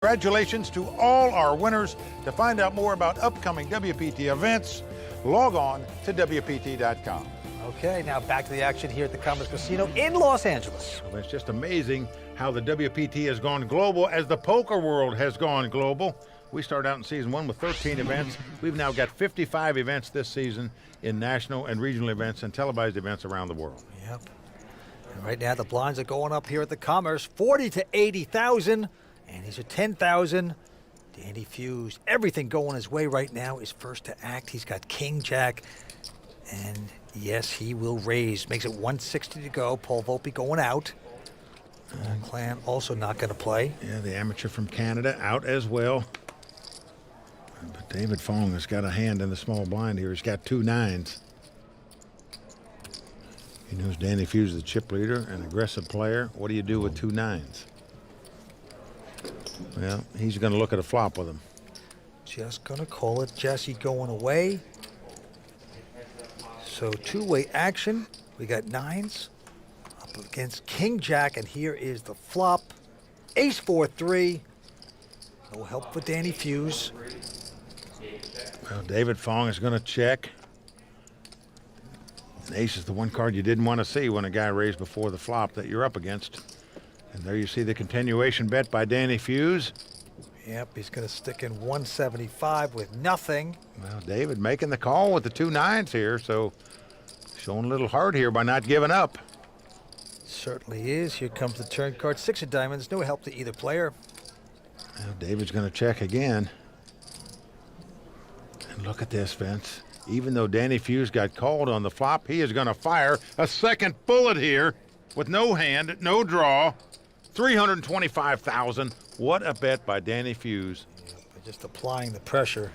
Congratulations to all our winners. To find out more about upcoming WPT events, log on to WPT.com. Okay, now back to the action here at the Commerce Casino in Los Angeles. Well, it's just amazing how the WPT has gone global as the poker world has gone global. We started out in season 1 with 13 events. We've now got 55 events this season in national and regional events and televised events around the world. Yep. And right now the blinds are going up here at the Commerce, 40 to 80,000. And these are 10,000. Danny Fuhs, everything going his way right now is first to act. He's got King Jack. And yes, he will raise. Makes it 160 to go. Paul Volpe going out. Clan also not going to play. Yeah, the amateur from Canada out as well. But David Fong has got a hand in the small blind here. He's got 2 9s. He knows Danny Fuhs, the chip leader, an aggressive player. What do you do with 2 9s? Well, he's going to look at a flop with him. Just going to call it. Jesse going away. So two-way action. We got 9s up against King Jack, and here is the flop. Ace 4-3. No help for Danny Fuhs. Well, David Fong is going to check. And ace is the one card you didn't want to see when a guy raised before the flop that you're up against. And there you see the continuation bet by Danny Fuhs. Yep, he's going to stick in 175 with nothing. Well, David making the call with the 2 9s here, so showing a little heart here by not giving up. Certainly is. Here comes the turn card. 6 of diamonds. No help to either player. Well, David's going to check again. And look at this, Vince. Even though Danny Fuhs got called on the flop, he is going to fire a second bullet here with no hand, no draw. 325,000. What a bet by Danny Fuhs. Yeah, just applying the pressure.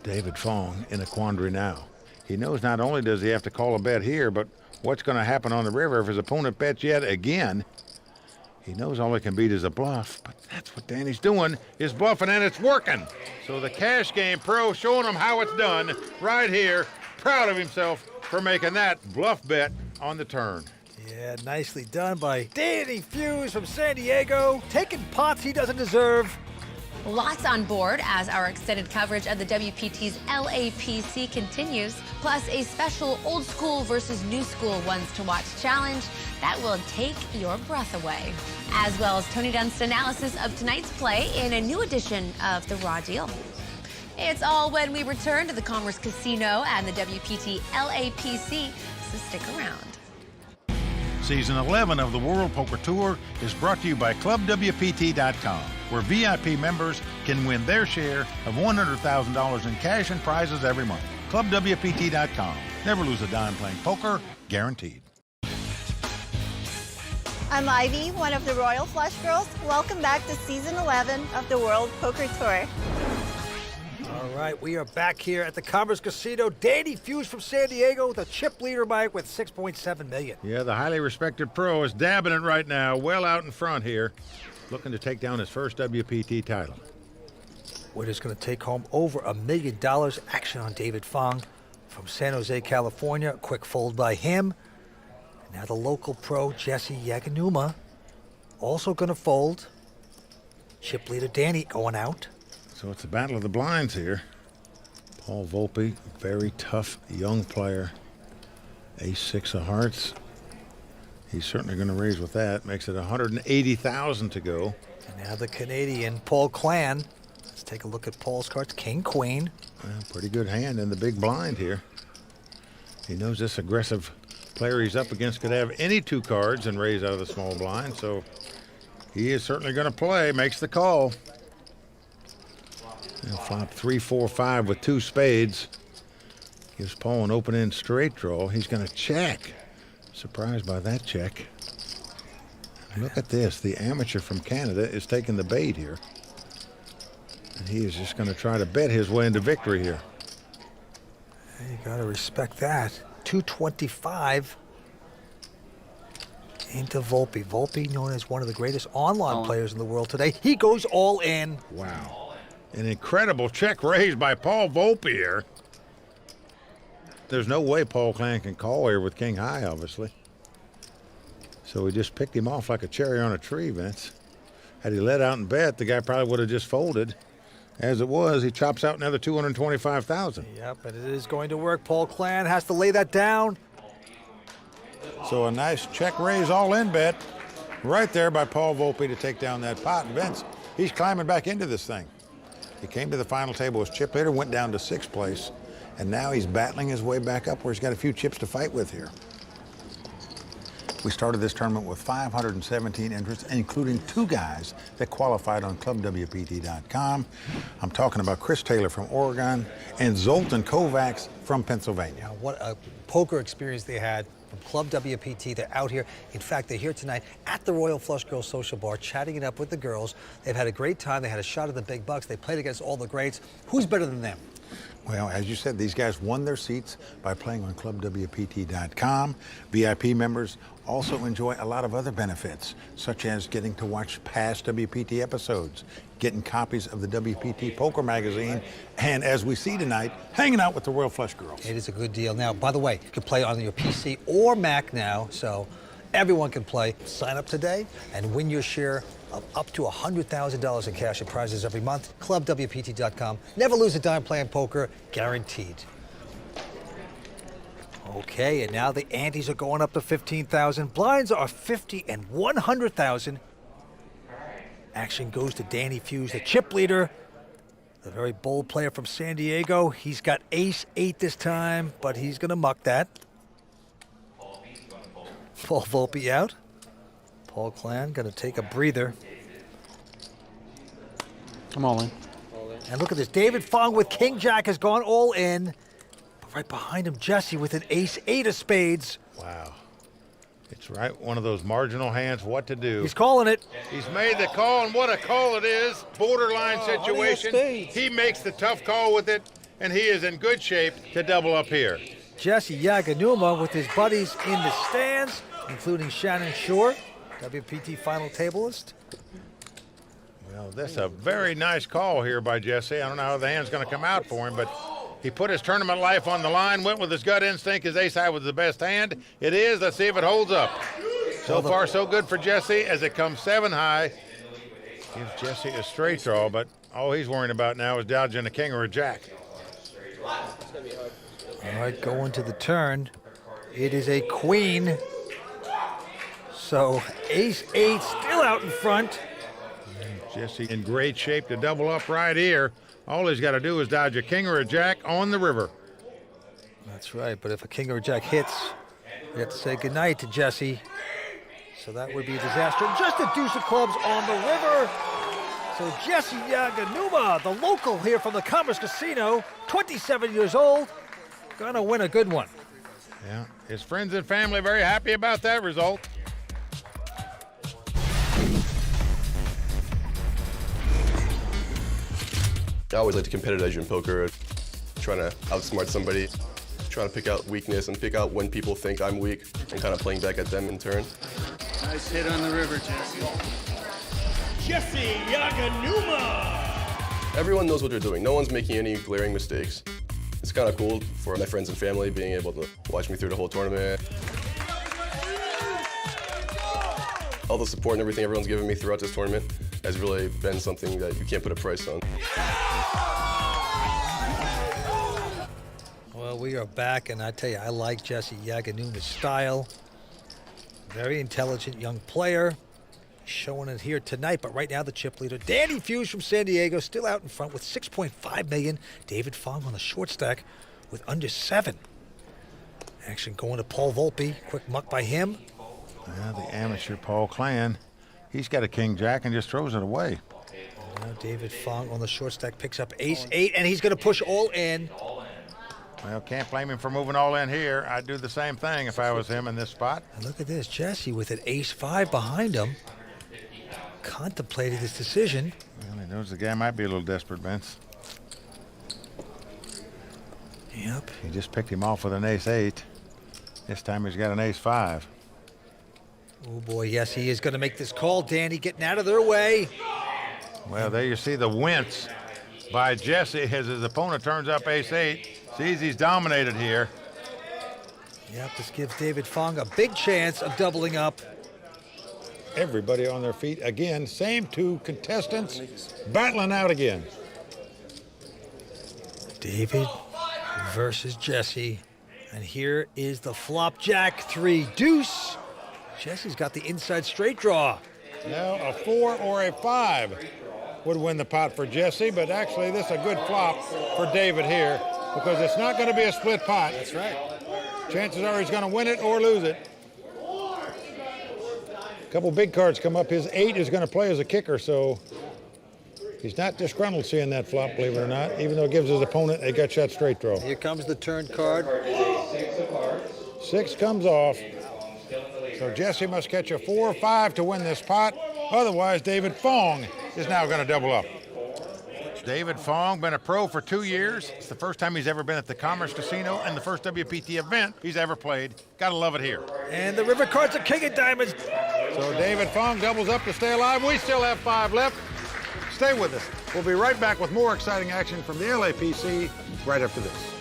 David Fong in a quandary now. He knows not only does he have to call a bet here, but what's going to happen on the river if his opponent bets yet again. He knows all he can beat is a bluff, but that's what Danny's doing, is bluffing, and it's working. So the cash game pro showing him how it's done right here. Proud of himself for making that bluff bet on the turn. Yeah, nicely done by Danny Fuhs from San Diego. Taking pots he doesn't deserve. Lots on board as our extended coverage of the WPT's LAPC continues, plus a special old school versus new school ones to watch challenge that will take your breath away, as well as Tony Dunst's analysis of tonight's play in a new edition of The Raw Deal. It's all when we return to the Commerce Casino and the WPT LAPC, so stick around. Season 11 of the World Poker Tour is brought to you by ClubWPT.com, where VIP members can win their share of $100,000 in cash and prizes every month. ClubWPT.com. Never lose a dime playing poker, guaranteed. I'm Ivy, one of the Royal Flush Girls. Welcome back to Season 11 of the World Poker Tour. All right, we are back here at the Commerce Casino. Danny Fuhs from San Diego, the chip leader, Mike, with $6.7 million. Yeah, the highly respected pro is dabbing it right now, well out in front here, looking to take down his first WPT title. Winner's going to take home over $1 million. Action on David Fong from San Jose, California. A quick fold by him. Now the local pro, Jesse Yaganuma, also going to fold. Chip leader Danny going out. So it's a battle of the blinds here. Paul Volpe, very tough young player. Ace-6 of hearts. He's certainly going to raise with that. Makes it 180,000 to go. And now the Canadian, Paul Clan. Let's take a look at Paul's cards. King, Queen. Well, pretty good hand in the big blind here. He knows this aggressive player he's up against could have any 2 cards and raise out of the small blind, so he is certainly going to play. Makes the call. He'll flop 3, 4, 5 with 2 spades. Gives Paul an open-end straight draw. He's going to check. Surprised by that check. Look at this. The amateur from Canada is taking the bait here. And he is just going to try to bet his way into victory here. You got to respect that. 225 into Volpe. Volpe, known as one of the greatest online players in the world today. He goes all in. Wow. An incredible check raised by Paul Volpe here. There's no way Paul Clan can call here with king high, obviously. So he just picked him off like a cherry on a tree, Vince. Had he let out and bet, the guy probably would have just folded. As it was, he chops out another $225,000. Yep, and it is going to work. Paul Clan has to lay that down. So a nice check raise all-in bet right there by Paul Volpe to take down that pot. And Vince, he's climbing back into this thing. He came to the final table as chip leader, went down to 6th place, and now he's battling his way back up where he's got a few chips to fight with here. We started this tournament with 517 entrants, including 2 guys that qualified on ClubWPT.com. I'm talking about Chris Taylor from Oregon and Zoltan Kovacs from Pennsylvania. Now, what a poker experience they had from Club WPT. They're out here. In fact, they're here tonight at the Royal Flush Girls Social Bar, chatting it up with the girls. They've had a great time. They had a shot at the big bucks. They played against all the greats. Who's better than them? Well, as you said, these guys won their seats by playing on ClubWPT.com. VIP members also enjoy a lot of other benefits, such as getting to watch past WPT episodes, getting copies of the WPT Poker magazine, and as we see tonight, hanging out with the Royal Flush Girls. It is a good deal. Now, by the way, you can play on your PC or Mac now, so everyone can play. Sign up today and win your share of up to $100,000 in cash and prizes every month. ClubWPT.com. Never lose a dime playing poker, guaranteed. Okay, and now the antes are going up to 15,000. Blinds are 50 and 100,000. Action goes to Danny Fuhs, the chip leader, the very bold player from San Diego. He's got ace-8 this time, but he's going to muck that. Paul Volpe out. Paul Clan going to take a breather. I'm all in. And look at this. David Fong with King Jack has gone all in. But right behind him, Jesse with an ace-8 of spades. Wow. It's right, one of those marginal hands, what to do. He's calling it. He's made the call, and what a call it is. Borderline situation. He makes the tough call with it, and he is in good shape to double up here. Jesse Yaganuma with his buddies in the stands, including Shannon Shore, WPT final tableist. Well, that's a very nice call here by Jesse. I don't know how the hand's going to come out for him, but he put his tournament life on the line, went with his gut instinct. His ace-high was the best hand. It is. Let's see if it holds up. So far, so good for Jesse as it comes 7 high. Gives Jesse a straight draw, but all he's worrying about now is dodging a king or a jack. All right, going to the turn. It is a queen. So ace-8 still out in front. Jesse in great shape to double up right here. All he's got to do is dodge a king or a jack on the river. That's right, but if a king or a jack hits, we have to say goodnight to Jesse. So that would be a disaster. Just a deuce of clubs on the river. So Jesse Yaganuma, the local here from the Commerce Casino, 27 years old, gonna win a good one. Yeah, his friends and family very happy about that result. I always like the competitive edge in poker, trying to outsmart somebody, trying to pick out weakness and pick out when people think I'm weak and kind of playing back at them in turn. Nice hit on the river, Jesse. Jesse Yaganuma! Everyone knows what they're doing. No one's making any glaring mistakes. It's kind of cool for my friends and family being able to watch me through the whole tournament. All the support and everything everyone's given me throughout this tournament has really been something that you can't put a price on. Well, we are back, and I tell you, I like Jesse Yaganuma's style. Very intelligent young player. Showing it here tonight, but right now the chip leader, Danny Fuhs from San Diego, still out in front with 6.5 million. David Fong on the short stack with under 7. Action going to Paul Volpe. Quick muck by him. Well, the amateur Paul Clan, he's got a king jack and just throws it away. Now David Fong on the short stack picks up ace-8, and he's going to push all in. Well, can't blame him for moving all in here. I'd do the same thing if I was him in this spot. And look at this, Jesse with an ace-5 behind him. Contemplated his decision. Well, he knows the guy might be a little desperate, Vince. Yep. He just picked him off with an ace-8. This time he's got an ace-5. Oh boy, yes, he is going to make this call. Danny getting out of their way. Well, there you see the wince by Jesse as his opponent turns up ace-8. Sees he's dominated here. Yep, this gives David Fong a big chance of doubling up. Everybody on their feet again. Same two contestants battling out again. David versus Jesse. And here is the flop jack 3 deuce. Jesse's got the inside straight draw. Now a 4 or a 5 would win the pot for Jesse, but actually this is a good flop for David here because it's not going to be a split pot. That's right. Chances are he's going to win it or lose it. A couple big cards come up. His 8 is going to play as a kicker, so he's not disgruntled seeing that flop, believe it or not, even though it gives his opponent a gut shot straight draw. Here comes the turn card. 6 comes off. So Jesse must catch a 4 or 5 to win this pot. Otherwise, David Fong is now going to double up. David Fong, been a pro for 2 years. It's the first time he's ever been at the Commerce Casino and the first WPT event he's ever played. Gotta love it here. And the river card's a king of diamonds. So David Fong doubles up to stay alive. We still have 5 left. Stay with us. We'll be right back with more exciting action from the LAPC right after this.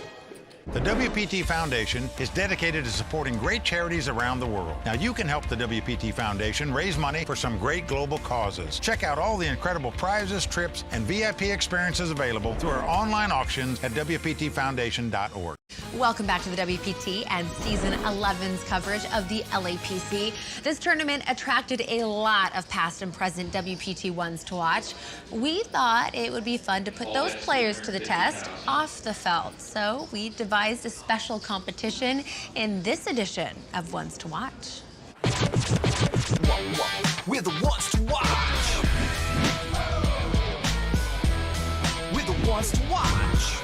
The WPT Foundation is dedicated to supporting great charities around the world. Now you can help the WPT Foundation raise money for some great global causes. Check out all the incredible prizes, trips, and VIP experiences available through our online auctions at WPTFoundation.org. Welcome back to the WPT and Season 11's coverage of the LAPC. This tournament attracted a lot of past and present WPT ones to watch. We thought it would be fun to put those players to the test off the felt, so we devised a special competition in this edition of Ones to Watch. We're the ones to watch. We're the ones to watch.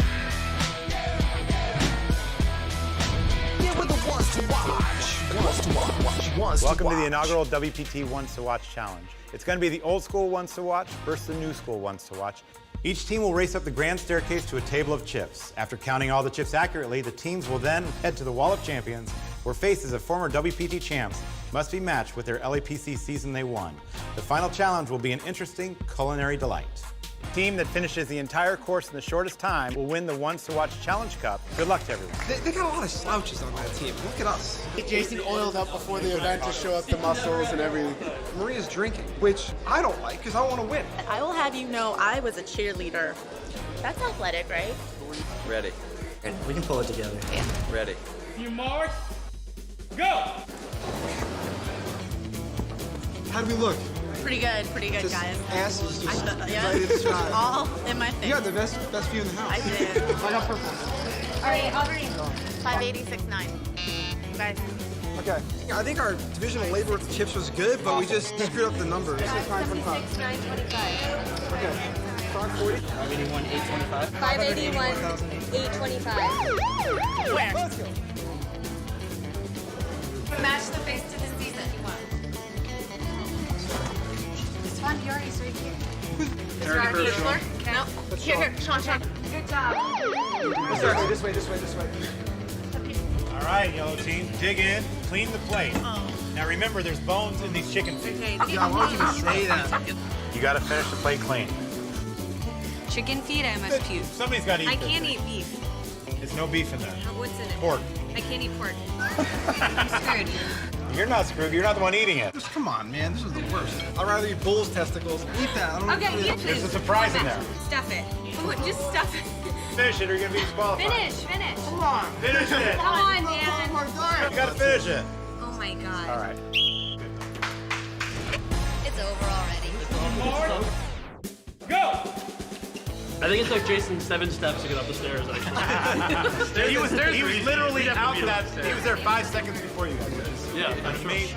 Yeah, we're the ones to watch. Ones to watch. Welcome to the inaugural WPT Ones to Watch Challenge. It's going to be the old school ones to watch versus the new school ones to watch. Each team will race up the grand staircase to a table of chips. After counting all the chips accurately, the teams will then head to the Wall of Champions, where faces of former WPT champs must be matched with their LAPC season they won. The final challenge will be an interesting culinary delight. The team that finishes the entire course in the shortest time will win the Ones to Watch Challenge Cup. Good luck to everyone. They got a lot of slouches on that team. Look at us. Jason oiled up before the event to show us the muscles and everything. Maria's drinking, which I don't like because I want to win. I will have you know I was a cheerleader. That's athletic, right? Ready. We can pull it together. Yeah. Ready. You mark. Go! How do we look? Pretty good, Just guys. Ass is just Yeah. ready to try. All in my face. You got the best view in the house. I did. I got purple. All right, Aubrey. 586.9. You guys. Okay. I think our divisional labor with the chips was good, but we just screwed up the numbers. 576, 925. Okay. 540. 581, 825. 581, 825. Where? Let's go. Match the face to the season. It's fun, you already right here. Is there already a floor? No. Here, Sean. Good job. Let's start this way. All right, yellow team, dig in, clean the plate. Now remember, there's bones in these chicken feet. Okay. I want you to say that. You got to finish the plate clean. Chicken feet, I must puke. Somebody's got to eat I this can't thing. eat beef. There's no beef in there. What's in it? Pork. I can't eat pork. I'm screwed. You're not screwed. You're not the one eating it. Just come on, man. This is the worst. I'd rather eat bull's testicles. Eat that. I don't Okay, want eat to. There's a surprise in there. Stuff it. Come on, just stuff it. Finish it or you're going to be disqualified. Finish. Come on. Finish it. Come on, man. You got to finish it. Oh my God. All right. It's over already. Mark. Go! I think it took Jason 7 steps to get up the stairs, actually. He was literally out that. He was there 5 seconds before you guys. Yeah, Like me.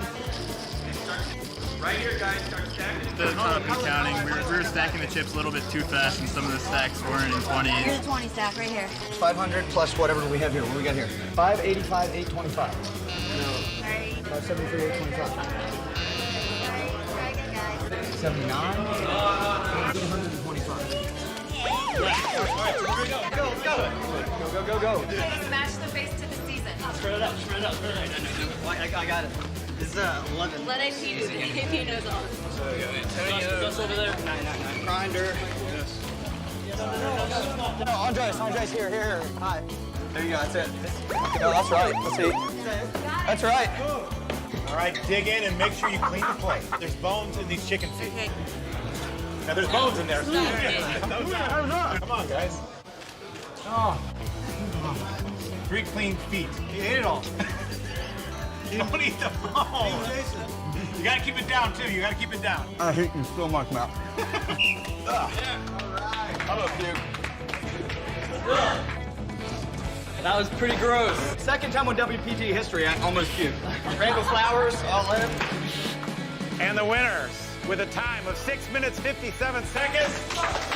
Right here, guys. Start stacking. The top and counting, we were stacking the chips a little bit too fast, and some of the stacks weren't in 20s. Here's a 20 stack right here. 500 plus whatever we have here. What do we got here? 585, 825. Sorry. 573, 825. 79, 825. Go. Match the face to the season. Spread it out. I got it. This is 11. Let he knows all. Dust over there. 999. Grinder. No, Andres, here. Hi. There you go, that's it. No, that's right. Let's see. That's right. All right, dig in and make sure you clean the plate. There's bones in these chicken feet. Okay. Now there's bones in there. Come on, guys. Oh. 3 clean feet. You ate it all. Don't eat the bones. You gotta keep it down too. You gotta keep it down. I hate you so much, Matt. How about you? That was pretty gross. Second time on WPT history, I almost puked. Rainbow flowers, all in. And the winners, with a time of 6 minutes 57 seconds,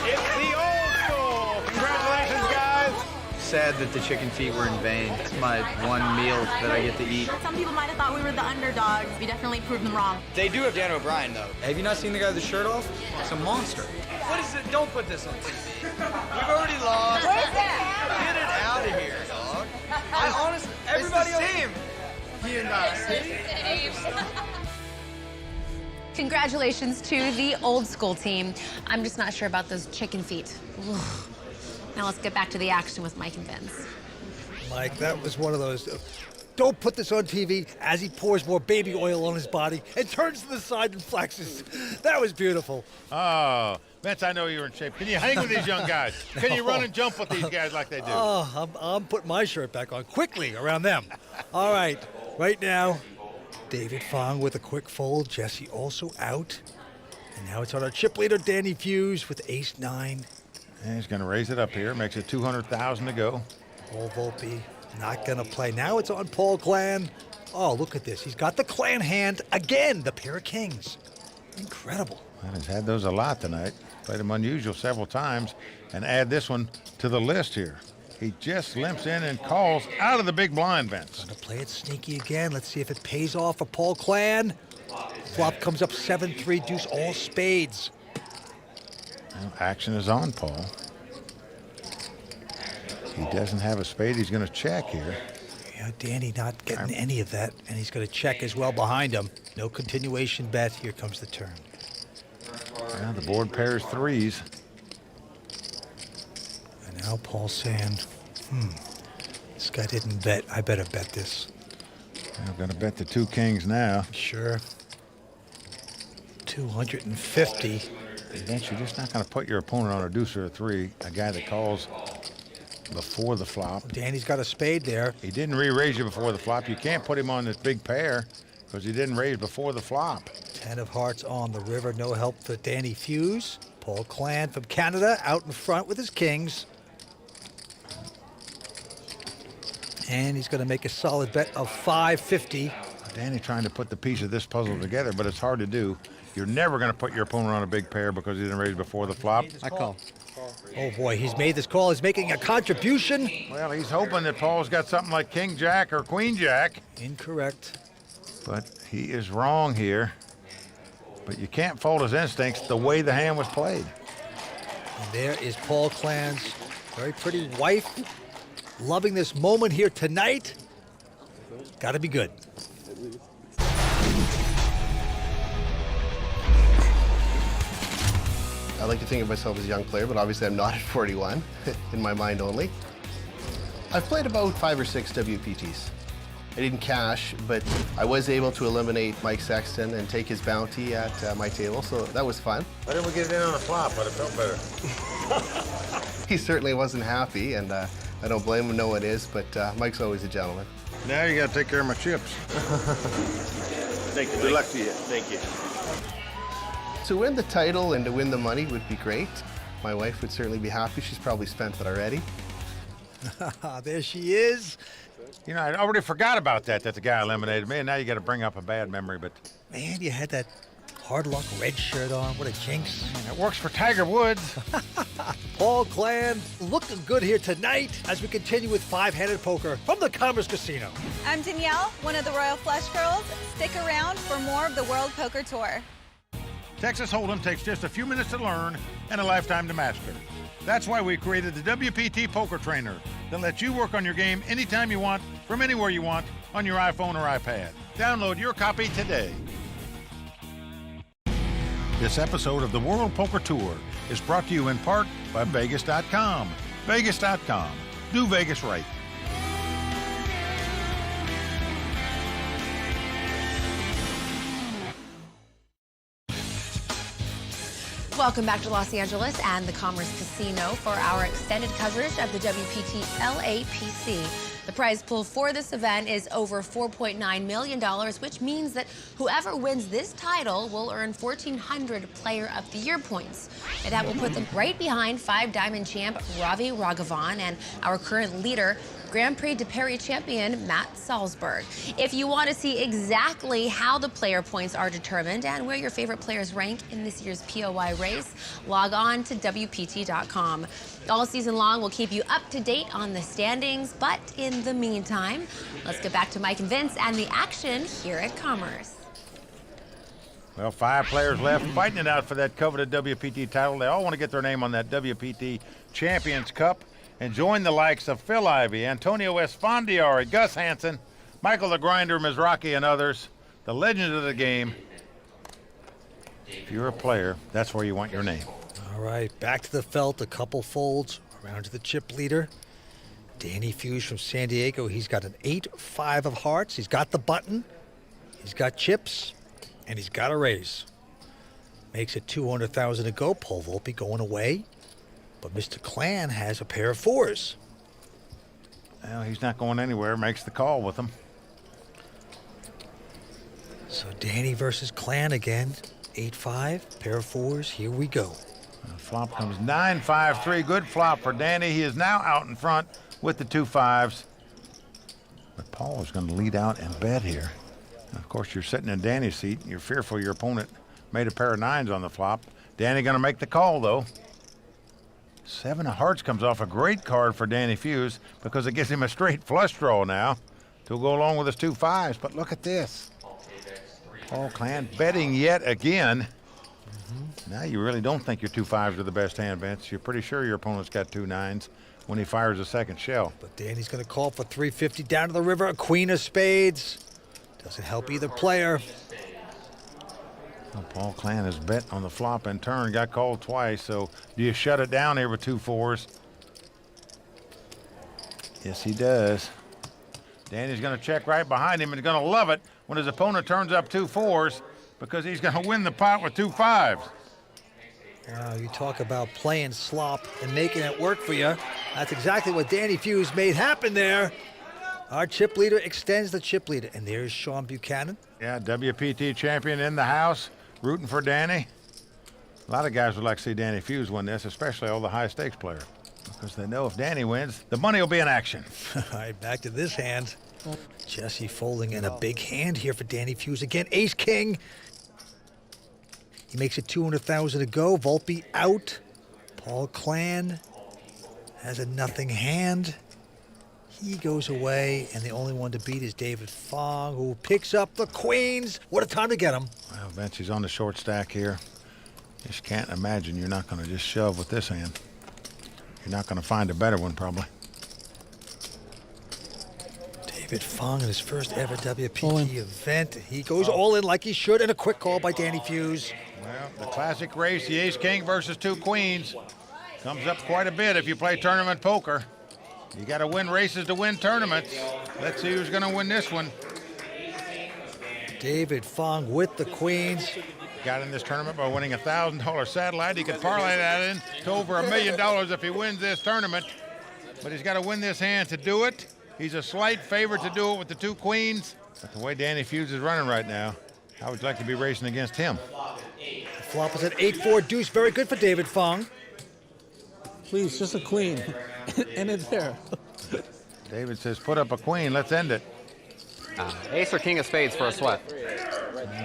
it's the Old School. Congratulations, guys. Sad that the chicken feet were in vain. It's my one meal that I get to eat. Some people might have thought we were the underdogs. We definitely proved them wrong. They do have Dan O'Brien, though. Have you not seen the guy with the shirt off? It's a monster. What is it? Don't put this on TV. We've already lost. Where's that? Get it out of here, dog. I honestly, everybody else. He and I. Congratulations to the Old School team. I'm just not sure about those chicken feet. Ugh. Now let's get back to the action with Mike and Vince. Mike, that was one of those, don't put this on TV, as he pours more baby oil on his body and turns to the side and flexes. That was beautiful. Oh, Vince, I know you're in shape. Can you hang with these young guys? Can you run and jump with these guys like they do? Oh, I'm putting my shirt back on quickly around them. All right, right now, David Fong with a quick fold. Jesse also out. And now it's on our chip leader, Danny Fuhs, with ace-9. And he's going to raise it up here. Makes it 200,000 to go. Paul Volpe not going to play. Now it's on Paul Clan. Oh, look at this. He's got the clan hand again, the pair of kings. Incredible. Well, he's had those a lot tonight. Played them unusual several times. And add this one to the list here. He just limps in and calls out of the big blind, Vince. Going to play it sneaky again. Let's see if it pays off for Paul Clan. Flop comes up 7-3, deuce, all spades. Well, action is on, Paul. He doesn't have a spade. He's going to check here. Yeah, Danny not getting any of that, and he's going to check as well behind him. No continuation bet. Here comes the turn. Now the board pairs threes. And now Paul's saying, this guy didn't bet. I better bet this. I'm going to bet the 2 kings now. Sure. 250. Vince, you're just not going to put your opponent on a deuce or a 3, a guy that calls before the flop. Danny's got a spade there. He didn't re-raise you before the flop. You can't put him on this big pair because he didn't raise before the flop. 10 of hearts on the river. No help for Danny Fuhs. Paul Clan from Canada out in front with his kings. And he's going to make a solid bet of 550. Danny trying to put the piece of this puzzle together, but it's hard to do. You're never going to put your opponent on a big pair because he didn't raise before the flop. I call. Oh, boy, he's made this call. He's making a contribution. Well, he's hoping that Paul's got something like King Jack or Queen Jack. Incorrect. But he is wrong here. But you can't fault his instincts the way the hand was played. And there is Paul Clan's very pretty wife. Loving this moment here tonight. Got to be good. I like to think of myself as a young player, but obviously I'm not at 41, in my mind only. I've played about 5 or 6 WPTs. I didn't cash, but I was able to eliminate Mike Sexton and take his bounty at my table, so that was fun. Why didn't we get it in on a flop? I'd have felt better. He certainly wasn't happy, and I don't blame him, no one is, but Mike's always a gentleman. Now you got to take care of my chips. Thank you. Good luck to you. Thank you. To win the title and to win the money would be great. My wife would certainly be happy. She's probably spent it already. There she is. You know, I already forgot about that the guy eliminated me, and now you got to bring up a bad memory, but... Man, you had that hard luck red shirt on. What a jinx. It works for Tiger Woods. Paul Clan looking good here tonight as we continue with 5-handed poker from the Commerce Casino. I'm Danielle, one of the Royal Flush Girls. Stick around for more of the World Poker Tour. Texas Hold'em takes just a few minutes to learn and a lifetime to master. That's why we created the WPT Poker Trainer that lets you work on your game anytime you want, from anywhere you want, on your iPhone or iPad. Download your copy today. This episode of the World Poker Tour is brought to you in part by Vegas.com. Vegas.com. Do Vegas right. Welcome back to Los Angeles and the Commerce Casino for our extended coverage of the WPT LAPC. The prize pool for this event is over $4.9 million, which means that whoever wins this title will earn 1,400 Player of the Year points. And that will put them right behind 5-diamond champ Ravi Raghavan and our current leader, Grand Prix de Paris champion Matt Salzberg. If you want to see exactly how the player points are determined and where your favorite players rank in this year's POI race, log on to WPT.com. All season long, we'll keep you up to date on the standings, but in the meantime, let's get back to Mike and Vince and the action here at Commerce. Well, 5 players left fighting it out for that coveted WPT title. They all want to get their name on that WPT Champions Cup and join the likes of Phil Ivey, Antonio Esfandiari, Gus Hansen, Michael the Grinder Mizraki, and others, the legends of the game. If you're a player, that's where you want your name. All right, back to the felt, a couple folds, around to the chip leader. Danny Fuhs from San Diego, he's got an 8-5 of hearts. He's got the button, he's got chips, and he's got a raise. Makes it 200,000 to go. Paul Volpe going away. But Mr. Clan has a pair of 4s. Well, he's not going anywhere. Makes the call with him. So Danny versus Clan again. 8-5, pair of 4s. Here we go. Flop comes 9-5-3. Good flop for Danny. He is now out in front with the 2 5s. But Paul is going to lead out and bet here. And of course, you're sitting in Danny's seat. You're fearful your opponent made a pair of 9s on the flop. Danny going to make the call, though. 7 of hearts comes off a great card for Danny Fuhs because it gives him a straight flush draw now to go along with his 2 5s. But look at this. Paul Clan betting yet again. Now you really don't think your 2 5s are the best hand, Vince. You're pretty sure your opponent's got 2 9s when he fires a second shell. But Danny's going to call for 350 down to the river. A queen of spades. Doesn't help either player. Well, Paul Clan has bet on the flop and turn, got called twice, so do you shut it down here with 2 4s? Yes, he does. Danny's going to check right behind him and he's going to love it when his opponent turns up 2 4s because he's going to win the pot with 2 5s. You talk about playing slop and making it work for you. That's exactly what Danny Fuhs made happen there. Our chip leader extends the chip leader, and there's Sean Buchanan. Yeah, WPT champion in the house, rooting for Danny. A lot of guys would like to see Danny Fuhs win this, especially all the high-stakes players, because they know if Danny wins, the money will be in action. All right, back to this hand. Jesse folding in a big hand here for Danny Fuhs. Again, ace-king. He makes it 200,000 to go. Volpe out. Paul Clan has a nothing hand. He goes away, and the only one to beat is David Fong, who picks up the queens. What a time to get him. Well, Vince, he's on the short stack here. Just can't imagine you're not going to just shove with this hand. You're not going to find a better one, probably. David Fong in his first ever WPT event. He goes all in like he should, and a quick call by Danny Fuhs. Well, the classic race, the ace-king versus 2 queens, comes up quite a bit if you play tournament poker. You got to win races to win tournaments. Let's see who's going to win this one. David Fong with the queens. Got in this tournament by winning a $1,000 satellite. He could parlay that in to over $1 million if he wins this tournament. But he's got to win this hand to do it. He's a slight favorite to do it with the 2 queens. But the way Danny Fuhs is running right now, I would like to be racing against him. The flop is at 8-4 deuce. Very good for David Fong. Please, just a queen. End it there. David says, put up a queen. Let's end it. Ace or king of spades for a sweat.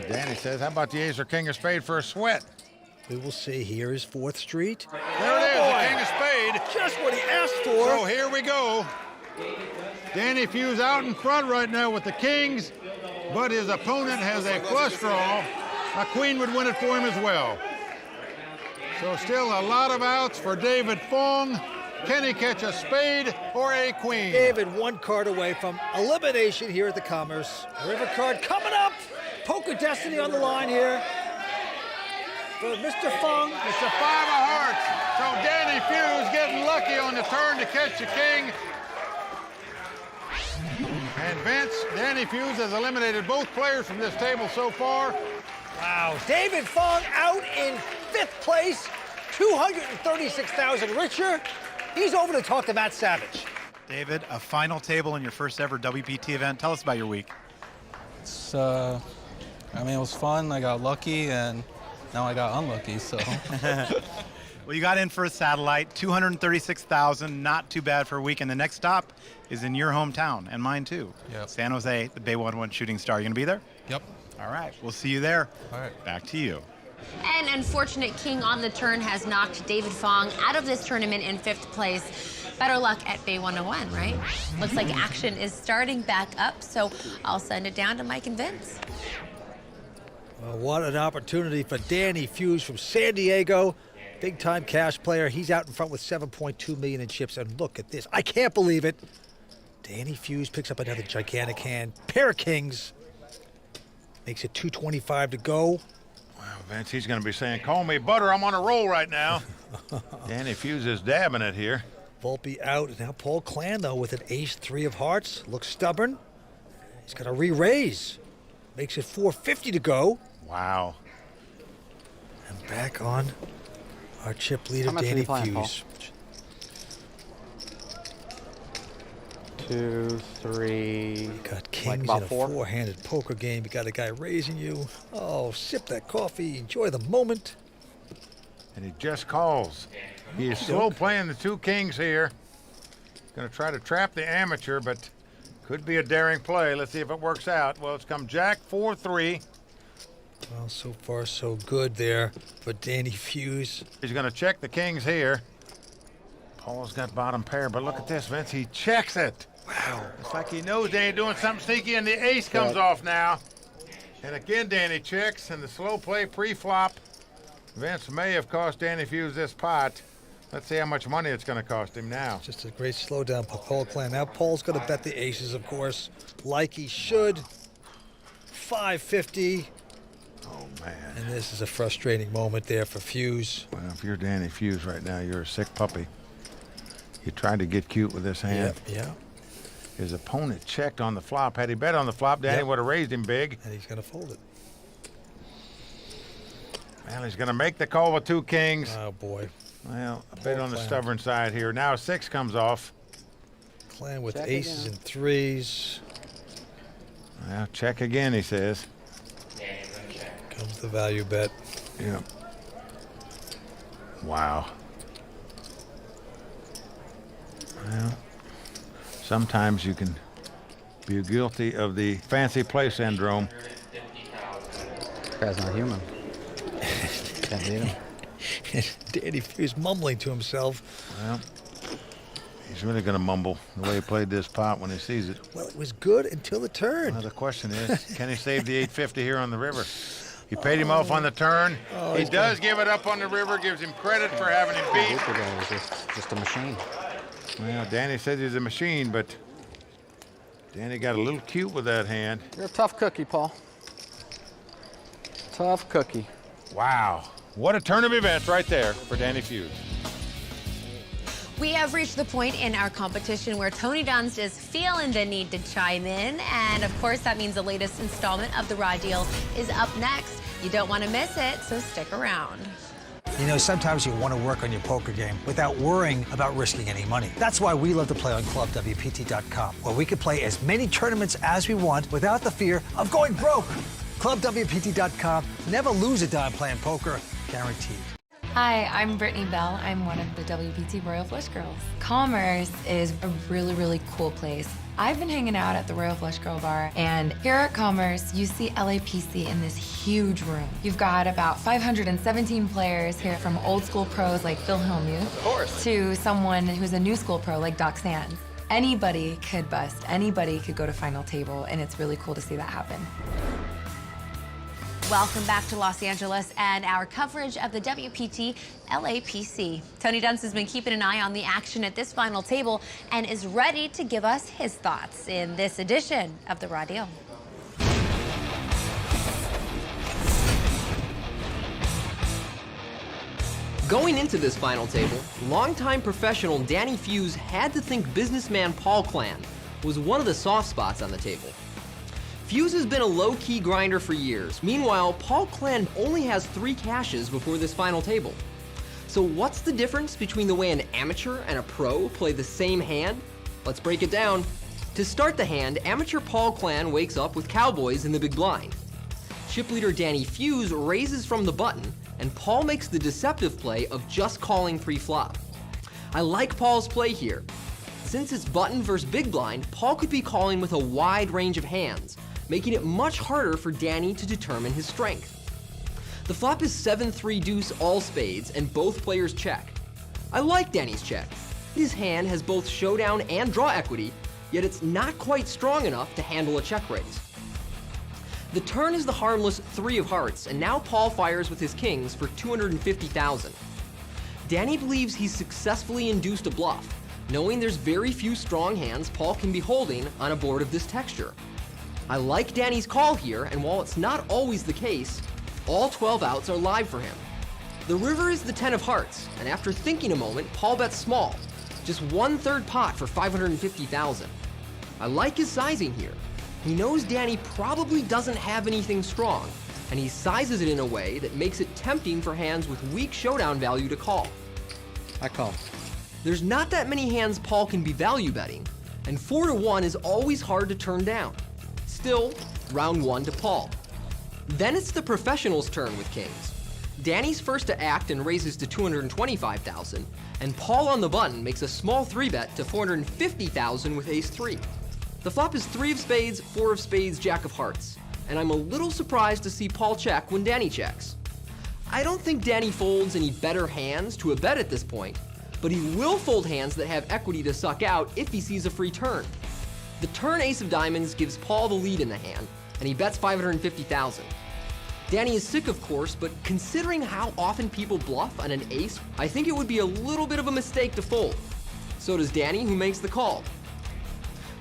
Danny says, how about the ace or king of spade for a sweat? We will see. Here is 4th Street. There it is, the king of spade. Just what he asked for. So here we go. Danny Fuhs out in front right now with the kings, but his opponent has a flush draw. A queen would win it for him as well. So still a lot of outs for David Fong. Can he catch a spade or a queen? David 1 card away from elimination here at the Commerce. River card coming up. Poker Destiny on the line here for Mr. Fong. It's a 5 of hearts. So Danny Fuhs getting lucky on the turn to catch the king. And Vince, Danny Fuhs has eliminated both players from this table so far. Wow, David Fong out in fifth place, 236,000 richer. He's over to talk to Matt Savage. David, a final table in your first ever WPT event. Tell us about your week. It's, I mean, it was fun. I got lucky, and now I got unlucky, so. Well, you got in for a satellite, 236,000, not too bad for a week. And the next stop is in your hometown, and mine too. Yep. San Jose, the Bay 1-1 Shooting Star. You gonna be there? Yep. All right, we'll see you there. All right. Back to you. An unfortunate king on the turn has knocked David Fong out of this tournament in 5th place. Better luck at Bay 101, right? Looks like action is starting back up, so I'll send it down to Mike and Vince. Well, what an opportunity for Danny Fuhs from San Diego. Big-time cash player. He's out in front with $7.2 million in chips, and look at this. I can't believe it. Danny Fuhs picks up another gigantic hand. Pair of kings. Makes it 225 to go. Well, Vince, he's going to be saying, call me butter, I'm on a roll right now. Danny Fuhs is dabbing it here. Volpe out. Now Paul Clan, though, with an ace-3 of hearts. Looks stubborn. He's got to re-raise. Makes it 450 to go. Wow. And back on our chip leader, Danny Fuhs. 2, 3. Got kings in a four-handed poker game. You got a guy raising you. Oh, sip that coffee. Enjoy the moment. And he just calls. He is slow playing the 2 kings here. Going to try to trap the amateur, but could be a daring play. Let's see if it works out. Well, it's come Jack 4-3. Well, so far so good there for Danny Fuhs. He's going to check the kings here. Paul's got bottom pair, but look at this, Vince. He checks it. Wow. It's like he knows Danny doing something sneaky, and the ace comes off now. And again, Danny checks, and the slow play pre-flop. Vince may have cost Danny Fuhs this pot. Let's see how much money it's going to cost him now. Just a great slowdown for Paul Clan. Now Paul's going to bet the aces, of course, like he should. 550. Oh, man. And this is a frustrating moment there for Fuhs. Well, if you're Danny Fuhs right now, you're a sick puppy. You tried to get cute with this hand. Yeah. His opponent checked on the flop. Had he bet on the flop, Danny would have raised him big. And he's going to fold it. Well, he's going to make the call with 2 kings. Oh, boy. Well, a bit on the stubborn side here. Now a 6 comes off. Clan with aces and 3s. Well, check again, he says. Comes the value bet. Yeah. Wow. Well, sometimes you can be guilty of the fancy play syndrome. This guy's not human. Can't beat him. Danny Fuhs mumbling to himself. Well, he's really going to mumble the way he played this pot when he sees it. Well, it was good until the turn. Well, the question is, can he save the 850 here on the river? He paid him off on the turn. He does give it up on the river, gives him credit for having him beat. Just a machine. Well, Danny says he's a machine, but Danny got a little cute with that hand. You're a tough cookie, Paul. Tough cookie. Wow. What a turn of events right there for Danny Fuhs. We have reached the point in our competition where Tony Dunst is feeling the need to chime in. And of course, that means the latest installment of the Raw Deal is up next. You don't want to miss it, so stick around. You know, sometimes you want to work on your poker game without worrying about risking any money. That's why we love to play on ClubWPT.com, where we can play as many tournaments as we want without the fear of going broke. ClubWPT.com. Never lose a dime playing poker. Guaranteed. Hi, I'm Brittany Bell. I'm one of the WPT Royal Flush Girls. Commerce is a really, really cool place. I've been hanging out at the Royal Flush Girl Bar, and here at Commerce, you see LAPC in this huge room. You've got about 517 players here, from old school pros like Phil Ivey to someone who's a new school pro like Doc Sands. Anybody could bust, anybody could go to final table, and it's really cool to see that happen. Welcome back to Los Angeles and our coverage of the WPT LAPC. Tony Dunst has been keeping an eye on the action at this final table and is ready to give us his thoughts in this edition of the Raw Deal. Going into this final table, longtime professional Danny Fuhs had to think businessman Paul Clan was one of the soft spots on the table. Fuhs has been a low-key grinder for years. Meanwhile, Paul Clan only has 3 cashes before this final table. So what's the difference between the way an amateur and a pro play the same hand? Let's break it down. To start the hand, amateur Paul Clan wakes up with cowboys in the big blind. Chip leader Danny Fuhs raises from the button, and Paul makes the deceptive play of just calling pre-flop. I like Paul's play here. Since it's button versus big blind, Paul could be calling with a wide range of hands, making it much harder for Danny to determine his strength. The flop is 7-3 deuce all spades, and both players check. I like Danny's check. His hand has both showdown and draw equity, yet it's not quite strong enough to handle a check raise. The turn is the harmless 3 of hearts, and now Paul fires with his kings for 250,000. Danny believes he's successfully induced a bluff, knowing there's very few strong hands Paul can be holding on a board of this texture. I like Danny's call here, and while it's not always the case, all 12 outs are live for him. The river is the 10 of hearts, and after thinking a moment, Paul bets small, just 1/3 pot for 550,000. I like his sizing here. He knows Danny probably doesn't have anything strong, and he sizes it in a way that makes it tempting for hands with weak showdown value to call. I call. There's not that many hands Paul can be value betting, and 4-1 is always hard to turn down. Still, round 1 to Paul. Then it's the professional's turn with kings. Danny's first to act and raises to 225,000, and Paul on the button makes a small 3-bet to 450,000 with ace-3. The flop is 3 of spades, 4 of spades, jack of hearts, and I'm a little surprised to see Paul check when Danny checks. I don't think Danny folds any better hands to a bet at this point, but he will fold hands that have equity to suck out if he sees a free turn. The turn ace of diamonds gives Paul the lead in the hand, and he bets 550,000. Danny is sick, of course, but considering how often people bluff on an ace, I think it would be a little bit of a mistake to fold. So does Danny, who makes the call.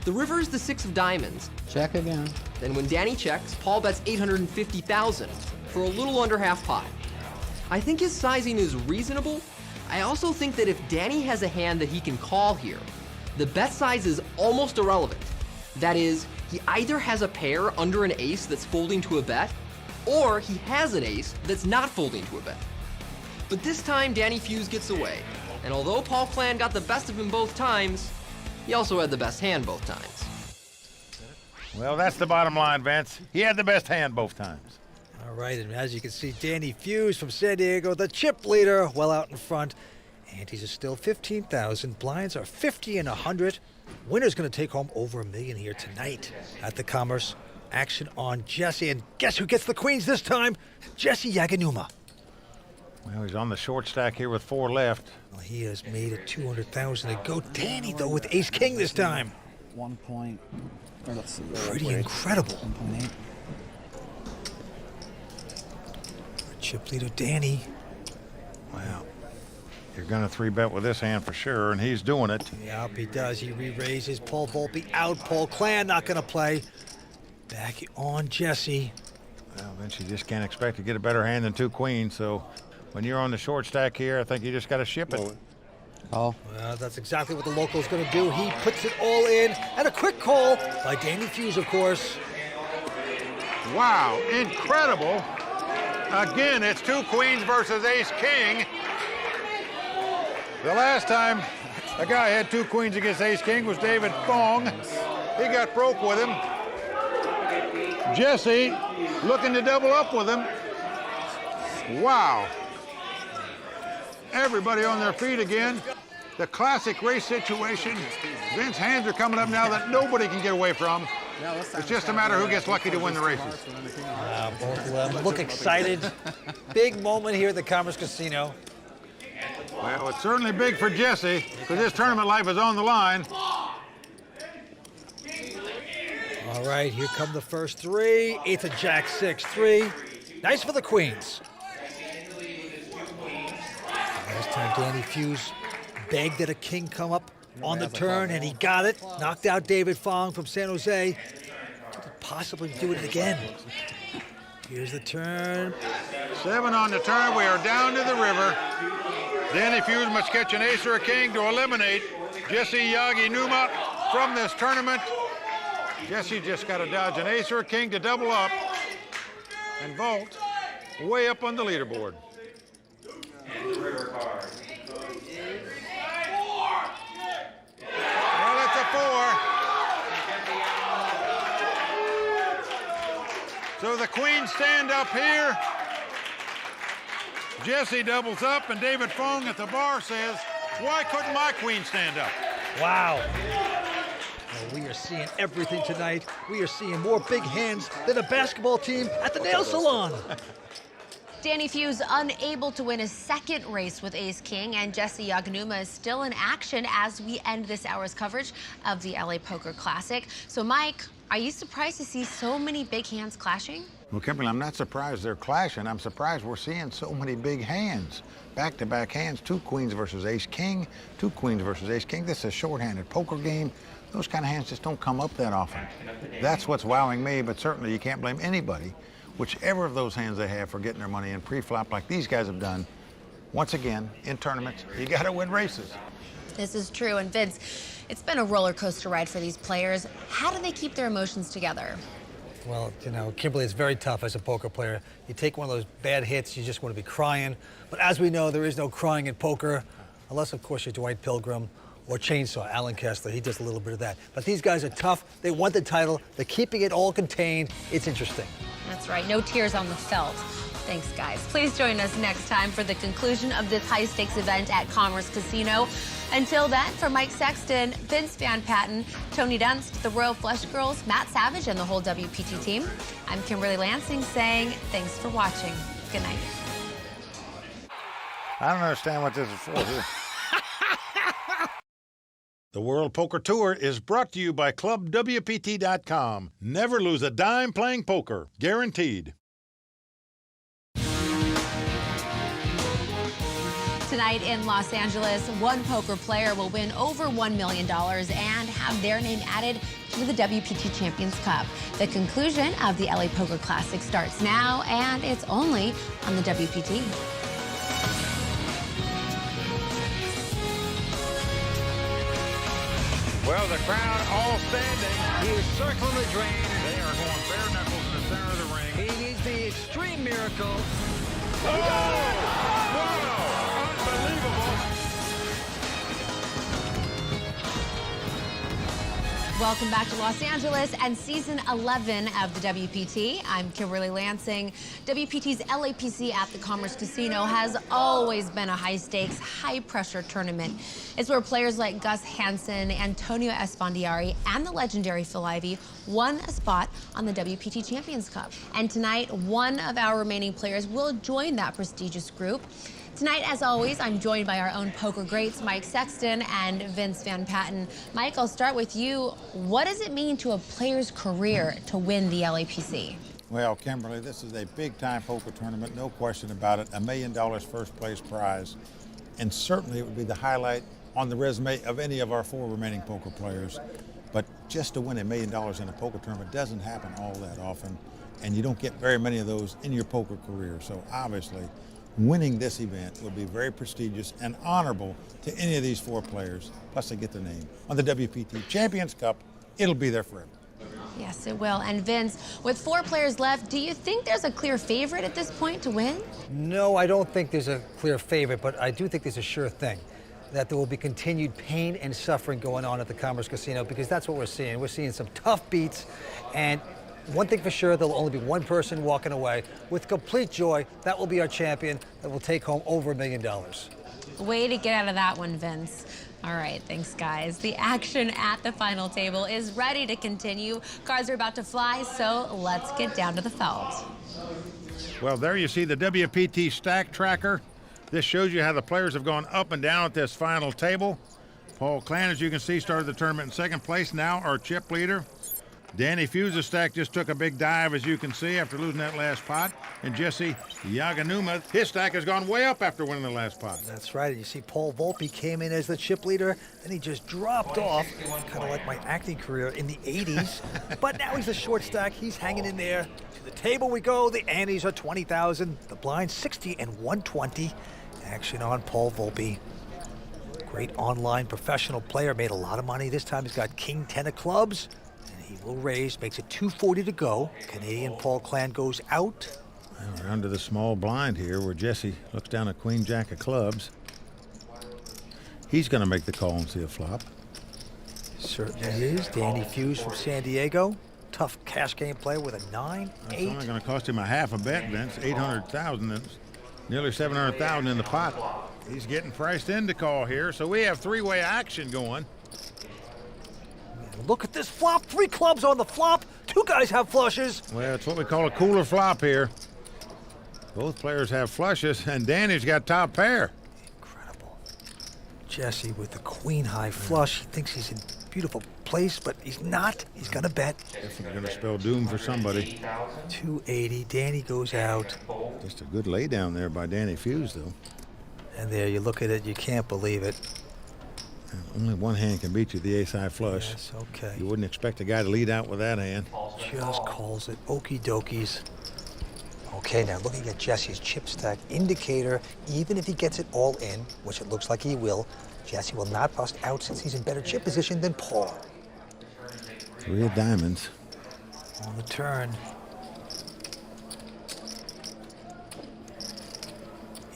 The river is the 6 of diamonds. Check again. Then when Danny checks, Paul bets 850,000 for a little under half pot. I think his sizing is reasonable. I also think that if Danny has a hand that he can call here, the bet size is almost irrelevant. That is, he either has a pair under an ace that's folding to a bet, or he has an ace that's not folding to a bet. But this time, Danny Fuhs gets away, and although Paul Clan got the best of him both times, he also had the best hand both times. Well, that's the bottom line, Vince. He had the best hand both times. All right, and as you can see, Danny Fuhs from San Diego, the chip leader, well out in front. Antes are still 15,000. Blinds are 50 and 100. Winner's going to take home over $1 million here tonight at the Commerce. Action on Jesse, and guess who gets the queens this time? Jesse Yaganuma. Well, he's on the short stack here with 4 left. Well, he has made it 200,000 to go. Danny, though, with ace-king this time. 1 point. Or let's see. Pretty incredible. 1.8. Chip leader Danny. Wow. You're going to 3-bet with this hand for sure, and he's doing it. Yep, he does. He re-raises. Paul Volpe out. Paul Clan not going to play. Back on Jesse. Well, Vince, you just can't expect to get a better hand than 2 queens, so when you're on the short stack here, I think you just got to ship it. Oh. Well, that's exactly what the local's going to do. He puts it all in, and a quick call by Danny Fuhs, of course. Wow, incredible. Again, it's 2 queens versus ace-king. The last time a guy had 2 queens against ace-king was David Fong. He got broke with him. Jesse looking to double up with him. Wow. Everybody on their feet again. The classic race situation. Vince's hands are coming up now that nobody can get away from. It's just a matter who gets lucky to win the races. Both of them look excited. Big moment here at the Commerce Casino. Well, it's certainly big for Jesse because his tournament life is on the line. All right, here come the first 3. 8 of Jack, 6, 3. Nice for the queens. Last time Danny Fuhs begged that a king come up on the turn, and he got it. Knocked out David Fong from San Jose. Could possibly do it again. Here's the turn. 7 on the turn. We are down to the river. Danny Fuhs must catch an ace or a king to eliminate Jesse Yaganuma from this tournament. Jesse just got to dodge an ace or a king to double up and vault way up on the leaderboard. Well, that's a 4. So the queens stand up here. Jesse doubles up, and David Fong at the bar says, why couldn't my queen stand up? Wow. Well, we are seeing everything tonight. We are seeing more big hands than a basketball team at the nail salon. Danny Fuhs unable to win a second race with Ace-King, and Jesse Yaganuma is still in action as we end this hour's coverage of the LA Poker Classic. So, Mike, are you surprised to see so many big hands clashing? Well, Kimberly, I'm not surprised they're clashing. I'm surprised we're seeing so many big hands. Back-to-back hands, 2 queens versus ace-king, 2 queens versus ace-king. This is a short-handed poker game. Those kind of hands just don't come up that often. That's what's wowing me, but certainly you can't blame anybody, whichever of those hands they have, for getting their money in pre-flop like these guys have done. Once again, in tournaments, you got to win races. This is true, and Vince, it's been a roller coaster ride for these players. How do they keep their emotions together? Well, you know, Kimberly, it's very tough as a poker player. You take one of those bad hits, you just want to be crying. But as we know, there is no crying in poker, unless, of course, you're Dwight Pilgrim or Chainsaw, Alan Kessler. He does a little bit of that. But these guys are tough. They want the title. They're keeping it all contained. It's interesting. That's right. No tears on the felt. Thanks, guys. Please join us next time for the conclusion of this high-stakes event at Commerce Casino. Until then, for Mike Sexton, Vince Van Patten, Tony Dunst, the Royal Flush Girls, Matt Savage, and the whole WPT team, I'm Kimberly Lansing saying thanks for watching. Good night. I don't understand what this is for. The World Poker Tour is brought to you by ClubWPT.com. Never lose a dime playing poker. Guaranteed. Tonight in Los Angeles, one poker player will win over $1 million and have their name added to the WPT Champions Cup. The conclusion of the LA Poker Classic starts now, and it's only on the WPT. Well, the crowd all standing. He is circling the drain. They are going bare knuckles in the center of the ring. He needs the extreme miracle. Oh! Wow! Welcome back to Los Angeles and season 11 of the WPT. I'm Kimberly Lansing. WPT's LAPC at the Commerce Casino has always been a high-stakes, high-pressure tournament. It's where players like Gus Hansen, Antonio Esfandiari, and the legendary Phil Ivey won a spot on the WPT Champions Cup. And tonight, one of our remaining players will join that prestigious group. Tonight, as always, I'm joined by our own poker greats, Mike Sexton and Vince Van Patten. Mike, I'll start with you. What does it mean to a player's career to win the LAPC? Well, Kimberly, this is a big-time poker tournament, no question about it. $1 million first-place prize. And certainly it would be the highlight on the resume of any of our 4 remaining poker players. But just to win $1 million in a poker tournament doesn't happen all that often. And you don't get very many of those in your poker career. So obviously, winning this event would be very prestigious and honorable to any of these 4 players, plus they get their name on the WPT Champions Cup. It'll be there forever. Yes, it will. And Vince, with 4 players left, do you think there's a clear favorite at this point to win? No, I don't think there's a clear favorite, but I do think there's a sure thing that there will be continued pain and suffering going on at the Commerce Casino, because that's what we're seeing. We're seeing some tough beats, and one thing for sure, there'll only be one person walking away with complete joy. That will be our champion that will take home over $1 million. Way to get out of that one, Vince. All right, thanks, guys. The action at the final table is ready to continue. Cards are about to fly, so let's get down to the felt. Well, there you see the WPT stack tracker. This shows you how the players have gone up and down at this final table. Paul Clan, as you can see, started the tournament in 2nd place, now our chip leader. Danny Fuhs' stack just took a big dive, as you can see, after losing that last pot. And Jesse Yaganuma, his stack has gone way up after winning the last pot. That's right. You see Paul Volpe came in as the chip leader, then he just dropped off, kind of like my acting career in the 80s. But now he's a short stack. He's hanging in there. To the table we go. The antes are 20,000. The blinds 60 and 120. Action on Paul Volpe. Great online professional player. Made a lot of money. This time he's got King 10 of clubs. He will raise, makes it 240 to go. Canadian Paul Clan goes out. Well, we're under the small blind here where Jesse looks down at Queen Jack of clubs. He's going to make the call and see a flop. Certainly is. Danny Fuhs from San Diego. Tough cash game play with a 9, 8. It's only going to cost him a half a bet, Vince. 800,000. That's nearly 700,000 in the pot. He's getting priced in to call here, so we have three-way action going. Look at this flop. 3 clubs on the flop. 2 guys have flushes. Well, it's what we call a cooler flop here. Both players have flushes, and Danny's got top pair. Incredible. Jesse with the queen high flush. He thinks he's in beautiful place, but he's not. He's gonna bet. Definitely gonna spell doom for somebody. 280. Danny goes out. Just a good lay down there by Danny Fuhs, though. And there, you look at it, you can't believe it. And only one hand can beat you, the ace-high flush. Yes, okay. You wouldn't expect a guy to lead out with that hand. Just calls it. Okie dokies. Okay, now looking at Jesse's chip stack indicator, even if he gets it all in, which it looks like he will, Jesse will not bust out since he's in better chip position than Paul. 3 of diamonds. On the turn.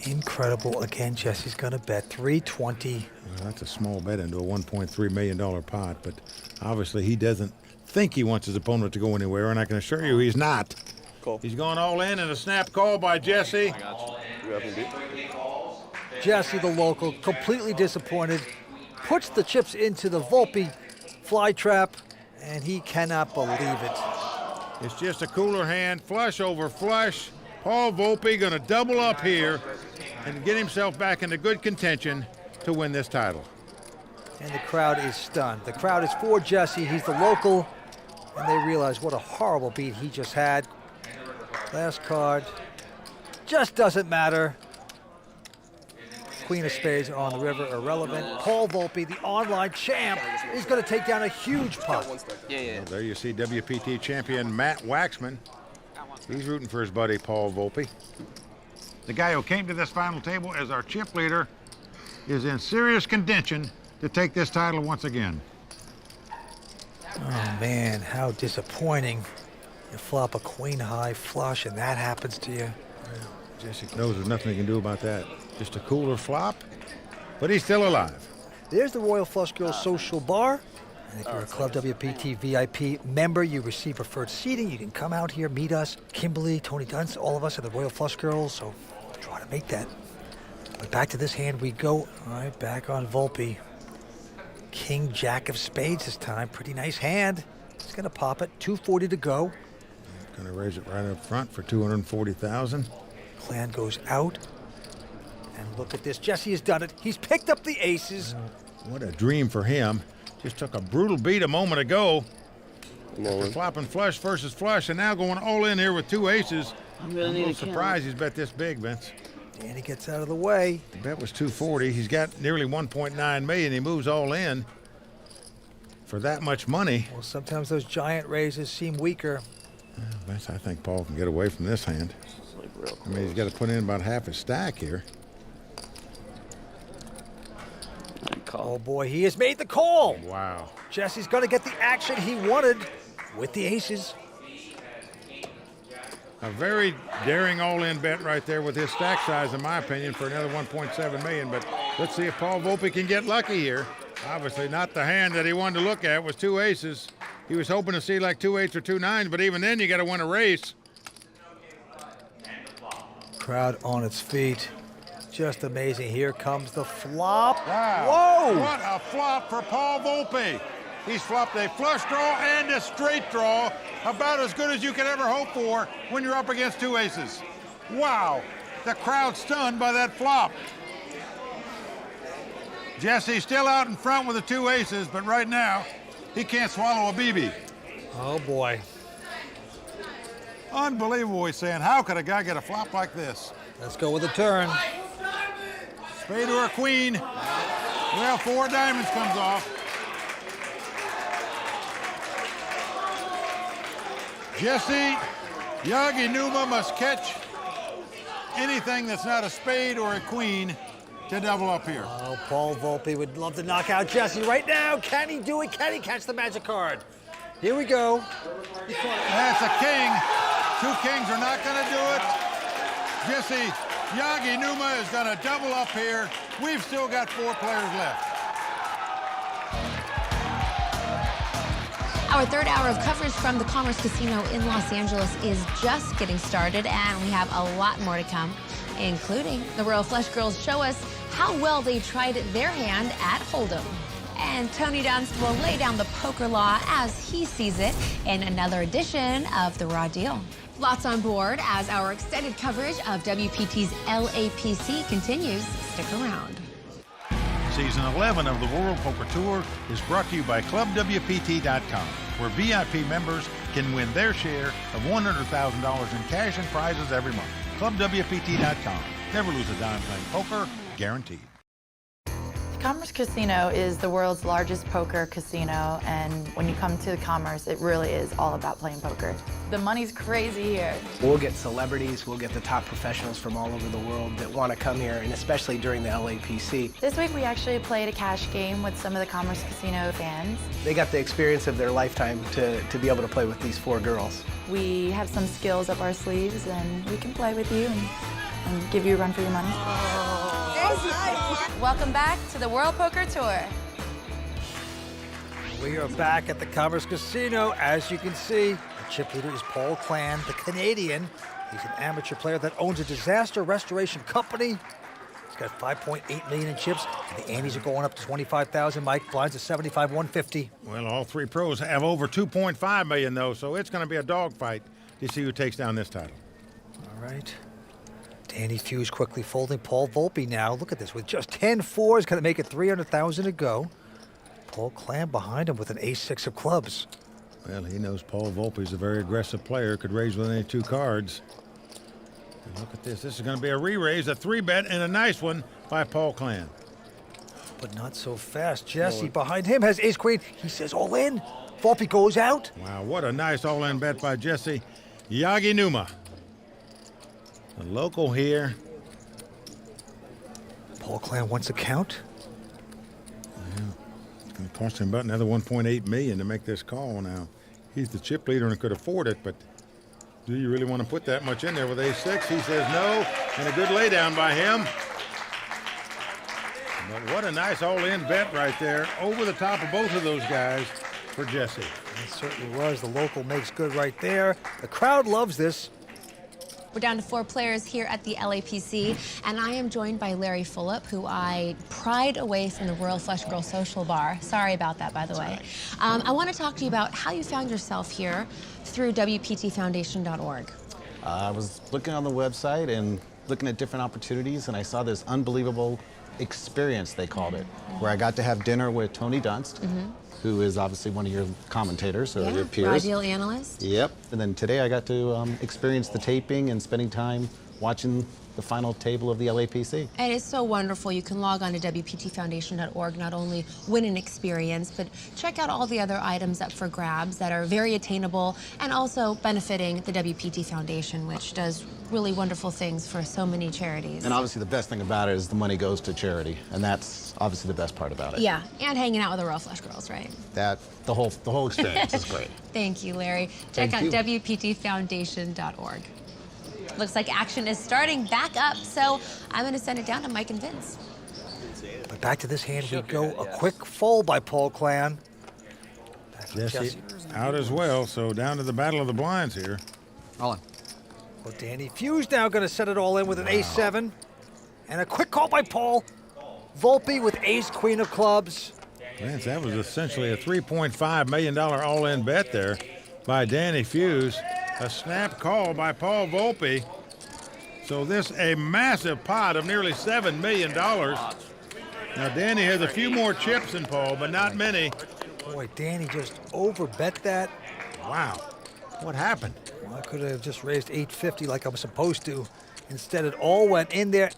Incredible. Again, Jesse's going to bet 320. Well, that's a small bet into a $1.3 million pot, but obviously he doesn't think he wants his opponent to go anywhere, and I can assure you he's not. Cool. He's going all in, and a snap call by Jesse. I got you. You have him beat. Jesse, the local, completely disappointed, puts the chips into the Volpe fly trap, and he cannot believe it. It's just a cooler hand, flush over flush. Paul Volpe going to double up here and get himself back into good contention to win this title. And the crowd is stunned. The crowd is for Jesse. He's the local, and they realize what a horrible beat he just had. Last card just doesn't matter. Queen of spades on the river, irrelevant. Paul Volpe, the online champ, is going to take down a huge pot. Well, there you see WPT champion Matt Waxman. He's rooting for his buddy Paul Volpe. The guy who came to this final table as our chip leader is in serious contention to take this title once again. Oh man, how disappointing. You flop a queen high flush and that happens to you. Jesse knows there's nothing he can do about that. Just a cooler flop, but he's still alive. There's the Royal Flush Girls Social Bar. And if you're a Club WPT VIP member, you receive preferred seating. You can come out here, meet us. Kimberly, Tony Dunst, all of us are the Royal Flush Girls, so try to make that. But back to this hand we go. All right, back on Volpe. King, Jack of spades this time. Pretty nice hand. He's going to pop it. 240 to go. Going to raise it right up front for 240,000. Clan goes out. And look at this. Jesse has done it. He's picked up the aces. What a dream for him. Just took a brutal beat a moment ago. After flopping flush versus flush, and now going all in here with 2 aces. I'm a little surprised he's bet this big, Vince. Danny gets out of the way. The bet was 240. He's got nearly 1.9 million. He moves all in for that much money. Well, sometimes those giant raises seem weaker. Vince, I think Paul can get away from this hand. I mean, he's got to put in about half his stack here. Oh boy, he has made the call. Wow. Jesse's going to get the action he wanted with the aces. A very daring all-in bet right there with his stack size, in my opinion, for another 1.7 million. But let's see if Paul Volpe can get lucky here. Obviously not the hand that he wanted to look at was 2 aces. He was hoping to see like 2 8s or 2 9s, but even then you got to win a race. Crowd on its feet. Just amazing. Here comes the flop. Wow. Whoa! What a flop for Paul Volpe. He's flopped a flush draw and a straight draw, about as good as you could ever hope for when you're up against 2 aces. Wow. The crowd's stunned by that flop. Jesse's still out in front with the 2 aces, but right now, he can't swallow a BB. Oh, boy. Unbelievable, he's saying. How could a guy get a flop like this? Let's go with the turn. Spade or a queen. Well, 4 diamonds comes off. Jesse Yaganuma must catch anything that's not a spade or a queen to double up here. Oh, Paul Volpe would love to knock out Jesse right now. Can he do it? Can he catch the magic card? Here we go. That's a king. 2 kings are not going to do it. Jesse Yaganuma is going to double up here. We've still got 4 players left. Our third hour of coverage from the Commerce Casino in Los Angeles is just getting started, and we have a lot more to come, including the Royal Flush Girls show us how well they tried their hand at Hold'em. And Tony Dunst will lay down the poker law as he sees it in another edition of The Raw Deal. Lots on board as our extended coverage of WPT's LAPC continues. Stick around. Season 11 of the World Poker Tour is brought to you by ClubWPT.com, where VIP members can win their share of $100,000 in cash and prizes every month. ClubWPT.com. Never lose a dime playing poker, guaranteed. Commerce Casino is the world's largest poker casino, and when you come to the Commerce, it really is all about playing poker. The money's crazy here. We'll get celebrities, we'll get the top professionals from all over the world that want to come here, and especially during the LAPC. This week we actually played a cash game with some of the Commerce Casino fans. They got the experience of their lifetime to be able to play with these 4 girls. We have some skills up our sleeves, and we can play with you and give you a run for your money. Welcome back to the World Poker Tour. We are back at the Commerce Casino. As you can see, the chip leader is Paul Clan, the Canadian. He's an amateur player that owns a disaster restoration company. He's got 5.8 million in chips. And the antes are going up to 25,000. Mike blinds at 75, 150. Well, all 3 pros have over 2.5 million, though, so it's going to be a dogfight to see who takes down this title. All right. Danny Fuhs quickly folding. Paul Volpe now. Look at this. With just 10 fours, going to make it 300,000 to go. Paul Clan behind him with an ace-6 of clubs. Well, he knows Paul Volpe is a very aggressive player. Could raise with any 2 cards. And look at this. This is going to be a re-raise, a 3-bet, and a nice one by Paul Clan. But not so fast. Jesse behind him has ace-queen. He says all in. Volpe goes out. Wow, what a nice all-in bet by Jesse Yaganuma. The local here. Paul Clan wants a count. Yeah. It's going to cost him about another 1.8 million to make this call now. He's the chip leader and could afford it, but do you really want to put that much in there with ace-6? He says no, and a good laydown by him. But what a nice all-in bet right there, over the top of both of those guys for Jesse. It certainly was. The local makes good right there. The crowd loves this. We're down to 4 players here at the LAPC, and I am joined by Larry Fulop, who I pried away from the Royal Flush Girl Social Bar. Sorry about that, by the way. I want to talk to you about how you found yourself here through WPTFoundation.org. I was looking on the website and looking at different opportunities, and I saw this unbelievable experience, they called it, where I got to have dinner with Tony Dunst, who is obviously one of your commentators, or your peers. Raw Deal analyst. Yep. And then today I got to experience the taping and spending time watching the final table of the LAPC. And it's so wonderful. You can log on to WPTFoundation.org, not only win an experience, but check out all the other items up for grabs that are very attainable and also benefiting the WPT Foundation, which does really wonderful things for so many charities. And obviously the best thing about it is the money goes to charity, and that's obviously the best part about it. Yeah, and hanging out with the Royal Flush Girls, right? That, the whole experience is great. Thank you, Larry. Check out WPTFoundation.org. Looks like action is starting back up, so I'm going to send it down to Mike and Vince. But back to this hand we go. A quick fold by Paul Clan. Jesse out as well, so down to the battle of the blinds here. All in. Well, Danny Fuhs now going to set it all in with an ace-7. And a quick call by Paul. Volpe with ace-queen of clubs. Vince, that was essentially a $3.5 million all-in bet there by Danny Fuhs. A snap call by Paul Volpe. So this a massive pot of nearly $7 million. Now Danny has a few more chips than Paul, but not many. Boy, Danny just overbet that. Wow. What happened? Well, I could have just raised $850 like I was supposed to. Instead, it all went in there.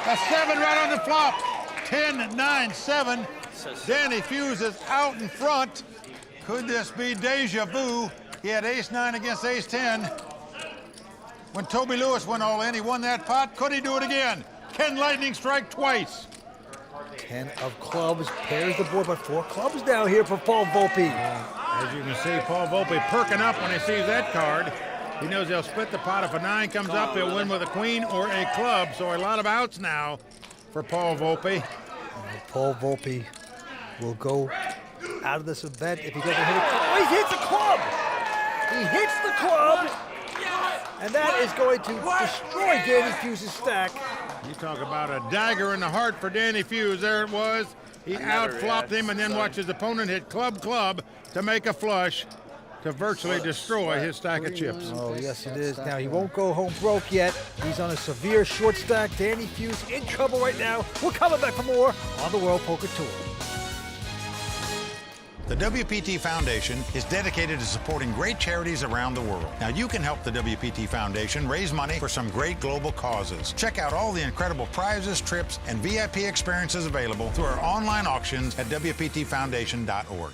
A 7 right on the flop. 10, 9, 7. Danny Fuhs is out in front. Could this be deja vu? He had ace-9 against ace-10. When Toby Lewis went all in, he won that pot. Could he do it again? Can lightning strike twice? 10 of clubs, pairs the board, but 4 clubs now here for Paul Volpe. As you can see, Paul Volpe perking up when he sees that card. He knows they'll split the pot. If a 9 comes up, he'll win with a queen or a club. So a lot of outs now for Paul Volpe. Paul Volpe will go out of this event if he doesn't hit a club. Oh, he hits a club! He hits the club! And that is going to destroy Danny Fuhs' stack. You talk about a dagger in the heart for Danny Fuhs. There it was. He outflopped him and then watched his opponent hit club to make a flush to virtually destroy his stack of chips. Oh, yes, it is. Now, he won't go home broke yet. He's on a severe short stack. Danny Fuhs in trouble right now. We're coming back for more on the World Poker Tour. The WPT Foundation is dedicated to supporting great charities around the world. Now, you can help the WPT Foundation raise money for some great global causes. Check out all the incredible prizes, trips, and VIP experiences available through our online auctions at WPTFoundation.org.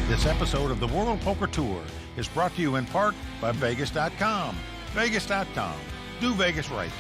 This episode of the World Poker Tour is brought to you in part by Vegas.com. Vegas.com. Do Vegas right.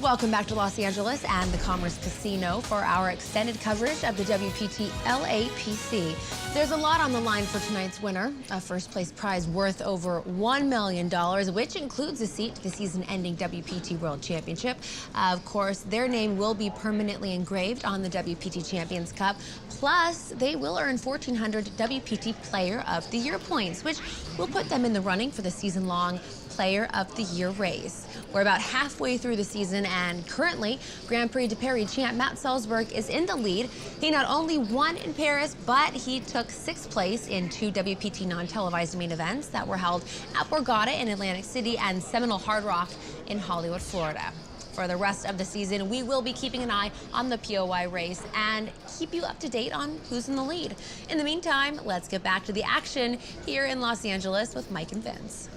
Welcome back to Los Angeles and the Commerce Casino for our extended coverage of the WPT LAPC. There's a lot on the line for tonight's winner, a first place prize worth over $1 million, which includes a seat to the season-ending WPT World Championship. Of course, their name will be permanently engraved on the WPT Champions Cup. Plus, they will earn 1,400 WPT Player of the Year points, which will put them in the running for the season-long Player of the Year race. We're about halfway through the season, and currently, Grand Prix de Paris champ Matt Salzberg is in the lead. He not only won in Paris, but he took 6th place in 2 WPT non-televised main events that were held at Borgata in Atlantic City and Seminole Hard Rock in Hollywood, Florida. For the rest of the season, we will be keeping an eye on the POI race and keep you up to date on who's in the lead. In the meantime, let's get back to the action here in Los Angeles with Mike and Vince.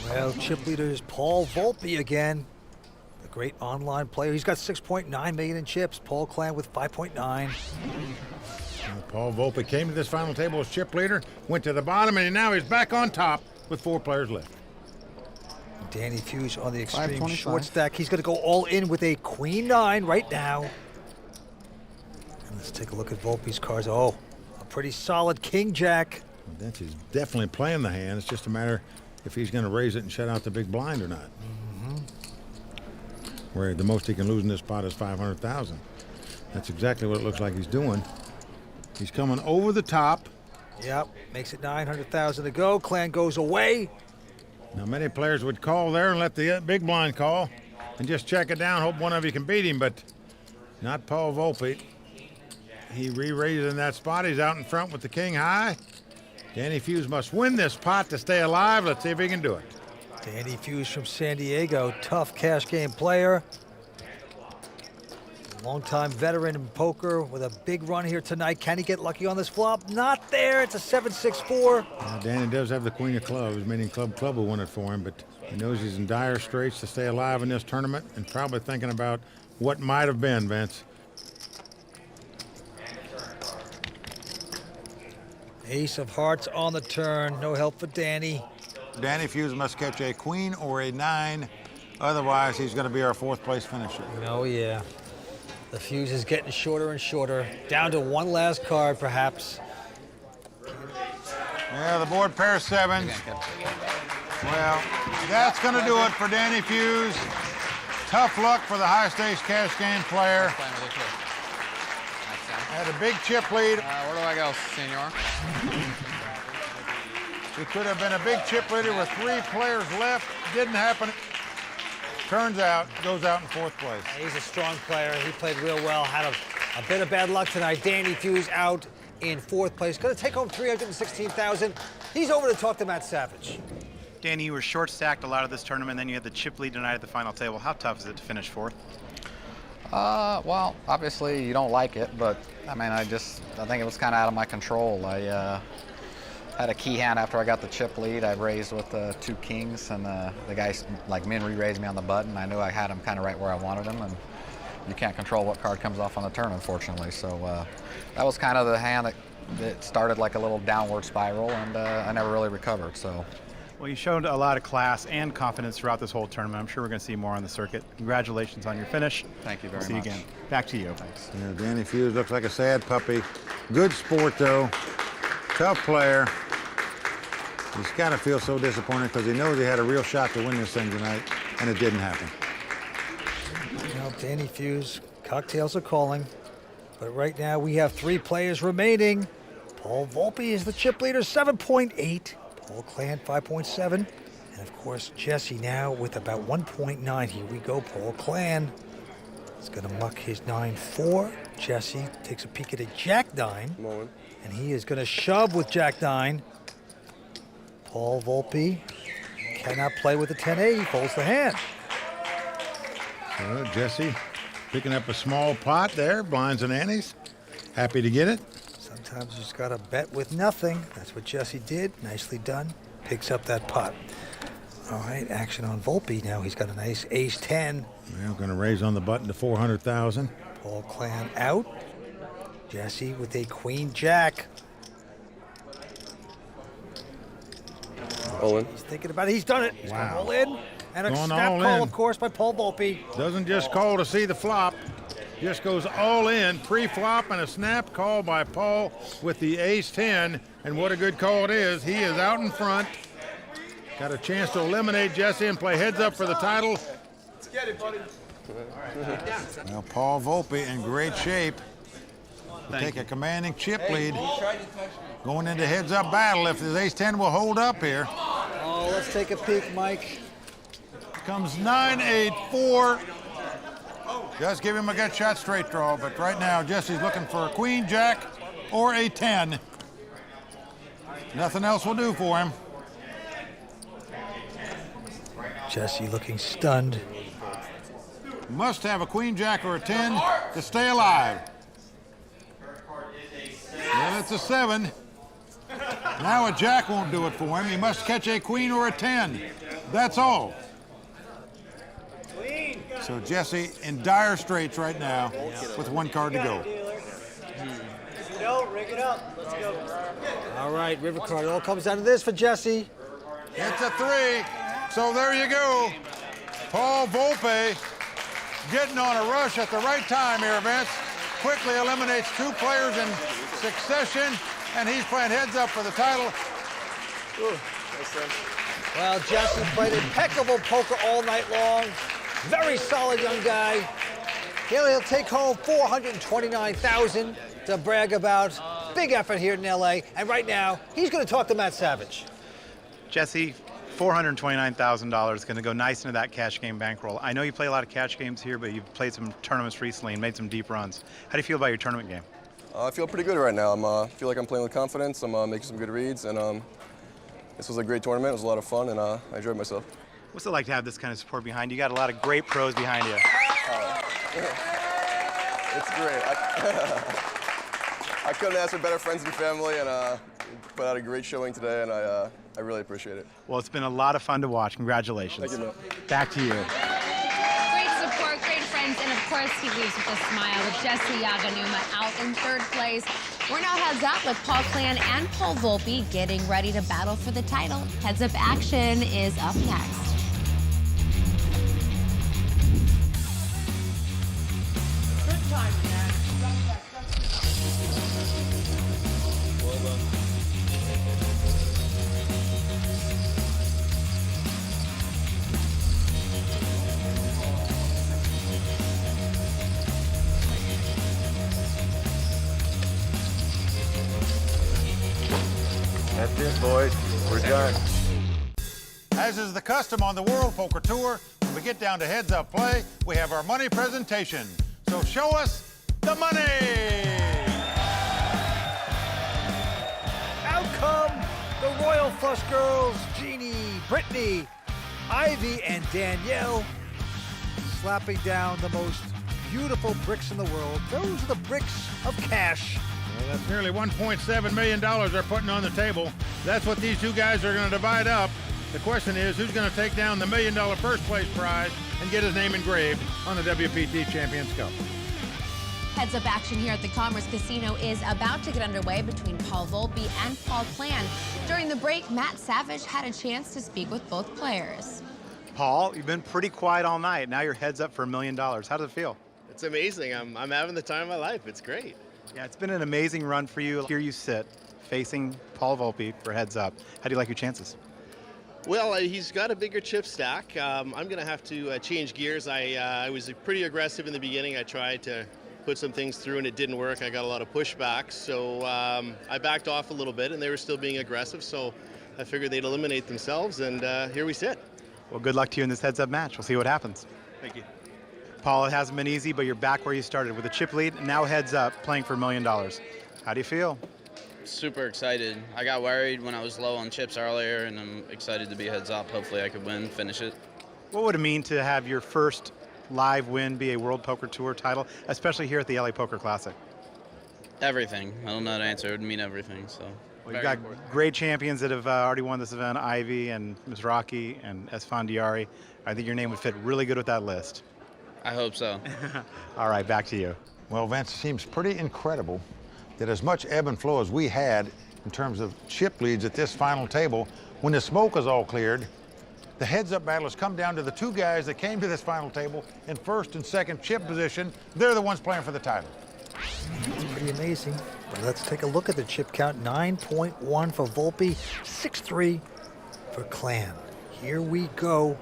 Well, chip leader is Paul Volpe again. The great online player. He's got 6.9 million in chips. Paul Clan with 5.9. Paul Volpe came to this final table as chip leader, went to the bottom, and now he's back on top with 4 players left. Danny Fuhs on the extreme short stack. He's going to go all in with a queen 9 right now. And let's take a look at Volpe's cards. Oh, a pretty solid king jack. That's definitely playing the hand. It's just a matter if he's going to raise it and shut out the big blind or not. Where the most he can lose in this spot is 500,000. That's exactly what it looks like he's doing. He's coming over the top. Yep, makes it 900,000 to go. Clan goes away. Now, many players would call there and let the big blind call and just check it down, hope one of you can beat him, but not Paul Volpe. He re-raised in that spot. He's out in front with the king high. Danny Fuhs must win this pot to stay alive. Let's see if he can do it. Danny Fuhs from San Diego, tough cash game player. Longtime veteran in poker with a big run here tonight. Can he get lucky on this flop? Not there. It's a 7-6-4. Now, Danny does have the queen of clubs, meaning club will win it for him, but he knows he's in dire straits to stay alive in this tournament and probably thinking about what might have been, Vince. Ace of hearts on the turn. No help for Danny. Danny Fuhs must catch a queen or a 9. Otherwise, he's going to be our 4th place finisher. Oh, yeah. The fuse is getting shorter and shorter. Down to one last card, perhaps. Yeah, the board pair 7s. Well, that's going to do it for Danny Fuhs. Tough luck for the high-stakes cash game player. Had a big chip lead. Where do I go, senor? He could have been a big chip leader with 3 players left. Didn't happen. Turns out, goes out in 4th place. He's a strong player. He played real well. Had a bit of bad luck tonight. Danny Fuhs out in 4th place. Going to take home $316,000. He's over to talk to Matt Savage. Danny, you were short stacked a lot of this tournament, then you had the chip lead tonight at the final table. How tough is it to finish 4th? Well, obviously you don't like it, but I mean, I think it was kind of out of my control. I had a key hand after I got the chip lead. I raised with 2 kings, and the guy, like, min re-raised me on the button. I knew I had him kind of right where I wanted him, and you can't control what card comes off on the turn, unfortunately. So that was kind of the hand that started like a little downward spiral, and I never really recovered. So Well, you showed a lot of class and confidence throughout this whole tournament. I'm sure we're going to see more on the circuit. Congratulations on your finish. Thank you very See much. you again. Back to you. Thanks. Yeah, Danny Fuhs looks like a sad puppy. Good sport, though. Tough player. He's got to feel so disappointed because he knows he had a real shot to win this thing tonight, and it didn't happen. Now, Danny Fuhs, cocktails are calling. But right now, we have 3 players remaining. Paul Volpe is the chip leader, 7.8. Paul Clan, 5.7. And, of course, Jesse now with about 1.9. Here we go, Paul Clan. He's going to muck his 9-4. Jesse takes a peek at a Jack-9. And he is going to shove with Jack-9. Paul Volpe cannot play with the 10-8. He folds the hand. So Jesse picking up a small pot there, blinds and antes. Happy to get it. Sometimes you just got to bet with nothing. That's what Jesse did. Nicely done. Picks up that pot. All right, action on Volpe. Now he's got a nice ace-10. Well, going to raise on the button to 400,000. Paul Clan out. Jesse with a queen-jack. All in. He's thinking about it. He's done it. He's Wow. going all in. And a Going snap all call, in. of course, by Paul Volpe. Doesn't just call to see the flop. Just goes all in, pre-flop, and a snap call by Paul with the ace-10. And what a good call it is. He is out in front. Got a chance to eliminate Jesse and play heads up for the title. Let's get it, buddy. Well, Paul Volpe in great shape to take a commanding chip lead. Going into heads-up battle if his ace-10 will hold up here. Oh, let's take a peek, Mike. Comes 9-8-4. Just give him a gut shot straight draw, but right now Jesse's looking for a queen, jack, or a 10. Nothing else will do for him. Jesse looking stunned. Must have a queen, jack, or a 10 to stay alive. Well, it's a 7. Now a jack won't do it for him. He must catch a queen or a 10. That's all. So Jesse in dire straits right now with 1 card to go. Rig it up. Let's go. All right, river card. It all comes down to this for Jesse. It's a 3. So there you go. Paul Volpe getting on a rush at the right time here, Vince. Quickly eliminates 2 players in succession, and he's playing heads up for the title. Well, Jesse played impeccable poker all night long. Very solid young guy. He'll take home $429,000 to brag about. Big effort here in LA. And right now, he's going to talk to Matt Savage. Jesse, $429,000 going to go nice into that cash game bankroll. I know you play a lot of cash games here, but you've played some tournaments recently and made some deep runs. How do you feel about your tournament game? I feel pretty good right now. I feel like I'm playing with confidence. I'm making some good reads, and this was a great tournament. It was a lot of fun, and I enjoyed myself. What's it like to have this kind of support behind you? You got a lot of great pros behind you. It's great. I couldn't ask for better friends and family, and put out a great showing today, and I really appreciate it. Well, it's been a lot of fun to watch. Congratulations. Thank you, Matt. Back to you. Great support, great friends, and of course he leaves with a smile with Jesse Yaganuma out in 3rd place. We're now heads up with Paul Clan and Paul Volpe getting ready to battle for the title. Heads up action is up next. Good time, man. That's it, boys. We're done. As is the custom on the World Poker Tour, when we get down to heads-up play, we have our money presentation. So show us the money! Out come the Royal Flush Girls, Jeannie, Brittany, Ivy, and Danielle, slapping down the most beautiful bricks in the world. Those are the bricks of cash. Well, that's nearly $1.7 million they're putting on the table. That's what these 2 guys are going to divide up. The question is, who's going to take down the $1 million first place prize and get his name engraved on the WPT Champions Cup? Heads up action here at the Commerce Casino is about to get underway between Paul Volpe and Paul Clan. During the break, Matt Savage had a chance to speak with both players. Paul, you've been pretty quiet all night. Now your head's up for $1 million. How does it feel? It's amazing. I'm having the time of my life. It's great. Yeah, it's been an amazing run for you. Here you sit, facing Paul Volpe for heads up. How do you like your chances? Well, he's got a bigger chip stack. I'm going to have to change gears. I was pretty aggressive in the beginning. I tried to put some things through and it didn't work. I got a lot of pushback. So I backed off a little bit and they were still being aggressive. So I figured they'd eliminate themselves and here we sit. Well, good luck to you in this heads up match. We'll see what happens. Thank you. Paul, it hasn't been easy, but you're back where you started with a chip lead and now heads up playing for $1 million. How do you feel? Super excited. I got worried when I was low on chips earlier, and I'm excited to be heads up. Hopefully I could win, finish it. What would it mean to have your first live win be a World Poker Tour title, especially here at the LA Poker Classic? Everything. I don't know how to answer. It would mean everything. So. Well, you've got great champions that have already won this event, Ivey and Mizrachi and Esfandiari. I think your name would fit really good with that list. I hope so. All right, back to you. Well, Vince, it seems pretty incredible that as much ebb and flow as we had in terms of chip leads at this final table, when the smoke is all cleared, the heads-up battle has come down to the two guys that came to this final table in first and second chip position. They're the ones playing for the title. It's pretty amazing. But let's take a look at the chip count. 9.1 for Volpe, 6.3 for Clan. Here we go.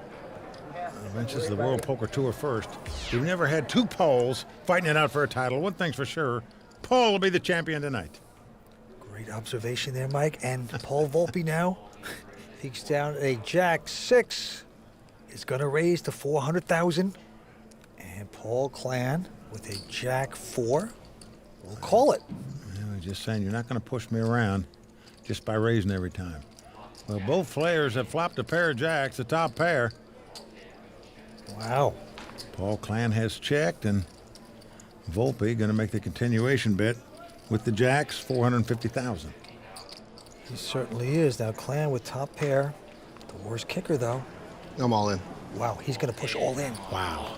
Vince is the World Poker Tour first. We've never had two Pauls fighting it out for a title. One thing's for sure, Paul will be the champion tonight. Great observation there, Mike. And Paul Volpe now, he's down a Jack-6. Is going to raise to 400,000. And Paul Clan with a Jack-4. We'll call it. Just saying, you're not going to push me around just by raising every time. Well, both players have flopped a pair of jacks, the top pair. Wow. Paul Clan has checked, and Volpe going to make the continuation bet with the jacks, 450,000. He certainly is. Now Clan with top pair. The worst kicker, though. I'm all in. Wow, he's going to push all in. Wow.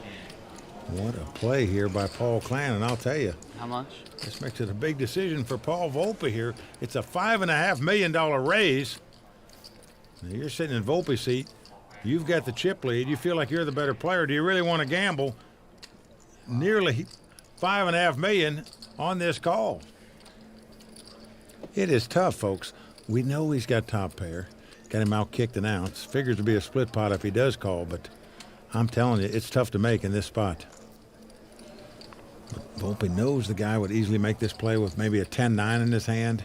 What a play here by Paul Clan, and I'll tell you. How much? This makes it a big decision for Paul Volpe here. It's a $5.5 million raise. Now you're sitting in Volpe's seat. You've got the chip lead. You feel like you're the better player. Do you really want to gamble nearly $5.5 million on this call? It is tough, folks. We know he's got top pair. Got him out-kicked an ounce. Figures to be a split pot if he does call, but I'm telling you, it's tough to make in this spot. But Volpe knows the guy would easily make this play with maybe a 10-9 in his hand.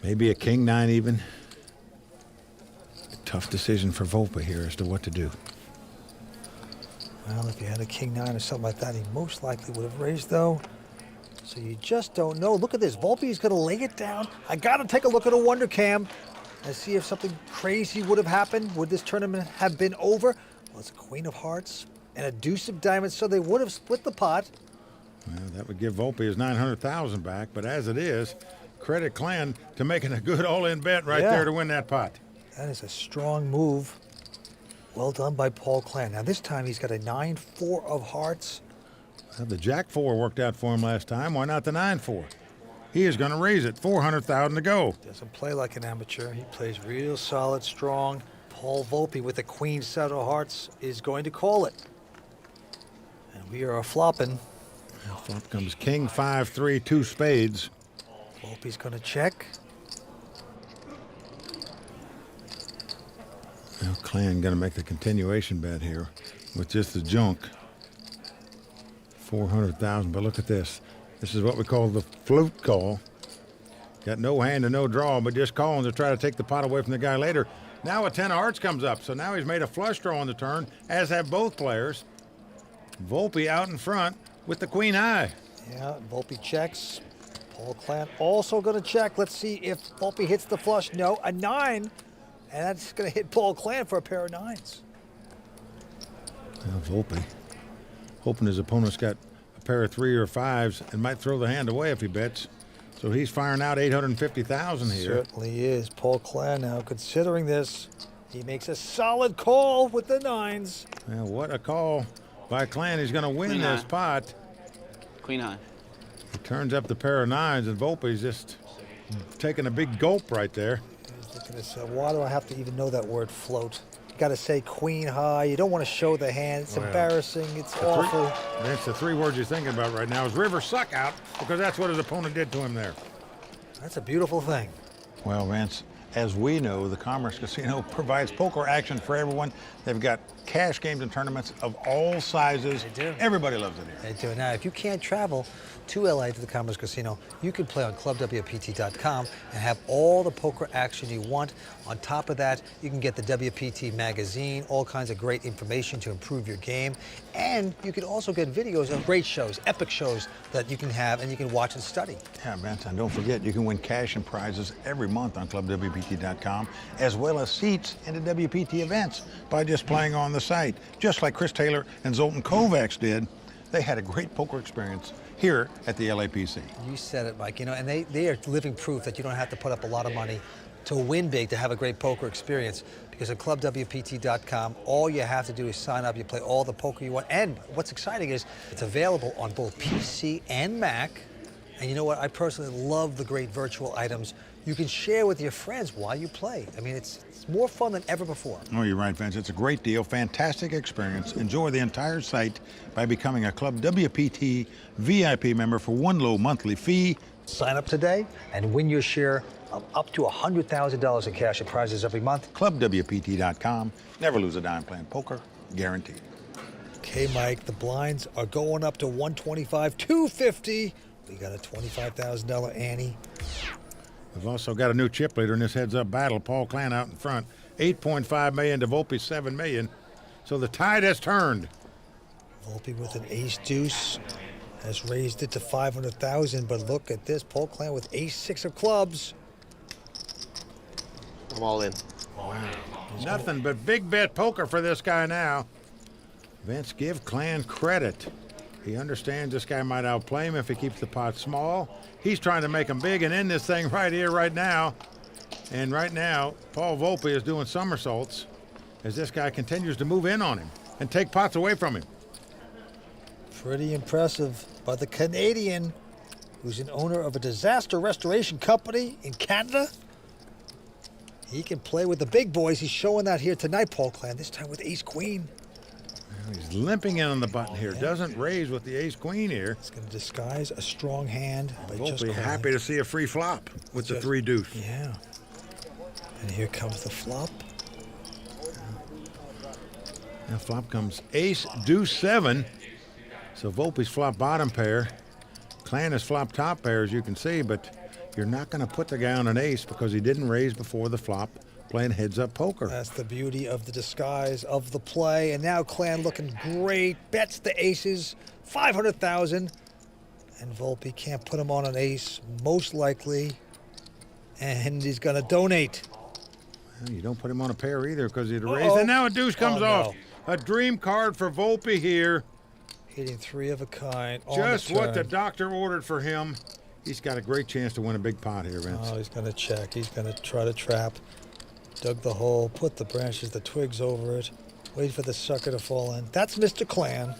Maybe a king-9 even. Tough decision for Volpe here as to what to do. Well, if he had a king-9 or something like that, he most likely would have raised, though. So you just don't know. Look at this. Volpe is going to lay it down. I got to take a look at a Wonder Cam and see if something crazy would have happened. Would this tournament have been over? Well, it's a Queen of Hearts and a Deuce of Diamonds, so they would have split the pot. Well, that would give Volpe his 900,000 back, but as it is, credit Clan to making a good all-in bet right there to win that pot. That is a strong move. Well done by Paul Clan. Now this time he's got a 9-4 of hearts. Well, the Jack-4 worked out for him last time. Why not the 9-4? He is going to raise it. 400,000 to go. Doesn't play like an amateur. He plays real solid, strong. Paul Volpe with the Queen set of hearts is going to call it. And we are flopping. Now flop comes King 5-3, 2 spades. Volpe's going to check. Now Clan going to make the continuation bet here with just the junk. 400,000, but look at this. This is what we call the flute call. Got no hand and no draw, but just calling to try to take the pot away from the guy later. Now a 10 of hearts comes up, so now he's made a flush draw on the turn, as have both players. Volpe out in front with the queen high. Yeah, Volpe checks. Paul Clan also going to check. Let's see if Volpe hits the flush. No, a 9. And that's going to hit Paul Clan for a pair of 9s. Now Volpe hoping his opponent's got a pair of 3 or 5s and might throw the hand away if he bets. So he's firing out 850,000 here. Certainly is. Paul Clan now considering this. He makes a solid call with the 9s. Well, what a call by Clan. He's going to win Queen this high. pot. Queen high. He turns up the pair of nines, and Volpe's just taking a big gulp right there. Look at this. Why do I have to even know that word float? You got to say queen high. You don't want to show the hand. It's embarrassing. It's awful. That's the three words you're thinking about right now is river suck out, because that's what his opponent did to him there. That's a beautiful thing. Well, Vince, as we know, the Commerce Casino provides poker action for everyone. They've got cash games and tournaments of all sizes. They do. Everybody loves it here. They do. Now, if you can't travel to LA to the Commerce Casino, you can play on clubwpt.com and have all the poker action you want. On top of that, you can get the WPT magazine, all kinds of great information to improve your game. And you can also get videos of great shows, epic shows that you can have and you can watch and study. Yeah, Vince, and don't forget, you can win cash and prizes every month on clubwpt.com, as well as seats into WPT events by just playing on the site, just like Chris Taylor and Zoltan Kovacs did. They had a great poker experience here at the LAPC. You said it, Mike. You know, and they are living proof that you don't have to put up a lot of money to win big, to have a great poker experience. Because at clubwpt.com, all you have to do is sign up. You play all the poker you want. And what's exciting is it's available on both PC and Mac. And you know what? I personally love the great virtual items you can share with your friends while you play. I mean, it's more fun than ever before. Oh, you're right, Vince. It's a great deal, fantastic experience. Enjoy the entire site by becoming a Club WPT VIP member for one low monthly fee. Sign up today and win your share of up to $100,000 in cash and prizes every month. ClubWPT.com. Never lose a dime playing poker, guaranteed. Okay, Mike, the blinds are going up to 125, 250. We got a $25,000 ante. We've also got a new chip leader in this heads-up battle. Paul Clan out in front. 8.5 million to Volpe's 7 million. So the tide has turned. Volpe with an ace-deuce has raised it to 500,000. But look at this, Paul Clan with ace-6 of clubs. I'm all in. Wow. Nothing but big bet poker for this guy now. Vince, give Clan credit. He understands this guy might outplay him if he keeps the pot small. He's trying to make him big and end this thing right here, right now. And right now, Paul Volpe is doing somersaults as this guy continues to move in on him and take pots away from him. Pretty impressive by the Canadian, who's an owner of a disaster restoration company in Canada. He can play with the big boys. He's showing that here tonight, Paul Clan, this time with ace-queen. He's limping in on the button here. Doesn't raise with the ace-queen here. He's going to disguise a strong hand by just Volpe happy to see a free flop with the 3-deuce. Yeah. And here comes the flop. Now flop comes ace-deuce-7. So Volpe's flop bottom pair. Clan is flop top pair, as you can see, but you're not going to put the guy on an ace because he didn't raise before the flop, playing heads-up poker. That's the beauty of the disguise of the play. And now Clan looking great. Bets the aces, 500,000. And Volpe can't put him on an ace, most likely. And he's going to donate. Well, you don't put him on a pair either because he'd raise. And now a deuce comes off. A dream card for Volpe here. Hitting 3 of a kind. Just what the doctor ordered for him. He's got a great chance to win a big pot here, Vince. Oh, he's going to check. He's going to try to trap. Dug the hole, put the branches, the twigs over it. Wait for the sucker to fall in. That's Mr. Clan.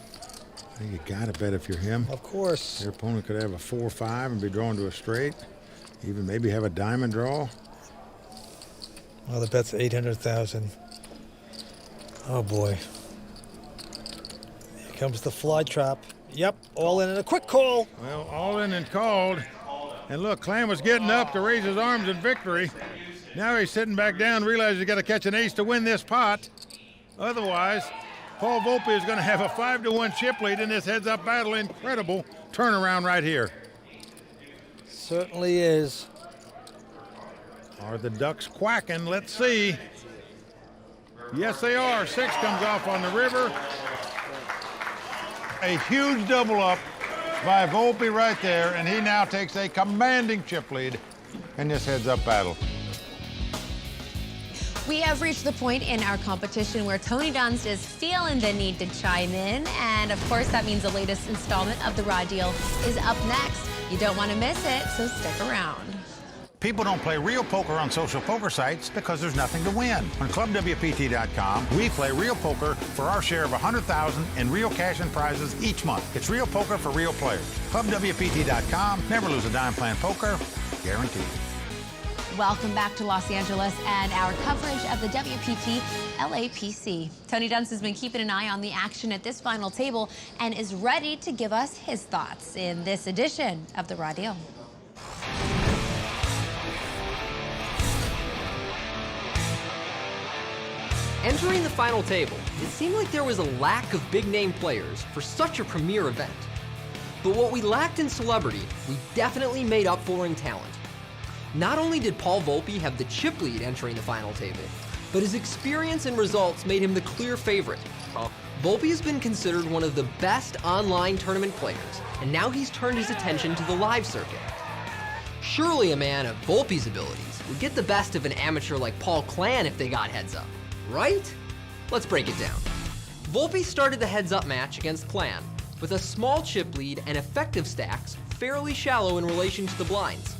You got to bet if you're him. Of course. Your opponent could have a 4-5 and be drawn to a straight. Even maybe have a diamond draw. Well, the bet's 800,000. Oh, boy. Here comes the fly trap. Yep, all in and a quick call. Well, all in and called. And look, Clan was getting up to raise his arms in victory. Now he's sitting back down, realizes he's got to catch an ace to win this pot. Otherwise, Paul Volpe is going to have a 5-1 chip lead in this heads-up battle. Incredible turnaround right here. Certainly is. Are the ducks quacking? Let's see. Yes, they are. 6 comes off on the river. A huge double up by Volpe right there, and he now takes a commanding chip lead in this heads-up battle. We have reached the point in our competition where Tony Dunst is feeling the need to chime in. And of course, that means the latest installment of The Raw Deal is up next. You don't want to miss it, so stick around. People don't play real poker on social poker sites because there's nothing to win. On ClubWPT.com, we play real poker for our share of $100,000 in real cash and prizes each month. It's real poker for real players. ClubWPT.com, never lose a dime playing poker, guaranteed. Welcome back to Los Angeles and our coverage of the WPT LAPC. Tony Dunst has been keeping an eye on the action at this final table and is ready to give us his thoughts in this edition of The Raw Deal. Entering the final table, it seemed like there was a lack of big-name players for such a premier event. But what we lacked in celebrity, we definitely made up for in talent. Not only did Paul Volpe have the chip lead entering the final table, but his experience and results made him the clear favorite. Volpe has been considered one of the best online tournament players, and now he's turned his attention to the live circuit. Surely a man of Volpe's abilities would get the best of an amateur like Paul Clan if they got heads up, right? Let's break it down. Volpe started the heads up match against Clan with a small chip lead and effective stacks fairly shallow in relation to the blinds.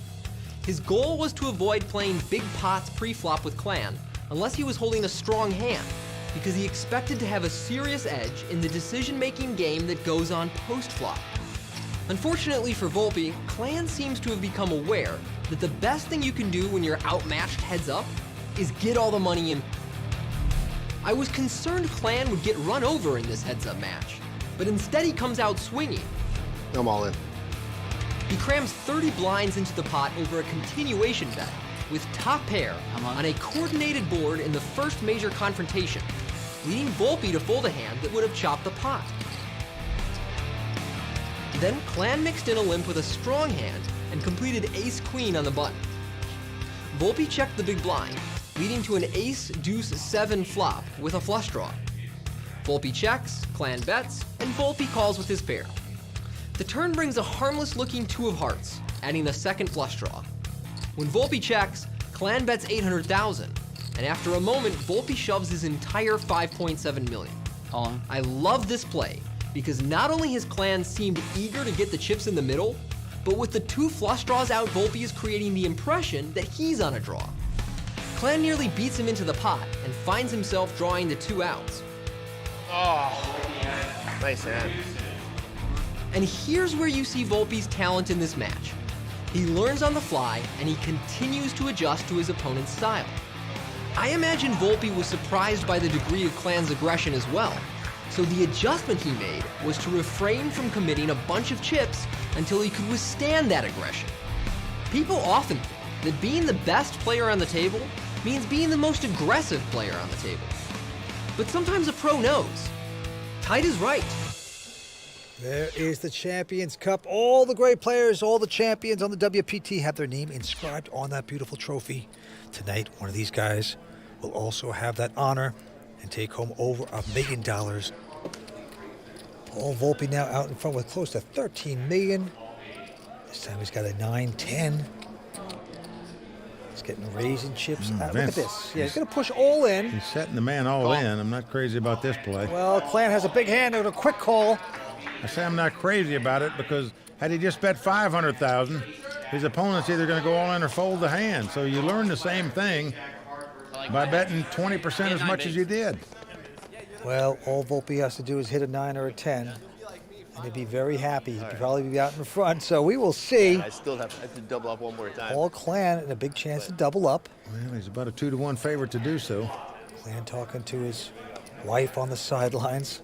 His goal was to avoid playing big pots pre-flop with Clan unless he was holding a strong hand, because he expected to have a serious edge in the decision-making game that goes on post-flop. Unfortunately for Volpe, Clan seems to have become aware that the best thing you can do when you're outmatched heads up is get all the money in. I was concerned Clan would get run over in this heads-up match, but instead he comes out swinging. I'm all in. He crams 30 blinds into the pot over a continuation bet with top pair on a coordinated board in the first major confrontation, leading Volpe to fold a hand that would have chopped the pot. Then Clan mixed in a limp with a strong hand and completed ace-queen on the button. Volpe checked the big blind, leading to an ace-deuce-7 flop with a flush draw. Volpe checks, Clan bets, and Volpe calls with his pair. The turn brings a harmless-looking 2 of hearts, adding a second flush draw. When Volpe checks, Clan bets $800,000, and after a moment, Volpe shoves his entire $5.7 million. I love this play because not only has Clan seemed eager to get the chips in the middle, but with the 2 flush draws out, Volpe is creating the impression that he's on a draw. Clan nearly beats him into the pot and finds himself drawing the 2 outs. Oh, nice hand. And here's where you see Volpe's talent in this match. He learns on the fly, and he continues to adjust to his opponent's style. I imagine Volpe was surprised by the degree of Clan's aggression as well, so the adjustment he made was to refrain from committing a bunch of chips until he could withstand that aggression. People often think that being the best player on the table means being the most aggressive player on the table. But sometimes a pro knows. Tight is right. There is the Champions Cup. All the great players, all the champions on the WPT have their name inscribed on that beautiful trophy. Tonight, one of these guys will also have that honor and take home over $1 million. Paul Volpe now out in front with close to $13 million. This time he's got a 9-10. He's getting raising chips. Look at this. Yeah, he's going to push all in. He's setting the man all in. I'm not crazy about this play. Well, Clan has a big hand and a quick call. I say I'm not crazy about it because had he just bet $500,000, his opponent's either going to go all in or fold the hand. So you learn the same thing by betting 20% as much as you did. Well, all Volpe has to do is hit a 9 or a 10, and he'd be very happy. He'd probably be out in front. So we will see. I still have to double up one more time. All Clan and a big chance to double up. Well, he's about a 2-to-1 favorite to do so. Clan talking to his wife on the sidelines.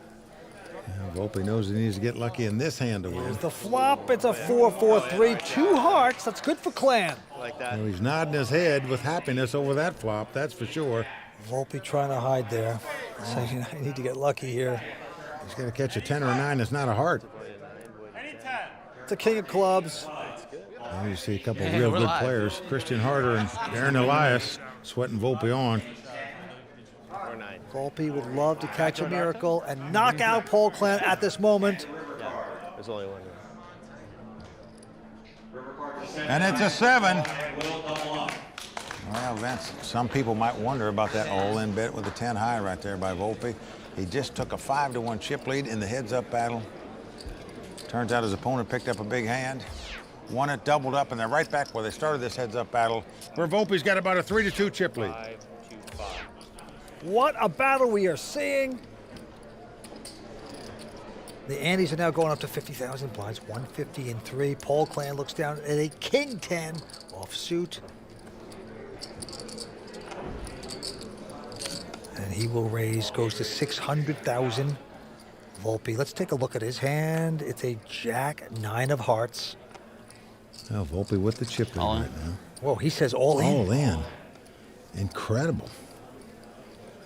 Volpe knows he needs to get lucky in this hand to win. Here's the flop. It's a 4-4-3, 2 hearts. That's good for Clan. Like that. Well, he's nodding his head with happiness over that flop, that's for sure. Volpe trying to hide there. Saying, I need to get lucky here. He's got to catch a 10 or a 9. It's not a heart. It's a king of clubs. Now you see a couple of real good players. Christian Harder and Aaron Elias sweating Volpe on. Volpe would love to catch a miracle and knock out Paul Clan at this moment. Yeah, there's only one. And it's a 7. Well, Vince, some people might wonder about that all-in bet with a 10 high right there by Volpe. He just took a 5-to-1 chip lead in the heads-up battle. Turns out his opponent picked up a big hand. Won it, doubled up, and they're right back where they started this heads-up battle, where Volpe's got about a 3-2 chip lead. What a battle we are seeing. The Andes are now going up to 50,000 blinds, 150-3. Paul Clan looks down at a king 10 offsuit. And he will raise, goes to 600,000. Volpe, let's take a look at his hand. It's a jack 9 of hearts. Oh, Volpe with the chip lead right now. Whoa, he says all in. All in. Incredible.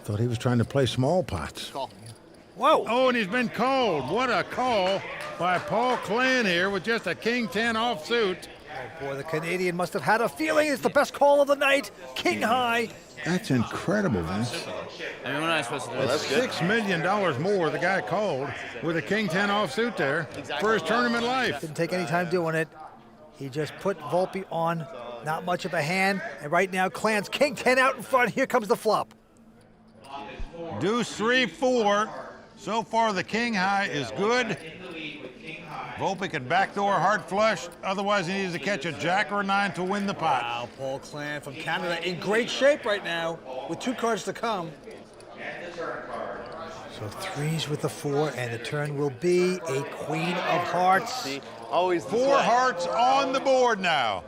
Thought he was trying to play small pots. Whoa. Oh, and he's been called. What a call by Paul Clan here with just a king 10 offsuit. Oh boy, the Canadian must have had a feeling it's the best call of the night. King high. That's incredible, Vince. I mean, what am I supposed to do? That's $6 million more the guy called with a king 10 offsuit there for his tournament life. Didn't take any time doing it. He just put Volpe on not much of a hand. And right now, Clan's king 10 out in front. Here comes the flop. Deuce 3-4. So far, the king high is good. Volpe could backdoor hard flush. Otherwise, he needs to catch a jack or a 9 to win the pot. Wow, Paul Clan from Canada in great shape right now with 2 cards to come. So 3s with the 4, and the turn will be a queen of hearts. Always 4 hearts on the board now.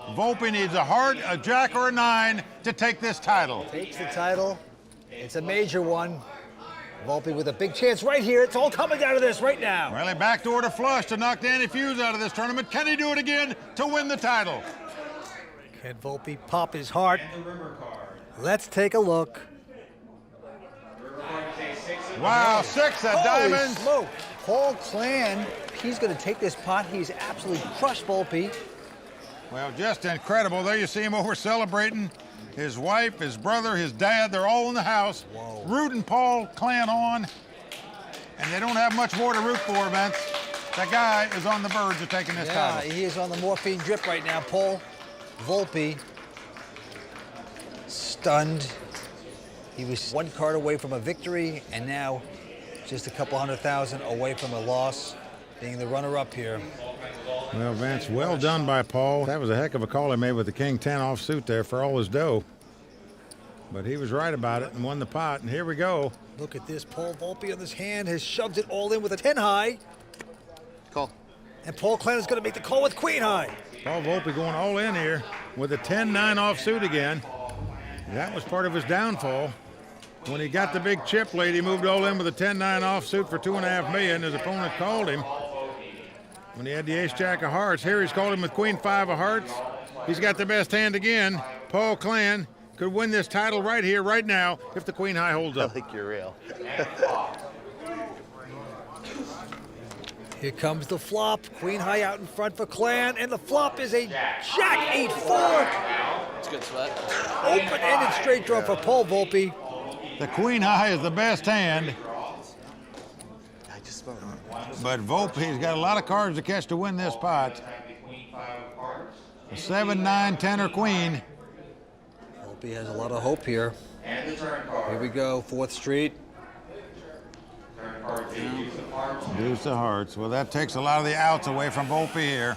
Volpe needs a heart, a jack, or a 9 to take this title. Takes the title. It's a major one. Volpe with a big chance right here. It's all coming down to this right now. Well, he backdoored a flush to knock Danny Fuhs out of this tournament. Can he do it again to win the title? Can Volpe pop his heart? Let's take a look. Wow, 6 of diamonds. Smoke. Paul Clan, he's going to take this pot. He's absolutely crushed Volpe. Well, just incredible. There you see him over celebrating. His wife, his brother, his dad, they're all in the house, rooting Paul Clan on. And they don't have much more to root for, Vince. That guy is on the verge of taking this title. He is on the morphine drip right now. Paul Volpe, stunned. He was 1 card away from a victory, and now just a couple 100,000 away from a loss, being the runner-up here. Well, Vince, well done by Paul. That was a heck of a call he made with the king 10 offsuit there for all his dough. But he was right about it and won the pot, and here we go. Look at this. Paul Volpe on this hand has shoved it all in with a 10 high. Call. And Paul Clan is going to make the call with queen high. Paul Volpe going all in here with a 10-9 offsuit again. That was part of his downfall. When he got the big chip lead, he moved all in with a 10-9 offsuit for $2.5 million. His opponent called him when he had the ace-jack of hearts. Here he's called him with queen 5 of hearts. He's got the best hand again. Paul Clan could win this title right here, right now, if the queen high holds up. I think you're real. Here comes the flop. Queen high out in front for Clan, and the flop is a jack 8-4. It's a good sweat. Open-ended straight draw for Paul Volpe. The queen high is the best hand. But Volpe's got a lot of cards to catch to win this pot. A 7, 9, 10 or queen. Volpe has a lot of hope here. Here we go, 4th Street. Deuce of hearts. Well, that takes a lot of the outs away from Volpe here.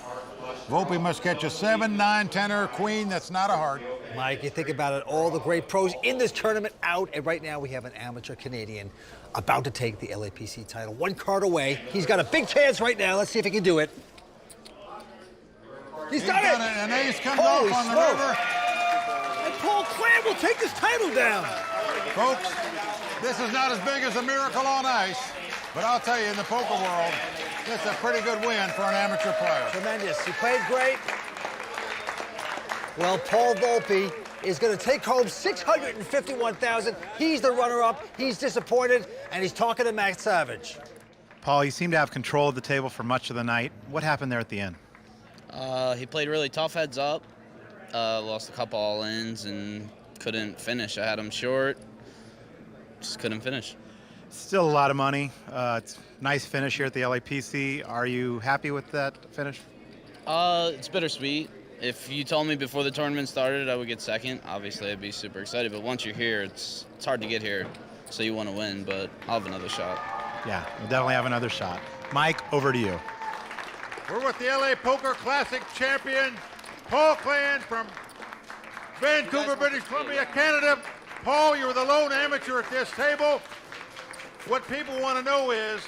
Volpe must catch a 7, 9, 10 or a queen. That's not a heart. Mike, you think about it, all the great pros in this tournament out, and right now we have an amateur Canadian about to take the LAPC title. 1 card away. He's got a big chance right now. Let's see if he can do it. He's done it! An ace comes off on the river. And Paul Clan will take this title down. Folks, this is not as big as a miracle on ice, but I'll tell you, in the poker world, it's a pretty good win for an amateur player. Tremendous. He played great. Well, Paul Volpe is going to take home $651,000. He's the runner-up. He's disappointed, and he's talking to Max Savage. Paul, you seem to have control of the table for much of the night. What happened there at the end? He played really tough heads up, lost a couple all-ins, and couldn't finish. I had him short, just couldn't finish. Still a lot of money. It's a nice finish here at the LAPC. Are you happy with that finish? It's bittersweet. If you told me before the tournament started I would get second, obviously I'd be super excited. But once you're here, it's hard to get here, so you want to win. But I'll have another shot. Yeah, we'll definitely have another shot. Mike, over to you. We're with the LA Poker Classic champion, Paul Clan from Vancouver, British Columbia, Canada. Paul, you're the lone amateur at this table. What people want to know is,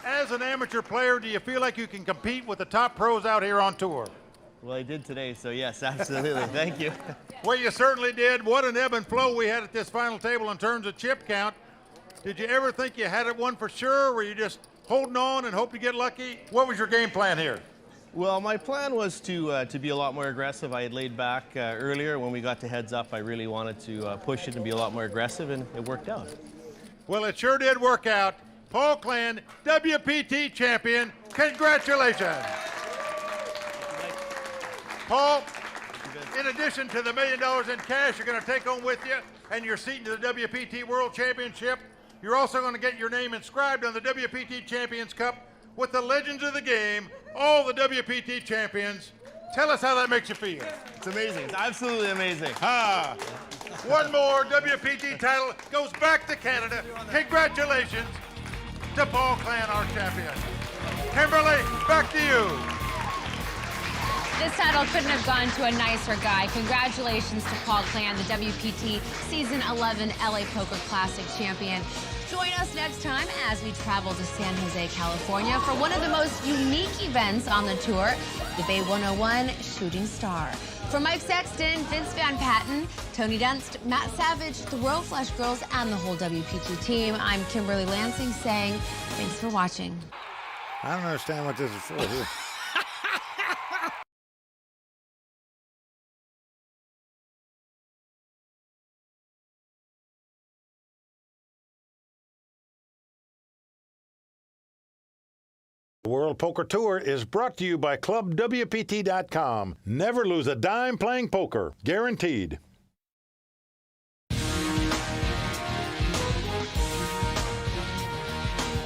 as an amateur player, do you feel like you can compete with the top pros out here on tour? Well, I did today, so yes, absolutely. Thank you. Well, you certainly did. What an ebb and flow we had at this final table in terms of chip count. Did you ever think you had it won for sure? Were you just holding on and hope to get lucky? What was your game plan here? Well, my plan was to be a lot more aggressive. I had laid back earlier. When we got to heads up, I really wanted to push it and be a lot more aggressive, and it worked out. Well, it sure did work out. Paul Clan, WPT champion. Congratulations. Paul, in addition to the $1 million in cash you're going to take home with you and your seat into the WPT World Championship, you're also going to get your name inscribed on the WPT Champions Cup with the legends of the game, all the WPT champions. Tell us how that makes you feel. It's amazing. It's absolutely amazing. One more WPT title goes back to Canada. Congratulations to Paul Clan, our champion. Kimberly, back to you. This title couldn't have gone to a nicer guy. Congratulations to Paul Clan, the WPT Season 11 LA Poker Classic champion. Join us next time as we travel to San Jose, California for one of the most unique events on the tour, the Bay 101 Shooting Star. For Mike Sexton, Vince Van Patten, Tony Dunst, Matt Savage, the Royal Flush Girls, and the whole WPT team, I'm Kimberly Lansing saying thanks for watching. I don't understand what this is for here. The World Poker Tour is brought to you by ClubWPT.com. Never lose a dime playing poker. Guaranteed.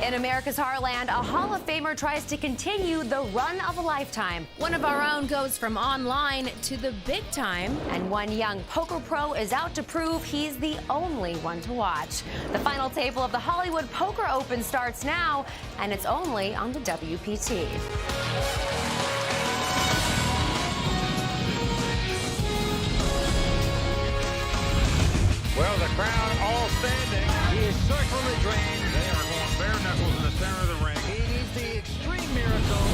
In America's Heartland, a Hall of Famer tries to continue the run of a lifetime. One of our own goes from online to the big time, and one young poker pro is out to prove he's the only one to watch. The final table of the Hollywood Poker Open starts now, and it's only on the WPT. Well, the crowd all standing. He is circling the drain. They are going bare knuckles in the center of the ring. He needs the extreme miracle.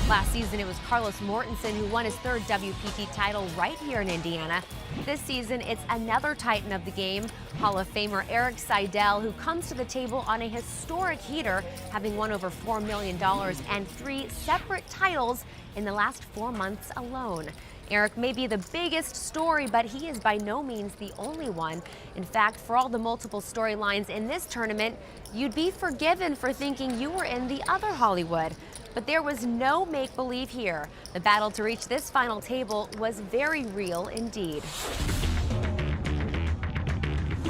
Last season, it was Carlos Mortensen who won his third WPT title right here in Indiana. This season, it's another titan of the game, Hall of Famer Eric Seidel, who comes to the table on a historic heater, having won over $4 million and 3 separate titles in the last 4 months alone. Eric may be the biggest story, but he is by no means the only one. In fact, for all the multiple storylines in this tournament, you'd be forgiven for thinking you were in the other Hollywood. But there was no make-believe here. The battle to reach this final table was very real indeed.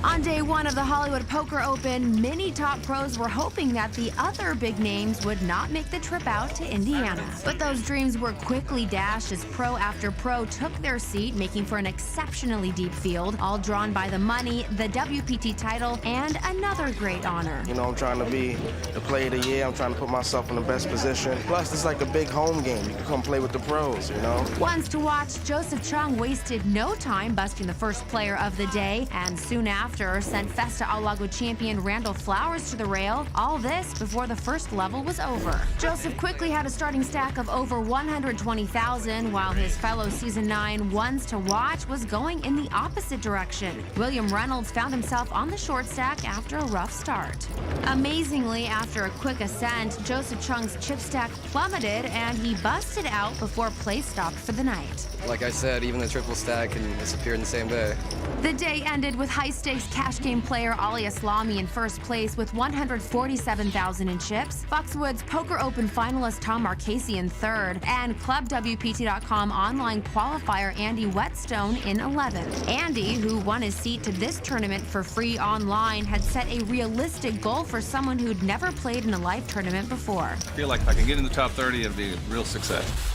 On day one of the Hollywood Poker Open, many top pros were hoping that the other big names would not make the trip out to Indiana. But those dreams were quickly dashed as pro after pro took their seat, making for an exceptionally deep field, all drawn by the money, the WPT title, and another great honor. You know, I'm trying to be the player of the year. I'm trying to put myself in the best position. Plus, it's like a big home game. You can come play with the pros, you know? Ones to watch, Joseph Chung wasted no time busting the first player of the day, and soon after sent Festa Al Lago champion Randall Flowers to the rail. All this before the first level was over. Joseph quickly had a starting stack of over 120,000, while his fellow Season 9 ones to watch was going in the opposite direction. William Reynolds found himself on the short stack after a rough start. Amazingly, after a quick ascent, Joseph Chung's chip stack plummeted and he busted out before play stopped for the night. Like I said, even the triple stack can disappear in the same day. The day ended with high-stakes cash game player Ali Aslami in first place with 147,000 in chips, Foxwoods Poker Open finalist Tom Marchese in third, and ClubWPT.com online qualifier Andy Whetstone in 11th. Andy, who won his seat to this tournament for free online, had set a realistic goal for someone who'd never played in a live tournament before. I feel like if I can get in the top 30, it'd be a real success.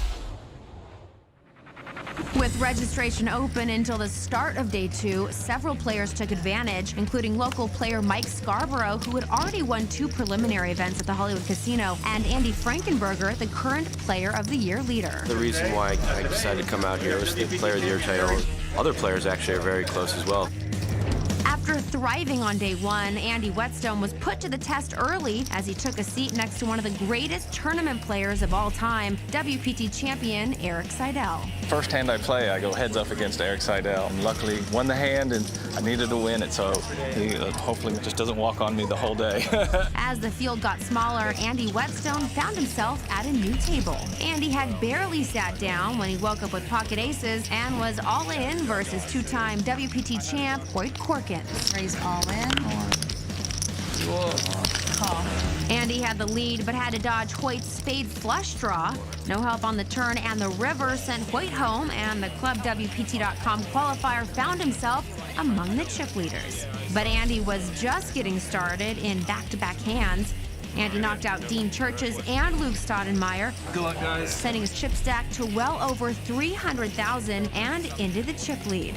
With registration open until the start of day 2, several players took advantage, including local player Mike Scarborough, who had already won 2 preliminary events at the Hollywood Casino, and Andy Frankenberger, the current Player of the Year leader. The reason why I decided to come out here was the Player of the Year title. Other players actually are very close as well. After thriving on day 1, Andy Whetstone was put to the test early as he took a seat next to one of the greatest tournament players of all time, WPT champion Erik Seidel. First hand I play, I go heads up against Erik Seidel. And luckily, won the hand, and I needed to win it, so he hopefully just doesn't walk on me the whole day. As the field got smaller, Andy Whetstone found himself at a new table. Andy had barely sat down when he woke up with pocket aces and was all in versus 2-time WPT champ Hoyt Corkins. Raise all in or call. Andy had the lead, but had to dodge Hoyt's spade flush draw. No help on the turn, and the river sent Hoyt home, and the ClubWPT.com qualifier found himself among the chip leaders. But Andy was just getting started in back-to-back hands. Andy knocked out Dean Churches and Luke Stoudemire. Good luck, guys. Sending his chip stack to well over 300,000 and into the chip lead.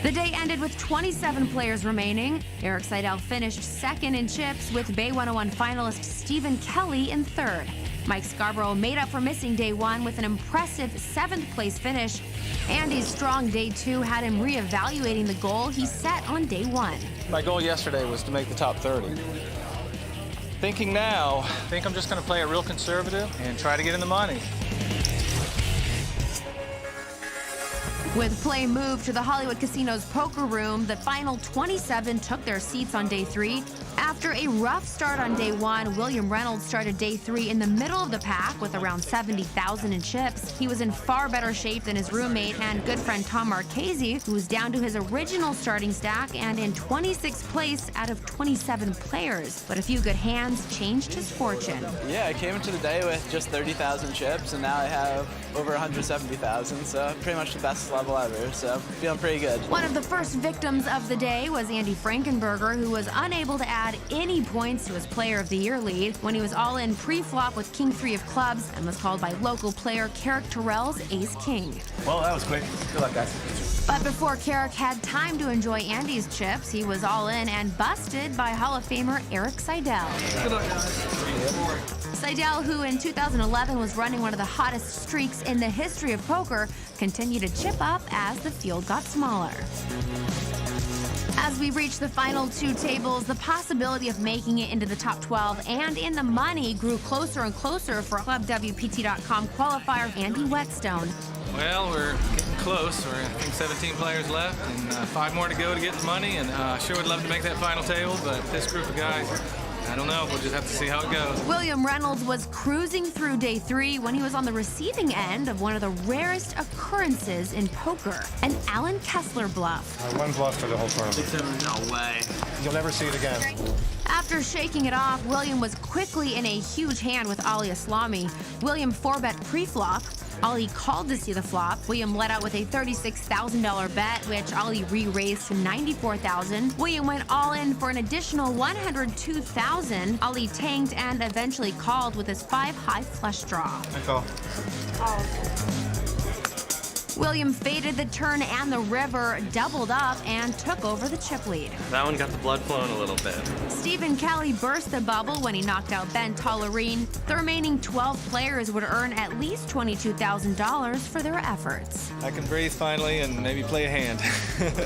The day ended with 27 players remaining. Erik Seidel finished second in chips, with Bay 101 finalist Stephen Kelly in third. Mike Scarborough made up for missing day 1 with an impressive 7th place finish. Andy's strong day 2 had him reevaluating the goal he set on day 1. My goal yesterday was to make the top 30. Thinking now, I think I'm just going to play it real conservative and try to get in the money. With play moved to the Hollywood Casino's poker room, the final 27 took their seats on day 3. After a rough start on day 1, William Reynolds started day 3 in the middle of the pack with around 70,000 in chips. He was in far better shape than his roommate and good friend Tom Marchese, who was down to his original starting stack and in 26th place out of 27 players. But a few good hands changed his fortune. Yeah, I came into the day with just 30,000 chips, and now I have over 170,000, so pretty much the best level ever, so feeling pretty good. One of the first victims of the day was Andy Frankenberger, who was unable to add any points to his Player of the Year lead when he was all in pre-flop with King 3 of clubs and was called by local player Carrick Terrell's Ace King. Well, that was quick. Good luck, guys. But before Carrick had time to enjoy Andy's chips, he was all in and busted by Hall of Famer Erik Seidel. Good luck, guys. Seidel, who in 2011 was running one of the hottest streaks in the history of poker, continued to chip up as the field got smaller. As we reach the final 2 tables, the possibility of making it into the top 12 and in the money grew closer and closer for ClubWPT.com qualifier Andy Whetstone. Well, we're getting close. We're, I think, 17 players left and 5 more to go to get the money, and sure would love to make that final table, but this group of guys, I don't know. We'll just have to see how it goes. William Reynolds was cruising through day 3 when he was on the receiving end of one of the rarest occurrences in poker, an Alan Kessler bluff. One bluff for the whole tournament. No way. You'll never see it again. After shaking it off, William was quickly in a huge hand with Ali Aslami. William 4-bet pre-flop. Ali called to see the flop. William let out with a $36,000 bet, which Ali re-raised to $94,000. William went all in for an additional $102,000. Ali tanked and eventually called with his 5-high flush draw. I call. William faded the turn and the river, doubled up, and took over the chip lead. That one got the blood flowing a little bit. Stephen Kelly burst the bubble when he knocked out Ben Tollerine. The remaining 12 players would earn at least $22,000 for their efforts. I can breathe finally and maybe play a hand.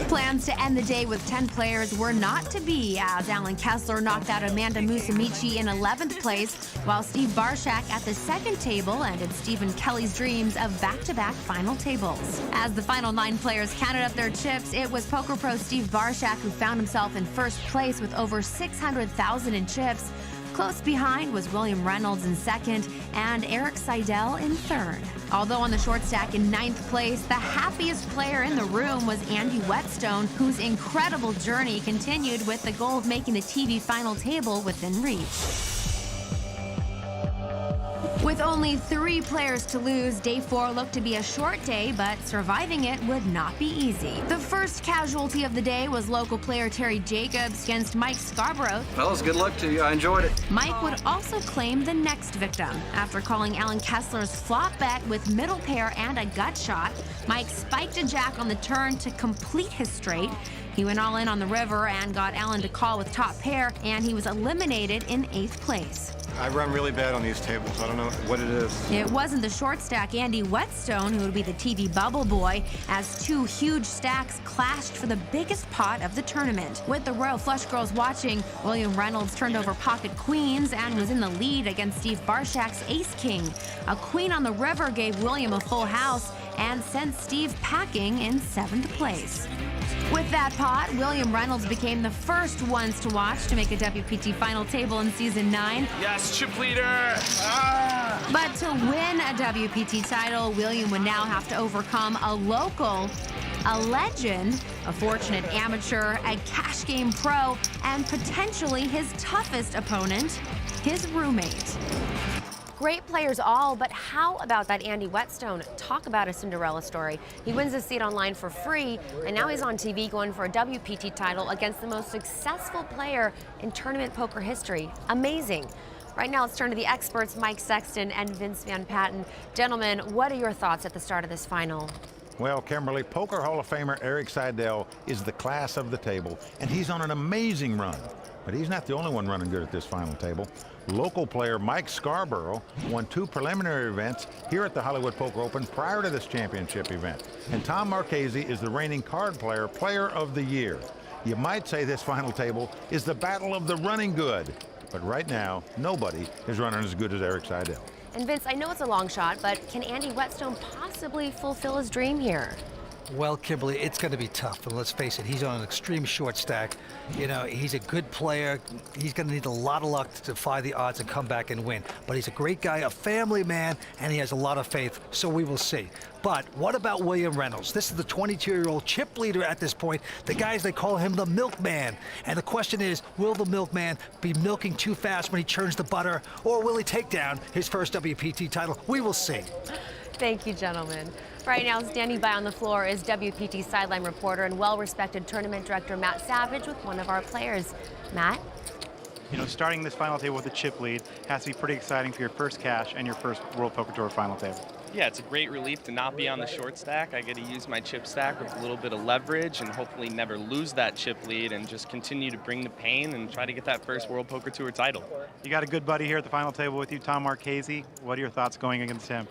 Plans to end the day with 10 players were not to be, as Alan Kessler knocked out Amanda Musamichi in 11th place, while Steve Barshak at the second table ended Stephen Kelly's dreams of back-to-back final tables. As the final 9 players counted up their chips, it was poker pro Steve Barshak who found himself in first place with over 600,000 in chips. Close behind was William Reynolds in second and Erik Seidel in third. Although on the short stack in 9th place, the happiest player in the room was Andy Whetstone, whose incredible journey continued with the goal of making the TV final table within reach. With only 3 players to lose, day 4 looked to be a short day, but surviving it would not be easy. The first casualty of the day was local player Terry Jacobs against Mike Scarborough. Fellas, good luck to you. I enjoyed it. Mike would also claim the next victim. After calling Alan Kessler's flop bet with middle pair and a gut shot, Mike spiked a jack on the turn to complete his straight. He went all in on the river and got Alan to call with top pair, and he was eliminated in 8th place. I run really bad on these tables. I don't know what it is. It wasn't the short stack Andy Whetstone who would be the TV bubble boy, as 2 huge stacks clashed for the biggest pot of the tournament. With the Royal Flush girls watching, William Reynolds turned over pocket queens and was in the lead against Steve Barshak's ace king. A queen on the river gave William a full house and sent Steve packing in 7th place. With that pot, William Reynolds became the first ones to watch to make a WPT final table in season 9. Yes, chip leader! But to win a WPT title, William would now have to overcome a local, a legend, a fortunate amateur, a cash game pro, and potentially his toughest opponent, his roommate. Great players all, but how about that Andy Whetstone? Talk about a Cinderella story. He wins his seat online for free, and now he's on TV going for a WPT title against the most successful player in tournament poker history. Amazing. Right now, let's turn to the experts, Mike Sexton and Vince Van Patten. Gentlemen, what are your thoughts at the start of this final? Well, Kimberly, Poker Hall of Famer Eric Seidel is the class of the table, and he's on an amazing run. But he's not the only one running good at this final table. Local player Mike Scarborough won 2 preliminary events here at the Hollywood Poker Open prior to this championship event. And Tom Marchese is the reigning card player of the year. You might say this final table is the battle of the running good. But right now, nobody is running as good as Eric Seidel. And Vince, I know it's a long shot, but can Andy Whetstone possibly fulfill his dream here? Well, Kimberly, it's going to be tough, and let's face it, he's on an extreme short stack. You know, he's a good player. He's going to need a lot of luck to defy the odds and come back and win. But he's a great guy, a family man, and he has a lot of faith, so we will see. But what about William Reynolds? This is the 22-year-old chip leader at this point. The guys, they call him the milkman. And the question is, will the milkman be milking too fast when he churns the butter, or will he take down his first WPT title? We will see. Thank you, gentlemen. Right now, standing by on the floor is WPT sideline reporter and well-respected tournament director Matt Savage with one of our players. Matt? You know, starting this final table with a chip lead has to be pretty exciting for your first cash and your first World Poker Tour final table. Yeah, it's a great relief to not be on the short stack. I get to use my chip stack with a little bit of leverage and hopefully never lose that chip lead and just continue to bring the pain and try to get that first World Poker Tour title. You got a good buddy here at the final table with you, Tom Marchese. What are your thoughts going against him?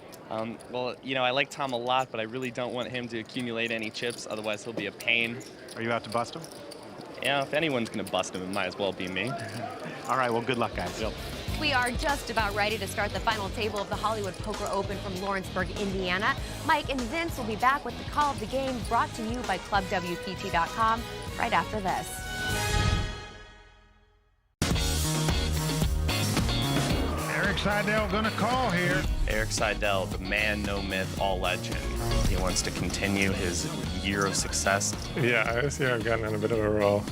Well, you know, I like Tom a lot, but I really don't want him to accumulate any chips, otherwise he'll be a pain. Are you out to bust him? Yeah, if anyone's going to bust him, it might as well be me. All right, well, good luck, guys. Yep. We are just about ready to start the final table of the Hollywood Poker Open from Lawrenceburg, Indiana. Mike and Vince will be back with the call of the game, brought to you by ClubWPT.com right after this. Eric Seidel gonna call here. Eric Seidel, the man, no myth, all legend. He wants to continue his year of success. Yeah, this year I've gotten on a bit of a roll.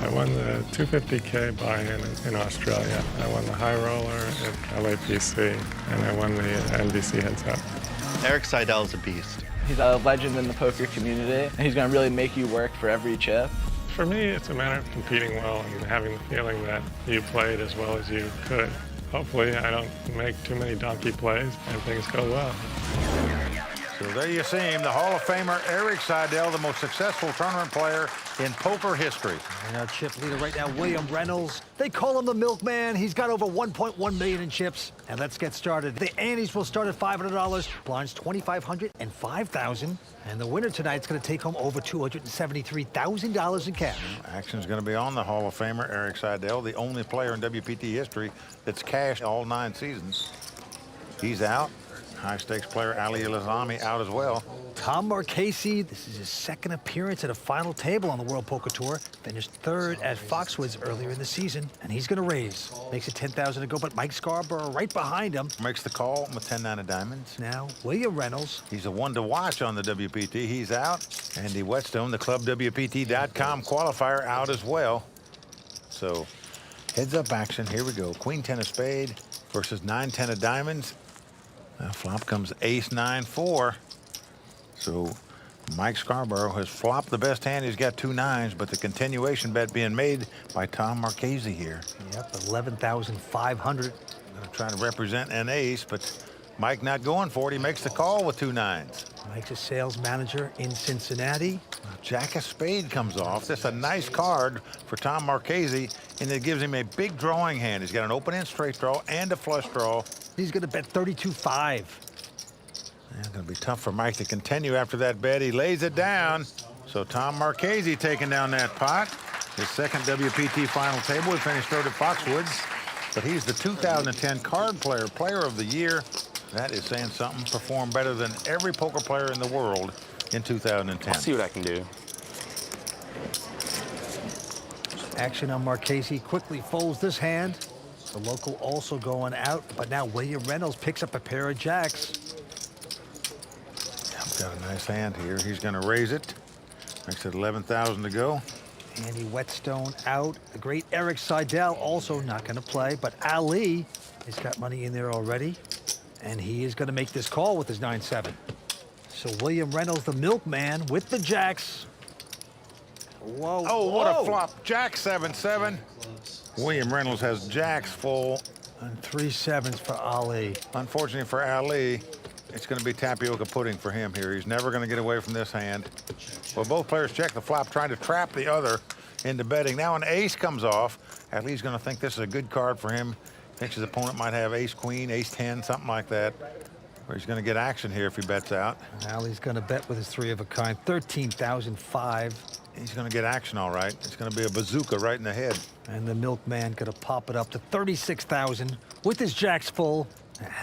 I won the 250K buy-in in Australia. I won the high roller at LAPC, and I won the NBC Heads Up. Eric Seidel is a beast. He's a legend in the poker community, and he's going to really make you work for every chip. For me, it's a matter of competing well and having the feeling that you played as well as you could. Hopefully, I don't make too many donkey plays and things go well. So there you see him, the Hall of Famer Eric Seidel, the most successful tournament player in poker history. And our chip leader right now, William Reynolds. They call him the milkman. He's got over 1.1 million in chips. And let's get started. The antes will start at $500, blinds $2,500 and $5,000. And the winner tonight's going to take home over $273,000 in cash. Action's going to be on the Hall of Famer Eric Seidel, the only player in WPT history that's cashed all 9 seasons. He's out. High-stakes player Ali Elazami out as well. Tom Marchese, this is his second appearance at a final table on the World Poker Tour. Finished 3rd at Foxwoods earlier in the season, and he's going to raise. Makes it 10,000 to go, but Mike Scarborough right behind him. Makes the call with 10-9 of diamonds. Now, William Reynolds. He's the one to watch on the WPT. He's out. Andy Whetstone, the ClubWPT.com qualifier, out as well. So, heads-up action. Here we go. Queen 10 of spade. versus 9-10 of diamonds. Flop comes ace-9-4. So Mike Scarborough has flopped the best hand. He's got 2 9s, but the continuation bet being made by Tom Marchese here. Yep, 11,500. Going to try to represent an ace, but Mike not going for it. He makes the call with 2 9s. Mike's a sales manager in Cincinnati. Jack of spade comes off. That's a nice card for Tom Marchese, and it gives him a big drawing hand. He's got an open-end straight draw and a flush draw. He's going to bet 32.5. It's going to be tough for Mike to continue after that bet. He lays it down. So Tom Marchese taking down that pot. His second WPT final table. He finished third at Foxwoods, but he's the 2010 Card Player of the Year. That is saying something. Performed better than every poker player in the world in 2010. I'll see what I can do. Action on Marchese, quickly folds this hand. The local also going out, but now William Reynolds picks up a pair of jacks. Got a nice hand here. He's going to raise it. Makes it 11,000 to go. Andy Whetstone out. The great Eric Seidel also not going to play, but Ali has got money in there already, and he is going to make this call with his 9-7. So William Reynolds, the milkman, with the jacks. Whoa. Oh, what a flop. Jack 7-7. William Reynolds has jacks full. And 3 7s for Ali. Unfortunately for Ali, it's going to be tapioca pudding for him here. He's never going to get away from this hand. Well, both players check the flop, trying to trap the other into betting. Now an ace comes off. Ali's going to think this is a good card for him. Thinks his opponent might have ace-queen, ace-10, something like that. Or he's going to get action here if he bets out. Ali's going to bet with his 3 of a kind, 13,005. He's going to get action all right. It's going to be a bazooka right in the head. And the milkman going to pop it up to 36,000 with his jacks full.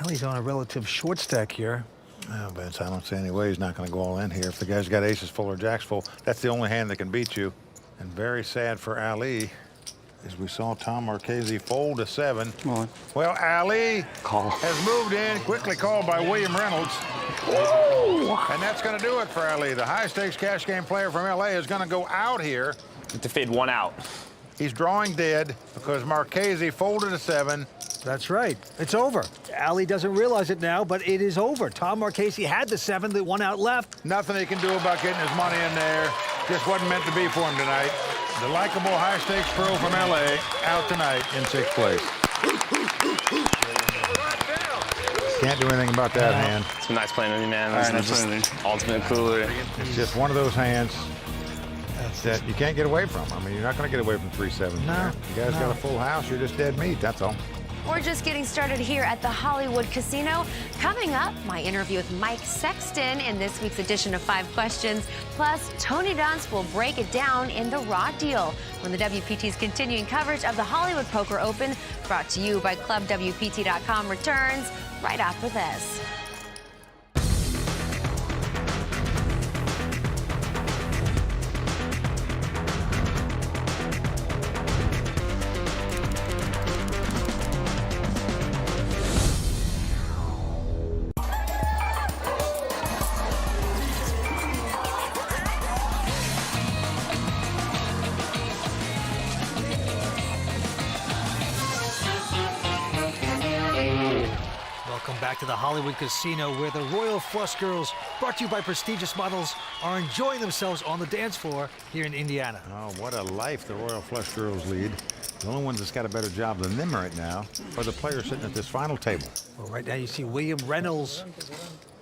Ali's on a relative short stack here. Well, Vince, I don't see any way he's not going to go all in here. If the guy's got aces full or jacks full, that's the only hand that can beat you. And very sad for Ali, as we saw Tom Marchese fold a 7. Come on. Well, Ali has moved in, quickly called by William Reynolds. Woo! And that's going to do it for Ali. The high-stakes cash game player from L.A. is going to go out here. To fade 1 out. He's drawing dead because Marchese folded a 7. That's right. It's over. Ali doesn't realize it now, but it is over. Tom Marchese had the 7, the 1 out left. Nothing he can do about getting his money in there. Just wasn't meant to be for him tonight. The likable high-stakes pro from L.A. out tonight in 6th place. Can't do anything about that hand. It's been nice playing with you, man. It's ultimate cooler. It's just one of those hands that you can't get away from. I mean, you're not going to get away from 3-7. No. You guys got a full house. You're just dead meat. That's all. We're just getting started here at the Hollywood Casino. Coming up, my interview with Mike Sexton in this week's edition of 5 Questions. Plus, Tony Dunst will break it down in the Raw Deal when the WPT's continuing coverage of the Hollywood Poker Open, brought to you by ClubWPT.com, returns right after this. Back to the Hollywood Casino, where the Royal Flush Girls, brought to you by prestigious models, are enjoying themselves on the dance floor here in Indiana. Oh, what a life the Royal Flush Girls lead. The only ones that's got a better job than them right now are the players sitting at this final table. Well, right now you see William Reynolds.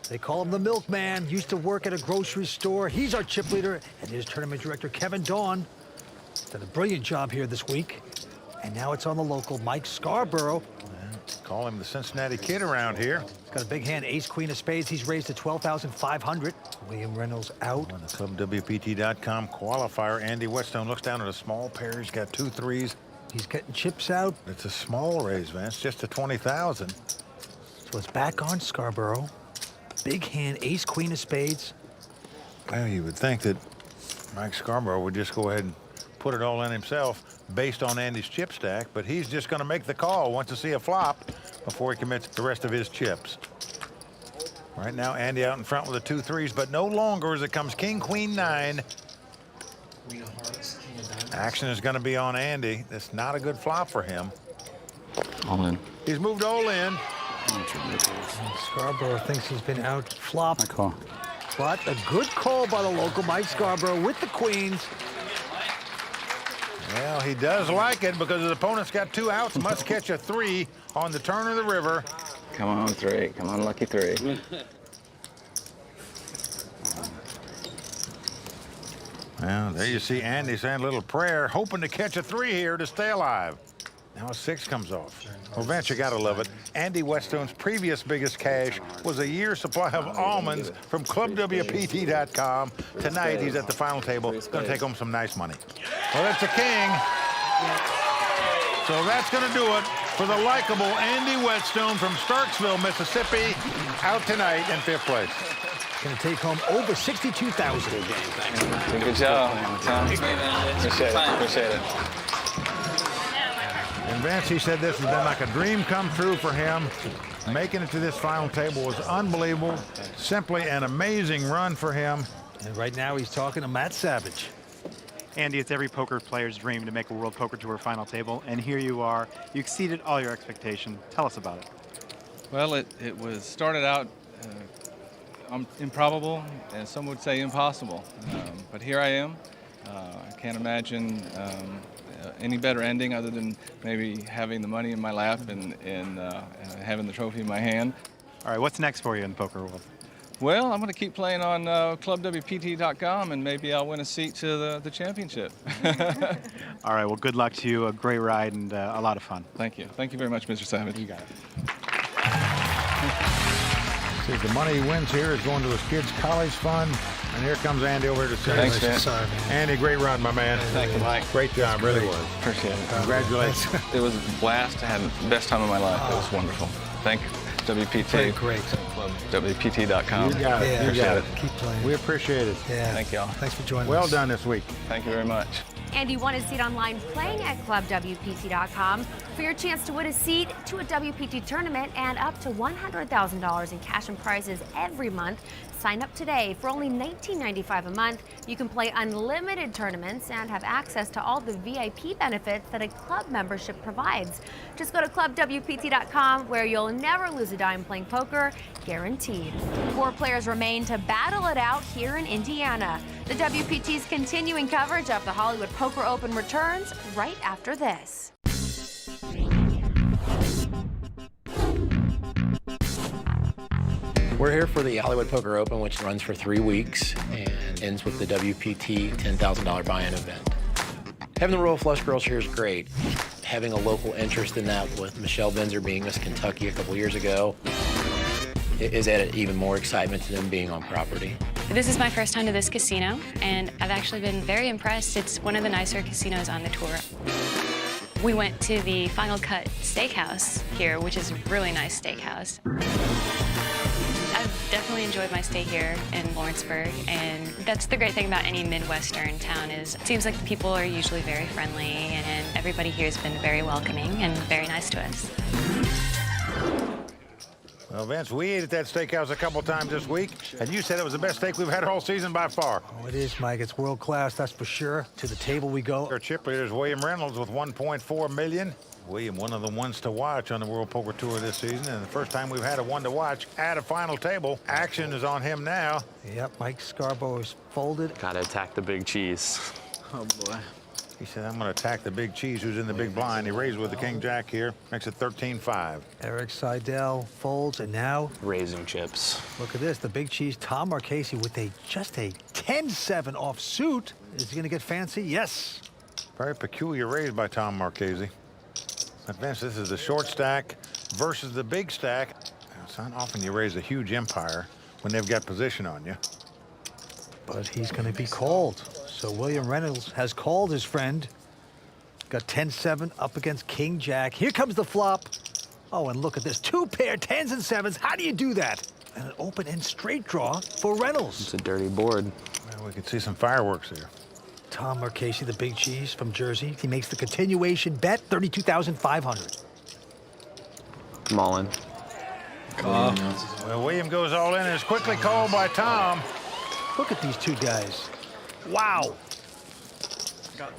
They call him the milkman. Used to work at a grocery store. He's our chip leader, and his tournament director, Kevin Dawn, did a brilliant job here this week. And now it's on the local Mike Scarborough. Call him the Cincinnati Kid around here. He's got a big hand, ace, queen of spades. He's raised to 12,500. William Reynolds out. On the ClubWPT.com qualifier, Andy Whetstone looks down at a small pair. He's got 2 3s. He's getting chips out. It's a small raise, Vince, just to 20,000. So it's back on Scarborough. Big hand, ace, queen of spades. Well, you would think that Mike Scarborough would just go ahead and put it all in himself based on Andy's chip stack, but he's just going to make the call, wants to see a flop before he commits the rest of his chips. Right now, Andy out in front with the 2 3s, but no longer as it comes king, queen, 9. Action is going to be on Andy. That's not a good flop for him. All in. He's moved all in. Scarborough thinks he's been out flop. I call. But a good call by the local Mike Scarborough with the queens. Well, he does like it because his opponent's got 2 outs, must catch a 3 on the turn of the river. Come on, 3. Come on, lucky 3. Well, there you see Andy saying a little prayer, hoping to catch a 3 here to stay alive. Now a 6 comes off. Well, Vince, you gotta love it. Andy Whetstone's previous biggest cash was a year's supply of almonds from ClubWPT.com. Tonight, he's at the final table, gonna take home some nice money. Well, that's a king. So that's gonna do it for the likable Andy Whetstone from Starksville, Mississippi, out tonight in 5th place. Going to take home over $62,000. Good job, Tom. Appreciate it. And Vince, he said this has been like a dream come true for him. Making it to this final table was unbelievable. Simply an amazing run for him. And right now he's talking to Matt Savage. Andy, it's every poker player's dream to make a World Poker Tour final table, and here you are. You exceeded all your expectations. Tell us about it. Well, it was started out improbable, and some would say impossible. But here I am. I can't imagine any better ending other than maybe having the money in my lap and having the trophy in my hand. All right, what's next for you in the poker world? Well, I'm going to keep playing on ClubWPT.com, and maybe I'll win a seat to the championship. All right, well, good luck to you. A great ride and a lot of fun. Thank you. Thank you very much, Mr. Savage. You got it. See, the money he wins here is going to his kids' college fund. And here comes Andy over to say, thanks, man. Sorry, man. Andy, great run, my man. Thank you, Mike. Great job, really was. Appreciate it. Congratulations. It was a blast. I had the best time of my life. It was wonderful. Thank you, WPT. Great. WPT.com. You got it. Yeah, You got it. Keep playing. We appreciate it. Yeah. Thank y'all. Thanks for joining us. Well done this week. Thank you very much. Andy won his seat online playing at ClubWPT.com for your chance to win a seat to a WPT tournament and up to $100,000 in cash and prizes every month. Sign up today. For only $19.95 a month, you can play unlimited tournaments and have access to all the VIP benefits that a club membership provides. Just go to ClubWPT.com, where you'll never lose a dime playing poker, guaranteed. 4 players remain to battle it out here in Indiana. The WPT's continuing coverage of the Hollywood Poker Open returns right after this. We're here for the Hollywood Poker Open, which runs for 3 weeks and ends with the WPT $10,000 buy-in event. Having the Royal Flush Girls here is great. Having a local interest in that with Michelle Benzer being Miss Kentucky a couple years ago, it has added even more excitement to them being on property. This is my first time to this casino, and I've actually been very impressed. It's one of the nicer casinos on the tour. We went to the Final Cut Steakhouse here, which is a really nice steakhouse. I've definitely enjoyed my stay here in Lawrenceburg, and that's the great thing about any Midwestern town is it seems like the people are usually very friendly, and everybody here has been very welcoming and very nice to us. Well, Vince, we ate at that steakhouse a couple times this week, and you said it was the best steak we've had all season by far. Oh, it is, Mike. It's world class, that's for sure. To the table we go. Our chip leader is William Reynolds with $1.4 million. William, one of the ones to watch on the World Poker Tour this season, and the first time we've had a one to watch at a final table. Action is on him now. Yep, Mike Scarborough is folded. Gotta attack the big cheese. Oh, boy. He said, I'm going to attack the big cheese who's in the big blind. He raised with the king-jack here. Makes it 13-5. Eric Seidel folds, and now... raising chips. Look at this. The big cheese, Tom Marchese, with just a 10-7 offsuit. Is he going to get fancy? Yes. Very peculiar raise by Tom Marchese. But Vince, this is the short stack versus the big stack. It's not often you raise a huge empire when they've got position on you. But he's going to be called. So William Reynolds has called his friend. Got 10-7 up against King Jack. Here comes the flop. Oh, and look at this. 2 pair 10s and 7s. How do you do that? And an open-end straight draw for Reynolds. It's a dirty board. Well, we can see some fireworks there. Tom Marchese, the big cheese from Jersey. He makes the continuation bet, $32,500. I'm all in. Well, William goes all in and is quickly called by Tom. Look at these two guys. Wow.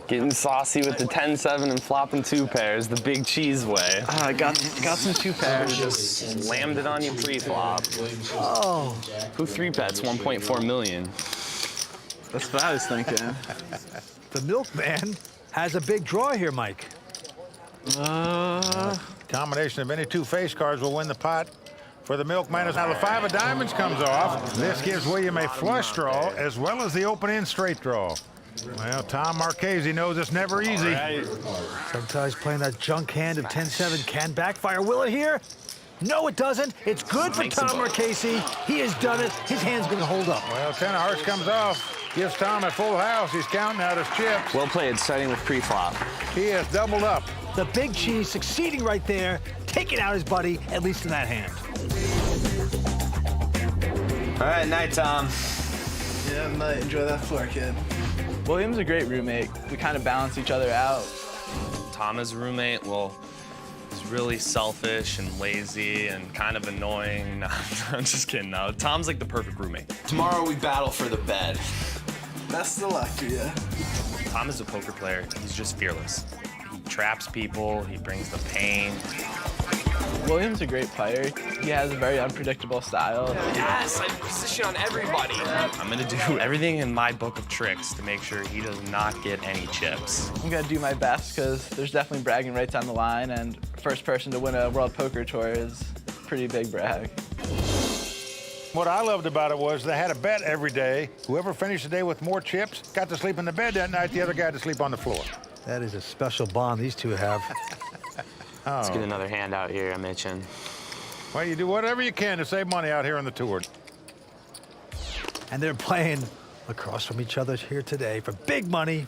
Getting saucy with the 10-7 and flopping 2 pairs, the big cheese way. I got some 2 pairs. Just slammed it on you pre-flop. Oh. Who 3-bets 1.4 million? That's what I was thinking. The milkman has a big draw here, Mike. Combination of any 2 face cards will win the pot for the milkman. As now the 5 of diamonds comes off. This gives William a flush draw as well as the open-end straight draw. Well, Tom Marchese knows it's never easy. Sometimes playing that junk hand of 10-7 can backfire. Will it here? No, it doesn't. It's good for Tom Marchese. He has done it. His hand's going to hold up. Well, 10 of hearts comes off. Gives Tom a full house. He's counting out his chips. Well played, starting with pre-flop. He has doubled up. The big cheese succeeding right there, taking out his buddy, at least in that hand. All right, night, Tom. Yeah, I might enjoy that floor, kid. William's a great roommate. We kind of balance each other out. Tom as a roommate, well, he's really selfish and lazy and kind of annoying. No, I'm just kidding. No, Tom's like the perfect roommate. Tomorrow we battle for the bed. Best of luck to you. Tom is a poker player. He's just fearless. He traps people. He brings the pain. William's a great player. He has a very unpredictable style. Yes, I position on everybody. I'm gonna do everything in my book of tricks to make sure he does not get any chips. I'm gonna do my best because there's definitely bragging rights on the line, and first person to win a World Poker Tour is a pretty big brag. What I loved about it was they had a bet every day. Whoever finished the day with more chips got to sleep in the bed that night. The other guy had to sleep on the floor. That is a special bond these two have. Let's get another hand out here, I'm itching. Well, you do whatever you can to save money out here on the tour. And they're playing across from each other here today for big money.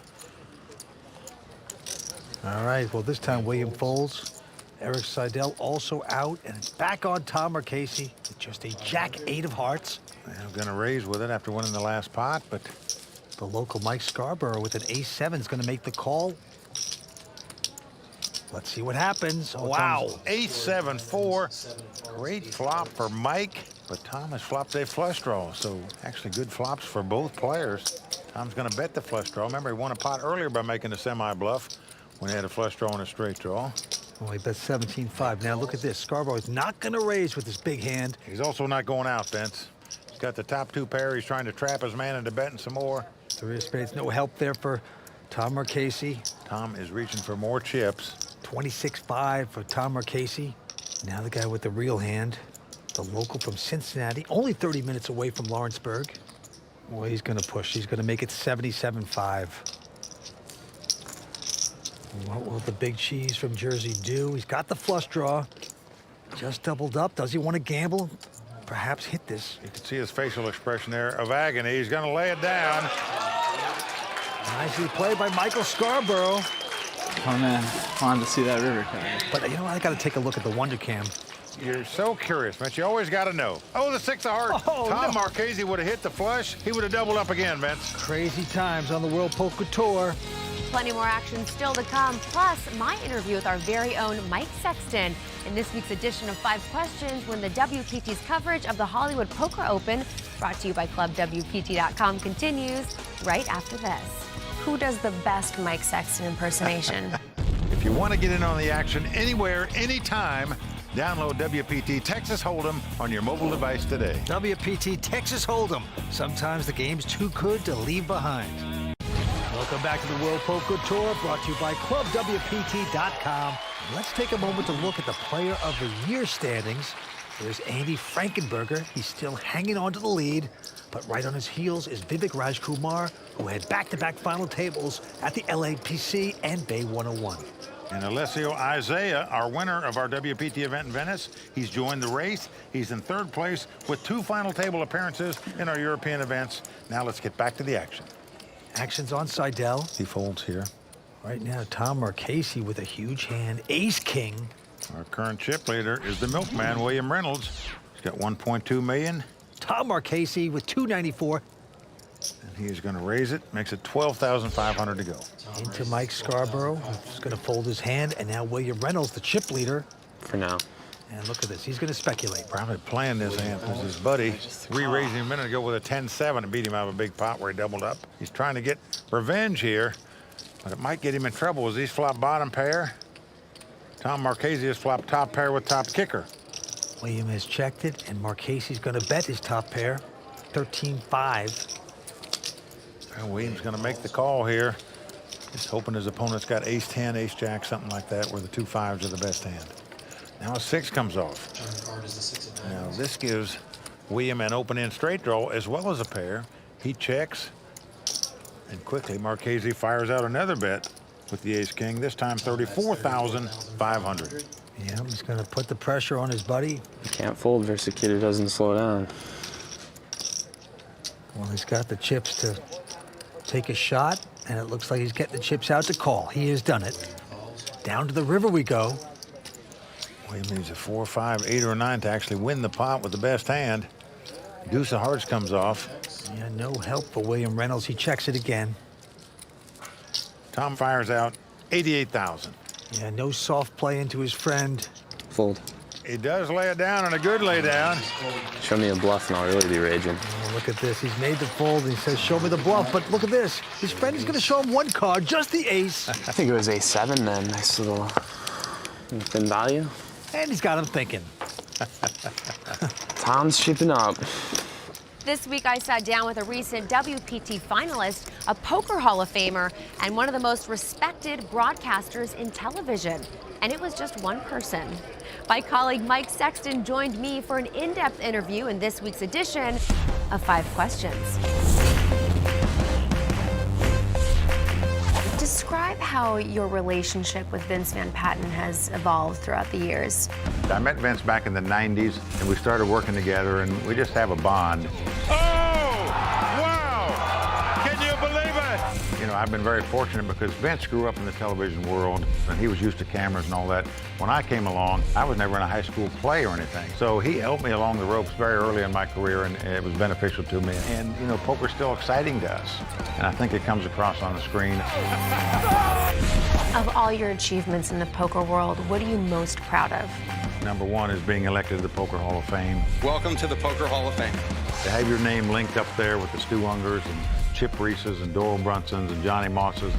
All right, well, this time William folds. Eric Seidel also out, and it's back on Tom Marchese with just a Jack-8 of hearts. I'm going to raise with it after winning the last pot, but the local Mike Scarborough with an Ace-7 is going to make the call. Let's see what happens. Wow, Ace-7-4. Great flop for Mike, but Tom has flopped a flush draw, so actually good flops for both players. Tom's going to bet the flush draw. Remember, he won a pot earlier by making a semi-bluff when he had a flush draw and a straight draw. Well, he bet 17-5. Now look at this. Scarborough is not going to raise with this big hand. He's also not going out, Vince. He's got the top 2 pair. He's trying to trap his man into betting some more. 3 of spades. No help there for Tom Marchese. Tom is reaching for more chips. 26-5 for Tom Marchese. Now the guy with the real hand, the local from Cincinnati, only 30 minutes away from Lawrenceburg. Well, he's going to push. He's going to make it 77-5. What will the big cheese from Jersey do? He's got the flush draw. Just doubled up. Does he want to gamble? Perhaps hit this. You can see his facial expression there of agony. He's going to lay it down. Nicely played by Michael Scarborough. Oh, man. Wanted to see that river card. But, you know, I got to take a look at the Wonder Cam. You're so curious, Vince. You always got to know. Oh, the 6 of hearts. Oh, Tom Marchese would have hit the flush. He would have doubled up again, Vince. Crazy times on the World Poker Tour. Plenty more action still to come, plus my interview with our very own Mike Sexton. In this week's edition of 5 Questions, when the WPT's coverage of the Hollywood Poker Open, brought to you by ClubWPT.com, continues right after this. Who does the best Mike Sexton impersonation? If you want to get in on the action anywhere, anytime, download WPT Texas Hold'em on your mobile device today. WPT Texas Hold'em. Sometimes the game's too good to leave behind. Welcome back to the World Poker Tour, brought to you by ClubWPT.com. Let's take a moment to look at the Player of the Year standings. There's Andy Frankenberger. He's still hanging on to the lead, but right on his heels is Vivek Rajkumar, who had back-to-back final tables at the LAPC and Bay 101. And Alessio Isaiah, our winner of our WPT event in Venice, he's joined the race. He's in 3rd place with 2 final table appearances in our European events. Now let's get back to the action. Action's on Seidel. He folds here. Right now, Tom Marchese with a huge hand, Ace-King. Our current chip leader is the milkman, William Reynolds. He's got 1.2 million. Tom Marchese with 294. And he's going to raise it, makes it 12,500 to go. Into Mike Scarborough, who's going to fold his hand, and now William Reynolds, the chip leader. For now. And look at this, he's going to speculate. Probably playing this hand because his buddy re-raised him a minute ago with a 10-7 and beat him out of a big pot where he doubled up. He's trying to get revenge here. But it might get him in trouble as he's flopped bottom pair. Tom Marchese has flopped top pair with top kicker. William has checked it, and Marchese's going to bet his top pair, 13-5. Well, William's going to make the call here. Just hoping his opponent's got ace-10, ace-jack, something like that, where the 2 5s are the best hand. Now a 6 comes off. Now this gives William an open-end straight draw as well as a pair. He checks, and quickly Marchese fires out another bet with the ace-king, this time 34,500. Yeah, he's going to put the pressure on his buddy. You can't fold versus a kid who doesn't slow down. Well, he's got the chips to take a shot, and it looks like he's getting the chips out to call. He has done it. Down to the river we go. William needs a 4, 5, 8, or 9 to actually win the pot with the best hand. Deuce of hearts comes off. Yeah, no help for William Reynolds. He checks it again. Tom fires out 88,000. Yeah, no soft play into his friend. Fold. He does lay it down, and a good lay down. Show me a bluff and I'll really be raging. Oh, look at this. He's made the fold, and he says, show me the bluff. But look at this. His friend is going to show him one card, just the ace. I think it was ace-7 then. Nice little thin value. And he's got him thinking. Tom's shipping up. This week, I sat down with a recent WPT finalist, a poker Hall of Famer, and one of the most respected broadcasters in television. And it was just one person. My colleague Mike Sexton joined me for an in-depth interview in this week's edition of 5 Questions. Describe how your relationship with Vince Van Patten has evolved throughout the years. I met Vince back in the 90s, and we started working together, and we just have a bond. Oh, wow! Can you believe it? You know, I've been very fortunate because Vince grew up in the television world, and he was used to cameras and all that. When I came along, I was never in a high school play or anything. So he helped me along the ropes very early in my career, and it was beneficial to me. And, you know, poker's still exciting to us, and I think it comes across on the screen. Of all your achievements in the poker world, what are you most proud of? Number 1 is being elected to the Poker Hall of Fame. Welcome to the Poker Hall of Fame. To have your name linked up there with the Stu Ungers and Chip Reeses and Doyle Brunsons and Johnny Mosses,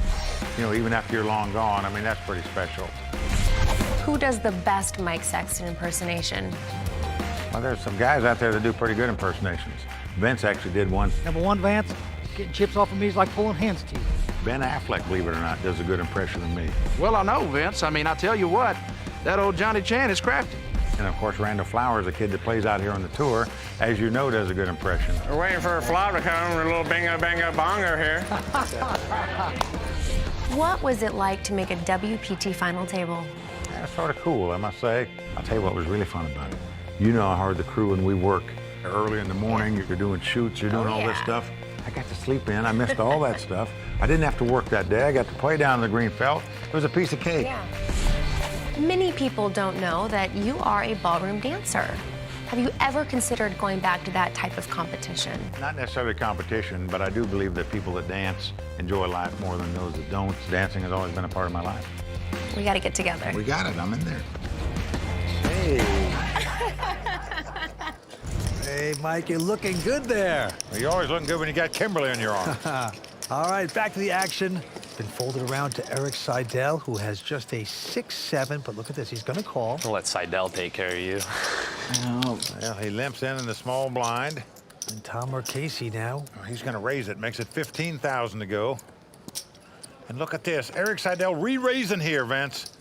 you know, even after you're long gone, I mean, that's pretty special. Who does the best Mike Sexton impersonation? Well, there's some guys out there that do pretty good impersonations. Vince actually did one. Number 1, Vance, getting chips off of me is like pulling hen's teeth. Ben Affleck, believe it or not, does a good impression of me. Well, I know, Vince. I mean, I tell you what, that old Johnny Chan is crafty. And of course, Randall Flowers, a kid that plays out here on the tour, as you know, does a good impression. We're waiting for a flop to come, a little bingo, bango, bongo here. What was it like to make a WPT final table? Yeah, sort of cool, I must say. I'll tell you what was really fun about it. You know how hard the crew and we work early in the morning. You're doing shoots, you're doing all this stuff. I got to sleep in. I missed all that stuff. I didn't have to work that day. I got to play down in the green felt. It was a piece of cake. Yeah. Many people don't know that you are a ballroom dancer. Have you ever considered going back to that type of competition? Not necessarily competition, but I do believe that people that dance enjoy life more than those that don't. Dancing has always been a part of my life. We got to get together. We got it. I'm in there. Hey. Hey, Mike, you're looking good there. Well, you're always looking good when you got Kimberly on your arm. All right, back to the action. Been folded around to Eric Seidel, who has just a 6-7, but look at this, he's gonna call. I'll let Seidel take care of you. Well, he limps in the small blind. And Tom Marchese now. Oh, he's gonna raise it, makes it 15,000 to go. And look at this, Eric Seidel re-raising here, Vince.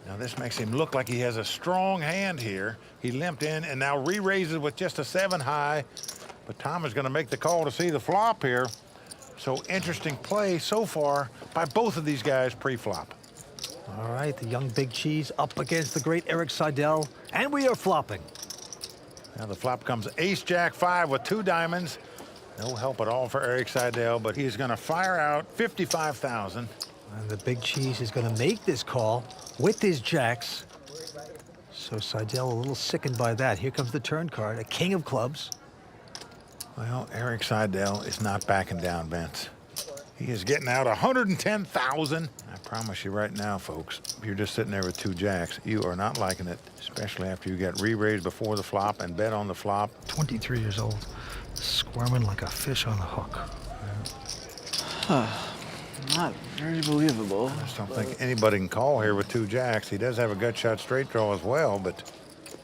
Now this makes him look like he has a strong hand here. He limped in and now re-raises with just a 7 high. But Tom is gonna make the call to see the flop here. So interesting play so far by both of these guys pre-flop. All right, the young big cheese up against the great Eric Seidel, and we are flopping. Now the flop comes ace-jack 5 with 2 diamonds. No help at all for Eric Seidel, but he's gonna fire out 55,000. And the big cheese is gonna make this call with his jacks. So Seidel a little sickened by that. Here comes the turn card, a king of clubs. Well, Eric Seidel is not backing down, Vince. He is getting out 110,000. I promise you right now, folks, if you're just sitting there with 2 jacks, you are not liking it, especially after you get re-raised before the flop and bet on the flop. 23 years old, squirming like a fish on the hook. Not very believable. I just don't think anybody can call here with 2 jacks. He does have a gut shot straight draw as well, but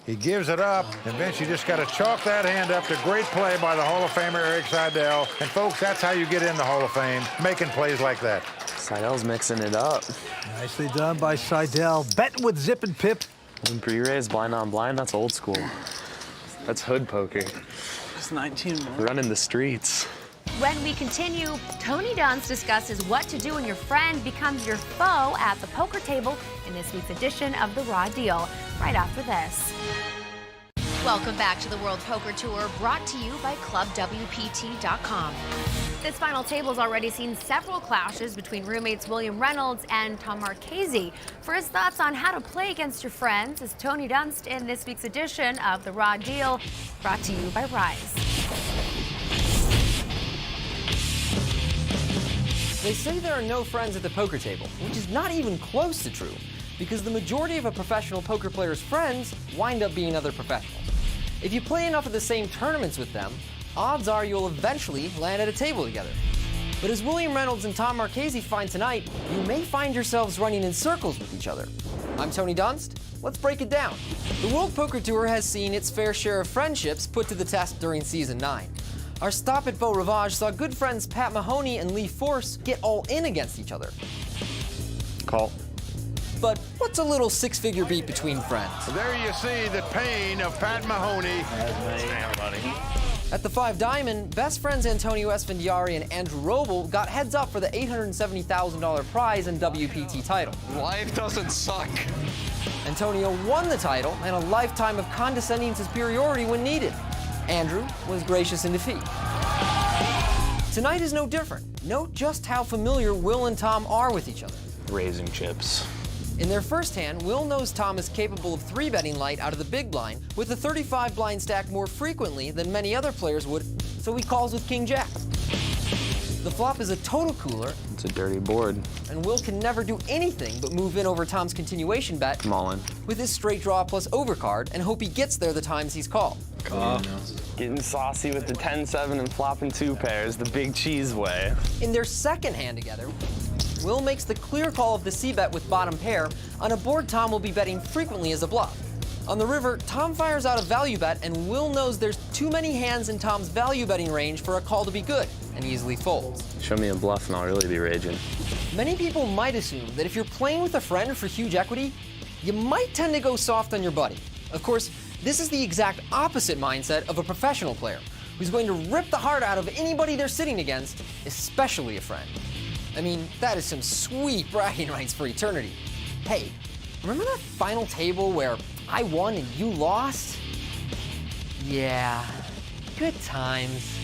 he gives it up. And Vince, you just got to chalk that hand up to great play by the Hall of Famer Erik Seidel. And folks, that's how you get in the Hall of Fame, making plays like that. Seidel's mixing it up. Nicely done by Seidel. Betting with zip and pip. Pre-raise, blind on blind, that's old school. That's hood poker. Just 19 more. Running the streets. When we continue, Tony Dunst discusses what to do when your friend becomes your foe at the poker table in this week's edition of The Raw Deal, right after this. Welcome back to the World Poker Tour, brought to you by ClubWPT.com. This final table has already seen several clashes between roommates William Reynolds and Tom Marchese. For his thoughts on how to play against your friends is Tony Dunst in this week's edition of The Raw Deal, brought to you by Rise. They say there are no friends at the poker table, which is not even close to true, because the majority of a professional poker player's friends wind up being other professionals. If you play enough of the same tournaments with them, odds are you'll eventually land at a table together. But as William Reynolds and Tom Marchese find tonight, you may find yourselves running in circles with each other. I'm Tony Dunst. Let's break it down. The World Poker Tour has seen its fair share of friendships put to the test during Season 9. Our stop at Beau Rivage saw good friends Pat Mahoney and Lee Force get all in against each other. Call. But what's a little six-figure beat between friends? There you see the pain of Pat Mahoney. At the 5 Diamond, best friends Antonio Esfandiari and Andrew Roble got heads up for the $870,000 prize and WPT title. Life doesn't suck. Antonio won the title and a lifetime of condescending superiority when needed. Andrew was gracious in defeat. Tonight is no different. Note just how familiar Will and Tom are with each other. Raising chips. In their first hand, Will knows Tom is capable of 3-betting light out of the big blind with a 35 blind stack more frequently than many other players would, so he calls with King Jack. The flop is a total cooler. It's a dirty board. And Will can never do anything but move in over Tom's continuation bet. Come on. With his straight draw plus overcard and hope he gets there the times he's called. Getting saucy with the 10-7 and flopping 2 pairs, the big cheese way. In their second hand together, Will makes the clear call of the C-bet with bottom pair on a board Tom will be betting frequently as a bluff. On the river, Tom fires out a value bet and Will knows there's too many hands in Tom's value betting range for a call to be good and easily folds. Show me a bluff and I'll really be raging. Many people might assume that if you're playing with a friend for huge equity, you might tend to go soft on your buddy. Of course, this is the exact opposite mindset of a professional player who's going to rip the heart out of anybody they're sitting against, especially a friend. I mean, that is some sweet bragging rights for eternity. Hey, remember that final table where I won and you lost? Yeah, good times.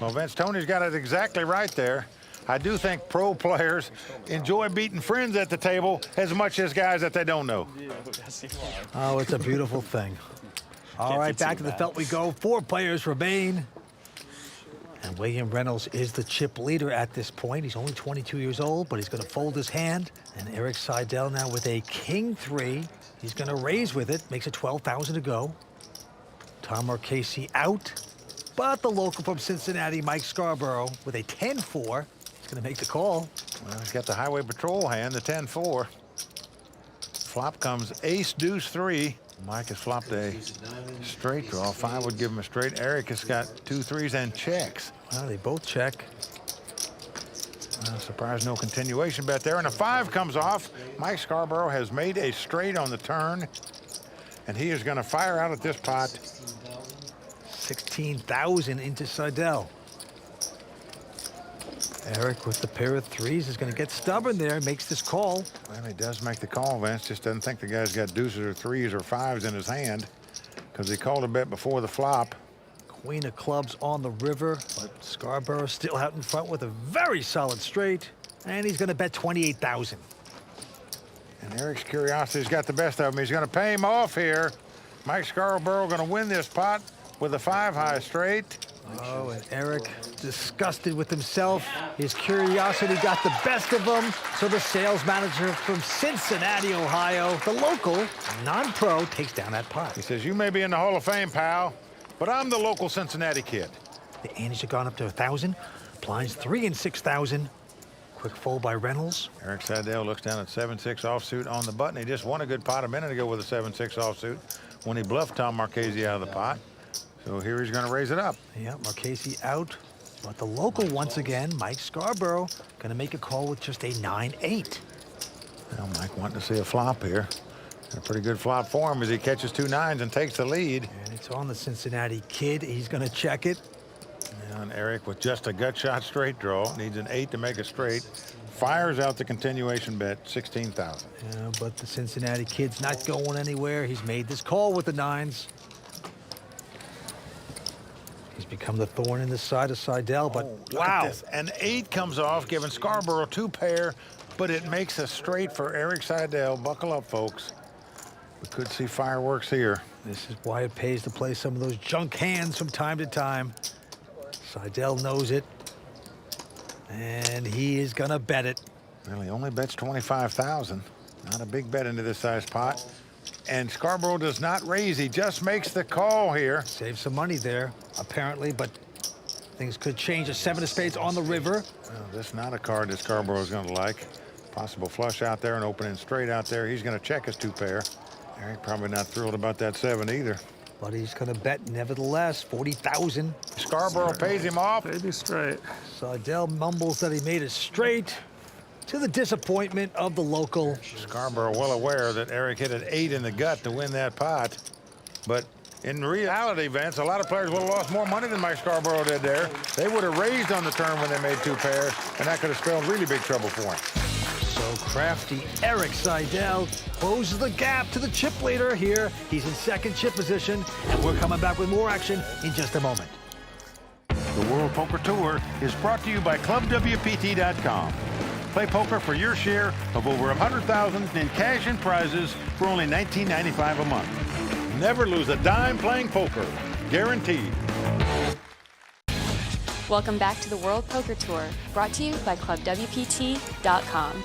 Well, Vince, Tony's got it exactly right there. I do think pro players enjoy beating friends at the table as much as guys that they don't know. Oh, it's a beautiful thing. All right, back to the felt we go. 4 players remain. And William Reynolds is the chip leader at this point. He's only 22 years old, but he's going to fold his hand. And Erik Seidel now with a king 3. He's going to raise with it. Makes it 12,000 to go. Tom Marchese out. But the local from Cincinnati, Mike Scarborough, with a 10-4. He's going to make the call. Well, he's got the highway patrol hand, the 10-4. Flop comes ace, deuce, 3. Mike has flopped a straight draw. 5 would give him a straight. Erik has got 2 3s and checks. Well, they both check. Well, surprise, no continuation bet there. And a 5 comes off. Mike Scarborough has made a straight on the turn. And he is going to fire out at this pot. 16,000 into Seidel. Erik with the pair of 3s is going to get stubborn there, makes this call. Well, he does make the call, Vince. Just doesn't think the guy's got deuces or 3s or 5s in his hand because he called a bet before the flop. Queen of clubs on the river, but Scarborough still out in front with a very solid straight, and he's going to bet 28,000. And Erik's curiosity's got the best of him. He's going to pay him off here. Mike Scarborough going to win this pot with a 5-high straight. Oh, and Erik disgusted with himself. His curiosity got the best of him. So the sales manager from Cincinnati, Ohio, the local non-pro, takes down that pot. He says, you may be in the Hall of Fame, pal, but I'm the local Cincinnati kid. The antes have gone up to 1,000. Blinds 3 and 6,000. Quick fold by Reynolds. Erik Seidel looks down at 7-6 offsuit on the button. He just won a good pot a minute ago with a 7-6 offsuit when he bluffed Tom Marchese out of the pot. So here he's going to raise it up. Yeah, Marchese out. But the local once again, Mike Scarborough, going to make a call with just a 9-8. Well, Mike wanting to see a flop here. A pretty good flop for him as he catches 2 9s and takes the lead. And it's on the Cincinnati Kid. He's going to check it. And Erik with just a gut shot straight draw. Needs an 8 to make a straight. Fires out the continuation bet, 16,000. Yeah, but the Cincinnati Kid's not going anywhere. He's made this call with the 9s. He's become the thorn in the side of Seidel, but wow. An 8 comes off, giving Scarborough 2 pair, but it makes a straight for Erik Seidel. Buckle up, folks. We could see fireworks here. This is why it pays to play some of those junk hands from time to time. Seidel knows it, and he is gonna bet it. Well, he only bets 25,000. Not a big bet into this size pot. And Scarborough does not raise. He just makes the call here. Save some money there, apparently, but things could change. A 7 of spades on the river. Well, this is not a card that Scarborough is going to like. Possible flush out there and opening straight out there. He's going to check his 2 pair. Erik probably not thrilled about that 7 either. But he's going to bet nevertheless, 40,000. Scarborough pays him off. Maybe straight. Seidel mumbles that he made it straight, to the disappointment of the local. Scarborough well aware that Erik hit an 8 in the gut to win that pot. But in reality, Vince, a lot of players would have lost more money than Mike Scarborough did there. They would have raised on the turn when they made 2 pairs, and that could have spelled really big trouble for him. So crafty Erik Seidel closes the gap to the chip leader here. He's in second chip position, and we're coming back with more action in just a moment. The World Poker Tour is brought to you by ClubWPT.com. Play poker for your share of over $100,000 in cash and prizes for only $19.95 a month. Never lose a dime playing poker. Guaranteed. Welcome back to the World Poker Tour, brought to you by ClubWPT.com.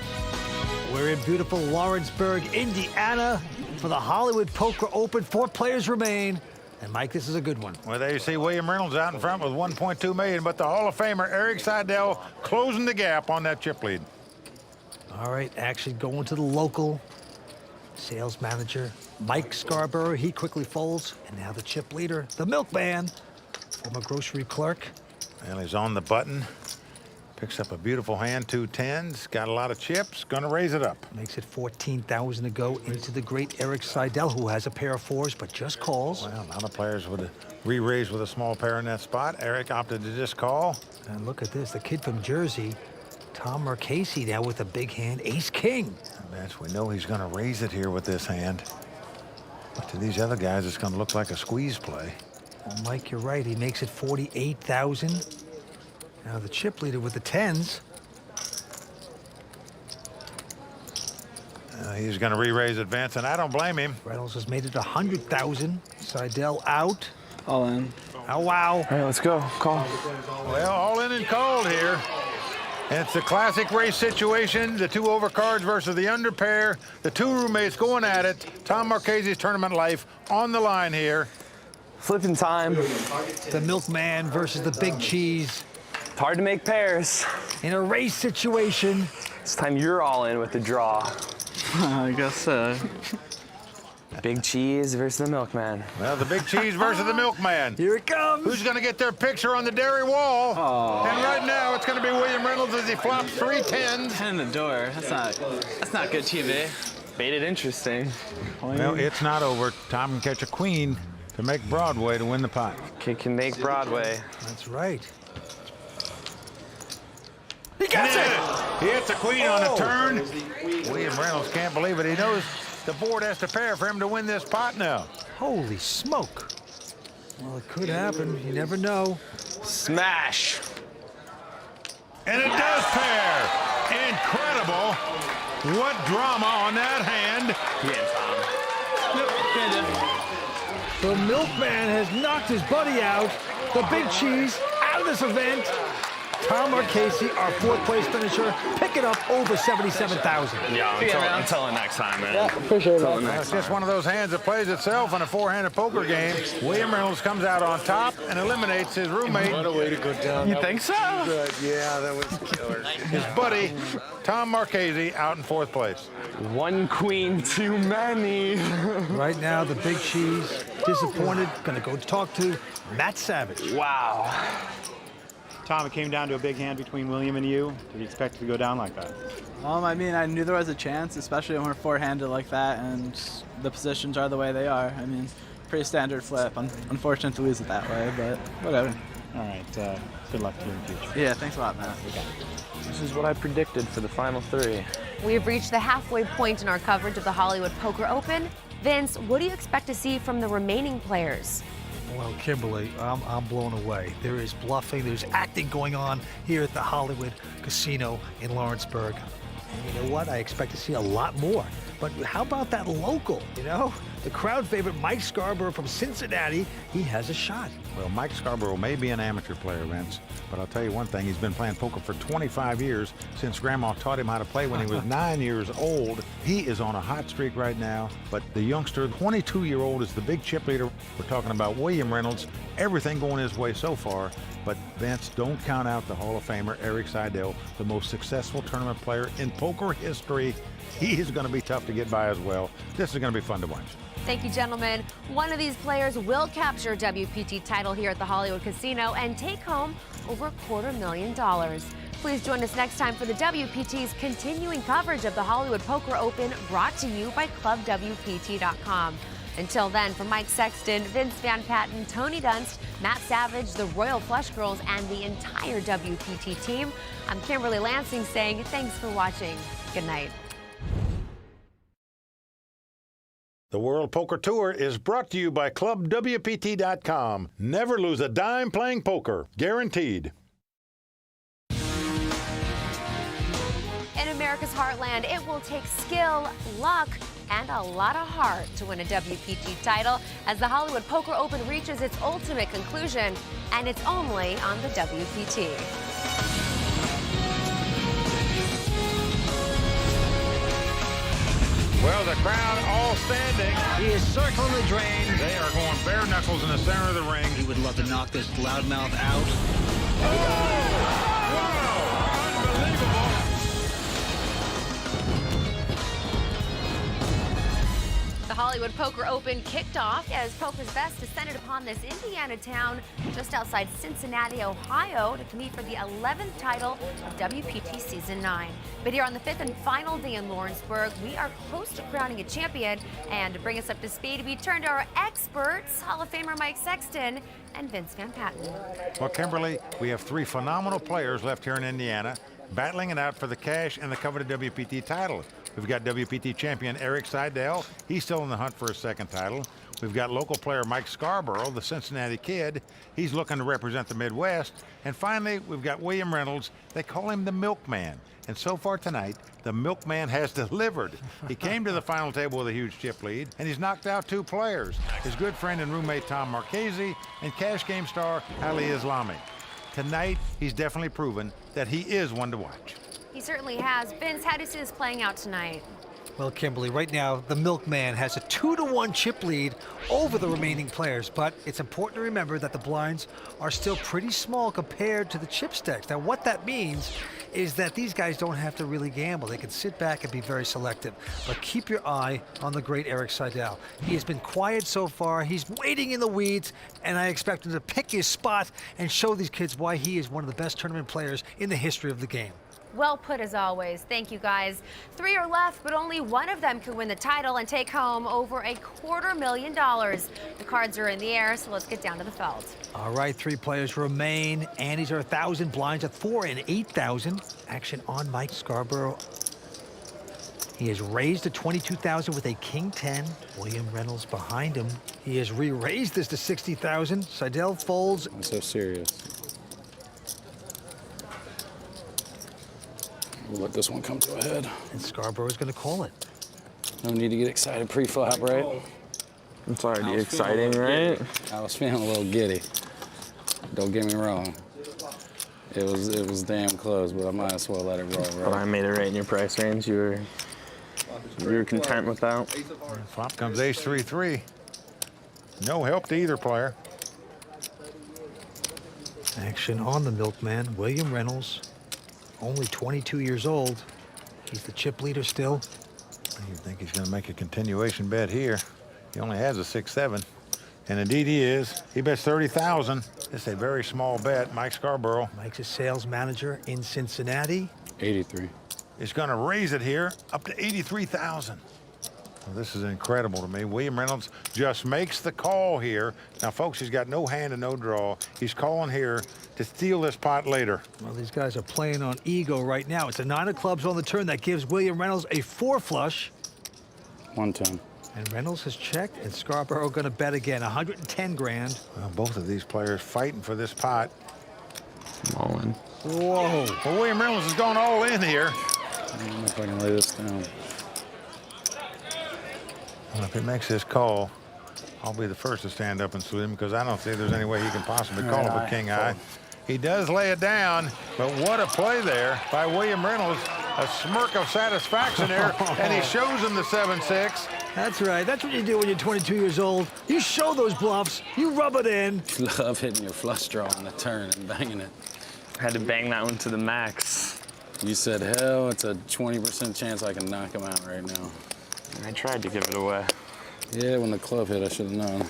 We're in beautiful Lawrenceburg, Indiana for the Hollywood Poker Open. 4 players remain. And, Mike, this is a good one. Well, there you see William Reynolds out in front with $1.2 million, but the Hall of Famer Erik Seidel closing the gap on that chip lead. All right, action going to the local sales manager, Mike Scarborough. He quickly folds. And now the chip leader, the milkman, former grocery clerk. Well, he's on the button. Picks up a beautiful hand, 2 10s. Got a lot of chips. Gonna raise it up. Makes it 14,000 to go into the great Erik Seidel, who has a pair of 4s, but just calls. Well, a lot of players would have re-raised with a small pair in that spot. Erik opted to just call. And look at this, the kid from Jersey, Tom Marchese, now with a big hand, ace-king. That's, we know he's gonna raise it here with this hand. But to these other guys, it's gonna look like a squeeze play. Well, Mike, you're right. He makes it 48,000. Now the chip leader with the 10s. He's going to re-raise advance, and I don't blame him. Reynolds has made it 100,000. Seidel out. All in. Oh, wow. All right, let's go. Call. Well, all in and called here. And it's the classic race situation. The 2 overcards versus the under pair. The 2 roommates going at it. Tom Marchese's tournament life on the line here. Flipping time. The milkman versus the big cheese. It's hard to make pairs. In a race situation. This time you're all in with the draw. I guess so. Big cheese versus the milkman. Well, the big cheese versus the milkman. Here it comes. Who's going to get their picture on the dairy wall? Oh. And right now, it's going to be William Reynolds as he flops 3 10s. 10 in the door. That's not good TV. Made it interesting. Well, it's not over. Tom can catch a queen to make Broadway to win the pot. Kid can make Broadway. That's right. He gets it! He hits a queen on a turn. William Reynolds can't believe it. He knows the board has to pair for him to win this pot now. Holy smoke. Well, it could happen. You never know. Smash. And it does pair. Incredible. What drama on that hand. The milkman has knocked his buddy out. The big cheese out of this event. Tom Marchese, our fourth-place finisher, picking up over $77,000. Yeah, until next time, man. Yeah, appreciate it. It's just one of those hands that plays itself in a four-handed poker game. William Reynolds comes out on top and eliminates his roommate. What a way to go down. You think so? Yeah, that was killer. His buddy, Tom Marchese, out in fourth place. One queen too many. Right now, the Big Cheese, disappointed, going to go talk to Matt Savage. Wow. Tom, it came down to a big hand between William and you. Did you expect it to go down like that? I mean, I knew there was a chance, especially when we're four-handed like that, and the positions are the way they are. I mean, pretty standard flip. Unfortunate to lose it that way, but whatever. All right, good luck to you in the future. Yeah, thanks a lot, Matt. This is what I predicted for the final three. We have reached the halfway point in our coverage of the Hollywood Poker Open. Vince, what do you expect to see from the remaining players? Well, Kimberly, I'm blown away. There is bluffing, there's acting going on here at the Hollywood Casino in Lawrenceburg. And you know what? I expect to see a lot more. But how about that local, you know? The crowd favorite Mike Scarborough from Cincinnati, he has a shot. Well, Mike Scarborough may be an amateur player, Vince, but I'll tell you one thing, he's been playing poker for 25 years since Grandma taught him how to play when he was 9 years old. He is on a hot streak right now, but the youngster, 22-year-old, is the big chip leader. We're talking about William Reynolds, everything going his way so far, but Vince, don't count out the Hall of Famer Erik Seidel, the most successful tournament player in poker history. He is going to be tough to get by as well. This is going to be fun to watch. Thank you, gentlemen. One of these players will capture a WPT title here at the Hollywood Casino and take home over $250,000. Please join us next time for the WPT's continuing coverage of the Hollywood Poker Open, brought to you by ClubWPT.com. Until then, for Mike Sexton, Vince Van Patten, Tony Dunst, Matt Savage, the Royal Flush Girls, and the entire WPT team, I'm Kimberly Lansing saying thanks for watching. Good night. The World Poker Tour is brought to you by ClubWPT.com. Never lose a dime playing poker. Guaranteed. In America's heartland, it will take skill, luck, and a lot of heart to win a WPT title as the Hollywood Poker Open reaches its ultimate conclusion, and it's only on the WPT. Well, the crowd all standing. He is circling the drain. They are going bare knuckles in the center of the ring. He would love to knock this loudmouth out. The Hollywood Poker Open kicked off as Poker's Best descended upon this Indiana town just outside Cincinnati, Ohio, to compete for the 11th title of WPT Season 9. But here on the 5th and final day in Lawrenceburg, we are close to crowning a champion. And to bring us up to speed, we turn to our experts, Hall of Famer Mike Sexton and Vince Van Patten. Well, Kimberly, we have three phenomenal players left here in Indiana, battling it out for the cash and the coveted WPT title. We've got WPT champion Erik Seidel. He's still in the hunt for his second title. We've got local player Mike Scarborough, the Cincinnati kid. He's looking to represent the Midwest. And finally, we've got William Reynolds. They call him the Milkman. And so far tonight, the Milkman has delivered. He came to the final table with a huge chip lead, and he's knocked out two players, his good friend and roommate Tom Marchese and cash game star Ali Islami. Tonight, he's definitely proven that he is one to watch. He certainly has. Vince, how do you see this playing out tonight? Well, Kimberly, right now, the Milkman has a 2-to-1 chip lead over the remaining players, but it's important to remember that the blinds are still pretty small compared to the chip stacks. Now, what that means is that these guys don't have to really gamble. They can sit back and be very selective, but keep your eye on the great Erik Seidel. He has been quiet so far. He's waiting in the weeds, and I expect him to pick his spot and show these kids why he is one of the best tournament players in the history of the game. Well put as always. Thank you, guys. 3 are left, but only one of them can win the title and take home over $250,000. The cards are in the air, so let's get down to the felt. All right, 3 players remain. Andes are 1,000, blinds at 4 and 8,000. Action on Mike Scarborough. He has raised to 22,000 with a King 10. William Reynolds behind him. He has re-raised this to 60,000. Seidel folds. I'm so serious. We'll let this one come to a head. And Scarborough is going to call it. No need to get excited pre-flop, right? It's already exciting, right? I was feeling a little giddy. Don't get me wrong. It was damn close, but I might as well let it roll, right? But I made it right in your price range. You were content with that? Flop comes ace-3-3. No help to either player. Action on the milkman, William Reynolds, only 22 years old. He's the chip leader still. You think he's going to make a continuation bet here. He only has a 6-7. And indeed he is. He bets 30,000. It's a very small bet. Mike Scarborough. Mike's a sales manager in Cincinnati. 83. Is going to raise it here up to 83,000. Well, this is incredible to me. William Reynolds just makes the call here. Now, folks, he's got no hand and no draw. He's calling here to steal this pot later. Well, these guys are playing on ego right now. It's a 9 of clubs on the turn that gives William Reynolds a 4 flush. 110. And Reynolds has checked, and Scarborough going to bet again, 110 grand. Well, both of these players fighting for this pot. I'm all in. Whoa. Well, William Reynolds has gone all in here. I don't know if I can lay this down. Well, if he makes his call, I'll be the first to stand up and salute him because I don't see there's any way he can possibly call it with king eye. He does lay it down, but what a play there by William Reynolds. A smirk of satisfaction there, and he shows him the 7-6. That's right. That's what you do when you're 22 years old. You show those bluffs. You rub it in. Love hitting your flush draw on the turn and banging it. Had to bang that one to the max. You said, hell, it's a 20% chance I can knock him out right now. I tried to give it away. Yeah, when the club hit, I should have known.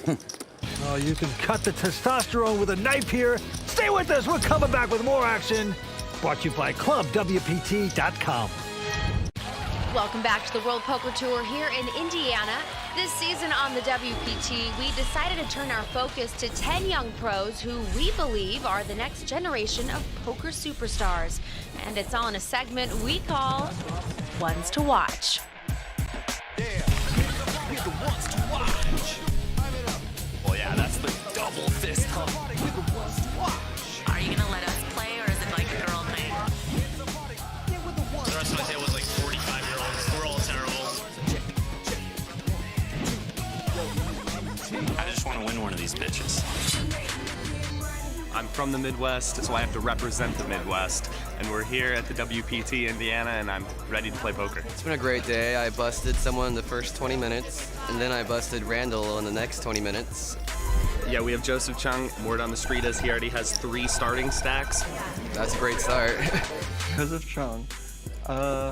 Oh, you can cut the testosterone with a knife here. Stay with us. We're coming back with more action. Brought to you by ClubWPT.com. Welcome back to the World Poker Tour here in Indiana. This season on the WPT, we decided to turn our focus to 10 young pros who we believe are the next generation of poker superstars. And it's all in a segment we call Ones to Watch. Oh yeah, that's the double fist hump. Are you gonna let us play, or is it like a girl thing? The rest of my table was like 45-year-olds. We're all terrible. I just want to win one of these bitches. I'm from the Midwest, so I have to represent the Midwest. And we're here at the WPT Indiana, and I'm ready to play poker. It's been a great day. I busted someone in the first 20 minutes, and then I busted Randall in the next 20 minutes. Yeah, we have Joseph Chung. Word on the street is he already has 3 starting stacks. That's a great start. Joseph Chung.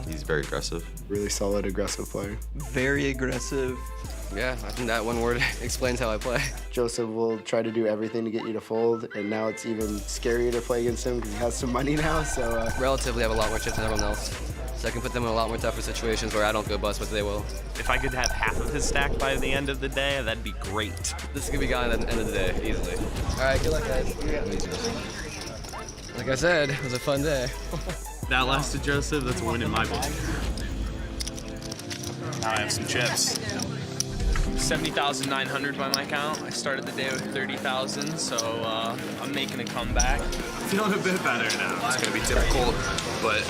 He's very aggressive. Really solid, aggressive player. Very aggressive. Yeah, I think that one word explains how I play. Joseph will try to do everything to get you to fold, and now it's even scarier to play against him because he has some money now, so... Relatively, I have a lot more chips than everyone else. So I can put them in a lot more tougher situations where I don't go bust, but they will. If I could have half of his stack by the end of the day, that'd be great. This could be gone at the end of the day, easily. All right, good luck, guys. Like I said, it was a fun day. That lasted, Joseph. That's a win in my book. Now I have some chips. 70,900 by my count. I started the day with 30,000, so I'm making a comeback. Feeling a bit better now. It's going to be difficult, but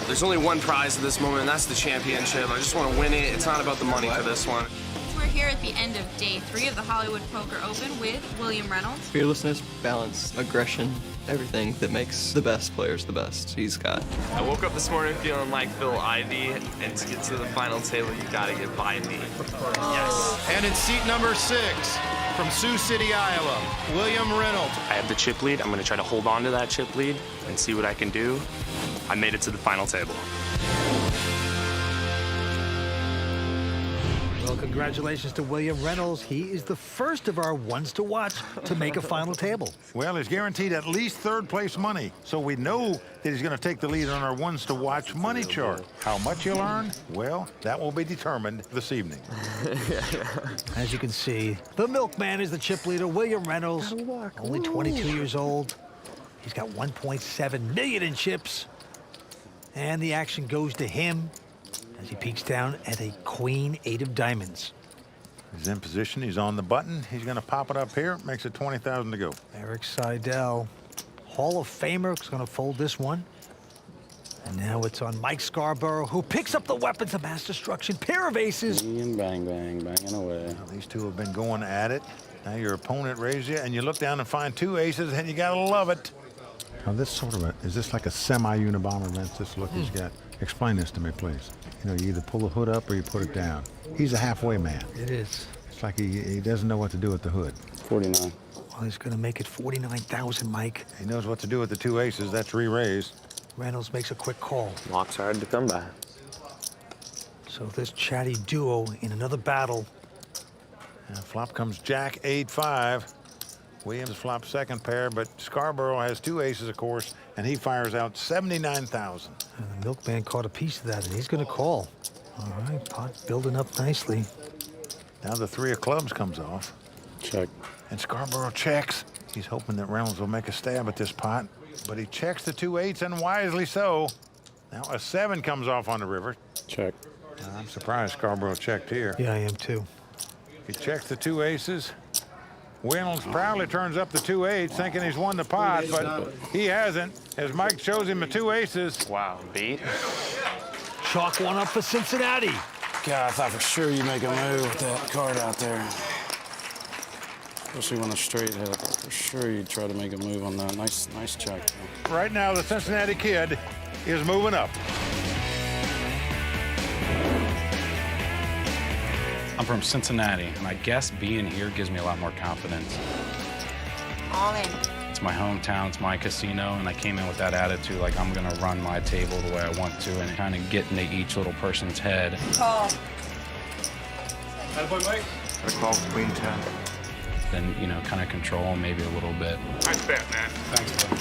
there's only one prize at this moment, and that's the championship. I just want to win it. It's not about the money for this one. We're here at the end of day 3 of the Hollywood Poker Open with William Reynolds. Fearlessness, balance, aggression, everything that makes the best players the best he's got. I woke up this morning feeling like Phil Ivey, and to get to the final table, you gotta get by me. Yes. And in seat number 6, from Sioux City, Iowa, William Reynolds. I have the chip lead. I'm gonna try to hold on to that chip lead and see what I can do. I made it to the final table. Well, congratulations to William Reynolds. He is the first of our ones to watch to make a final table. Well, he's guaranteed at least third-place money, so we know that he's going to take the lead on our ones to watch money chart. How much he'll earn? Well, that will be determined this evening. As you can see, the milkman is the chip leader, William Reynolds, only 22 years old. He's got 1.7 million in chips, and the action goes to him as he peeks down at a queen 8 of diamonds. He's in position. He's on the button. He's going to pop it up here. Makes it 20,000 to go. Eric Seidel, Hall of Famer, is going to fold this one. And now it's on Mike Scarborough, who picks up the weapons of mass destruction. Pair of aces. And bang, bang, banging away. Now, these two have been going at it. Now your opponent raises you, and you look down and find 2 aces, and you got to love it. Now this sort of is this like a semi-Unabomber event, this look he's got? Explain this to me, please. You know, you either pull the hood up or you put it down. He's a halfway man. It is. It's like he doesn't know what to do with the hood. 49. Well, he's going to make it 49,000, Mike. He knows what to do with the 2 aces. That's re-raise. Reynolds makes a quick call. Lock's hard to come by. So this chatty duo in another battle. And flop comes Jack 8-5. Williams flops second pair, but Scarborough has 2 aces, of course, and he fires out 79,000. And the milkman caught a piece of that, and he's going to call. All right, pot building up nicely. Now the 3 of clubs comes off. Check. And Scarborough checks. He's hoping that Reynolds will make a stab at this pot, but he checks the 2 8s, and wisely so. Now a 7 comes off on the river. Check. I'm surprised Scarborough checked here. Yeah, I am too. He checks the 2 aces. Reynolds proudly turns up the 2 8s, thinking he's won the pot, but he hasn't, as Mike shows him the 2 aces. Wow, beat. Chalk one up for Cincinnati. God, I thought for sure you'd make a move with that card out there. Especially when a straight hit. I thought for sure you'd try to make a move on that. Nice check. Right now, the Cincinnati Kid is moving up. I'm from Cincinnati, and I guess being here gives me a lot more confidence. All in. It's my hometown, it's my casino, and I came in with that attitude, like I'm gonna run my table the way I want to, and kind of get into each little person's head. Call. Attaboy, Mike. I call queen 10. Then, you know, kind of control them maybe a little bit. Nice bet, man. Thanks, bro.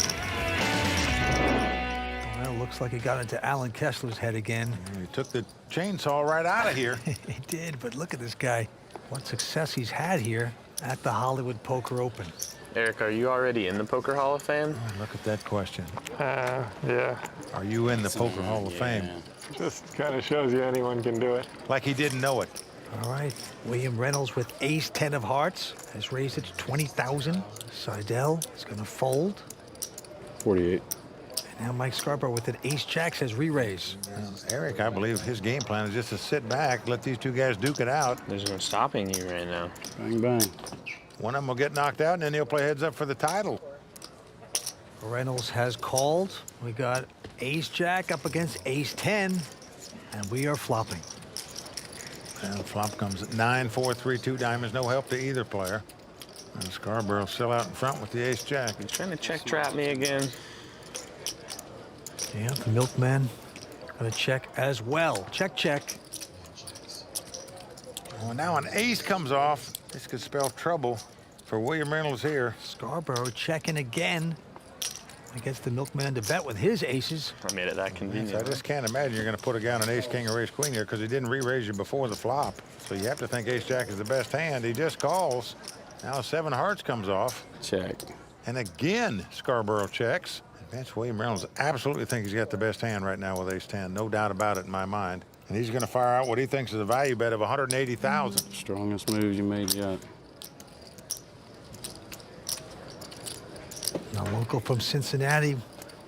Well, looks like he got into Alan Kessler's head again. He took the chainsaw right out of here. He did, but look at this guy. What success he's had here at the Hollywood Poker Open. Eric, are you already in the Poker Hall of Fame? Oh, look at that question. Yeah. Are you in the Poker Hall of Fame? Just kind of shows you anyone can do it. Like he didn't know it. All right, William Reynolds with ace 10 of hearts has raised it to 20,000. Seidel is going to fold. 48. And now Mike Scarborough with an ace jack says re-raise. Eric, I believe his game plan is just to sit back, let these 2 guys duke it out. There's no stopping you right now. Bang, bang. One of them will get knocked out, and then he'll play heads up for the title. Reynolds has called. We got ace jack up against ace 10, and we are flopping. And flop comes at 9, 4, 3, 2 diamonds. No help to either player. And Scarborough still out in front with the ace jack. You trying to check trap me again? Yeah, the milkman gonna check as well. Check, check. Well, now an ace comes off. This could spell trouble for William Reynolds here. Scarborough checking again. I guess the milkman to bet with his aces. I made it that convenient. I just can't imagine you're going to put a guy on an ace king or ace queen here because he didn't re-raise you before the flop. So you have to think ace jack is the best hand. He just calls. Now 7 hearts comes off. Check. And again, Scarborough checks. Advanced William Reynolds absolutely thinks he's got the best hand right now with ace 10. No doubt about it in my mind. And he's going to fire out what he thinks is a value bet of 180,000. Strongest move you made yet. A local from Cincinnati.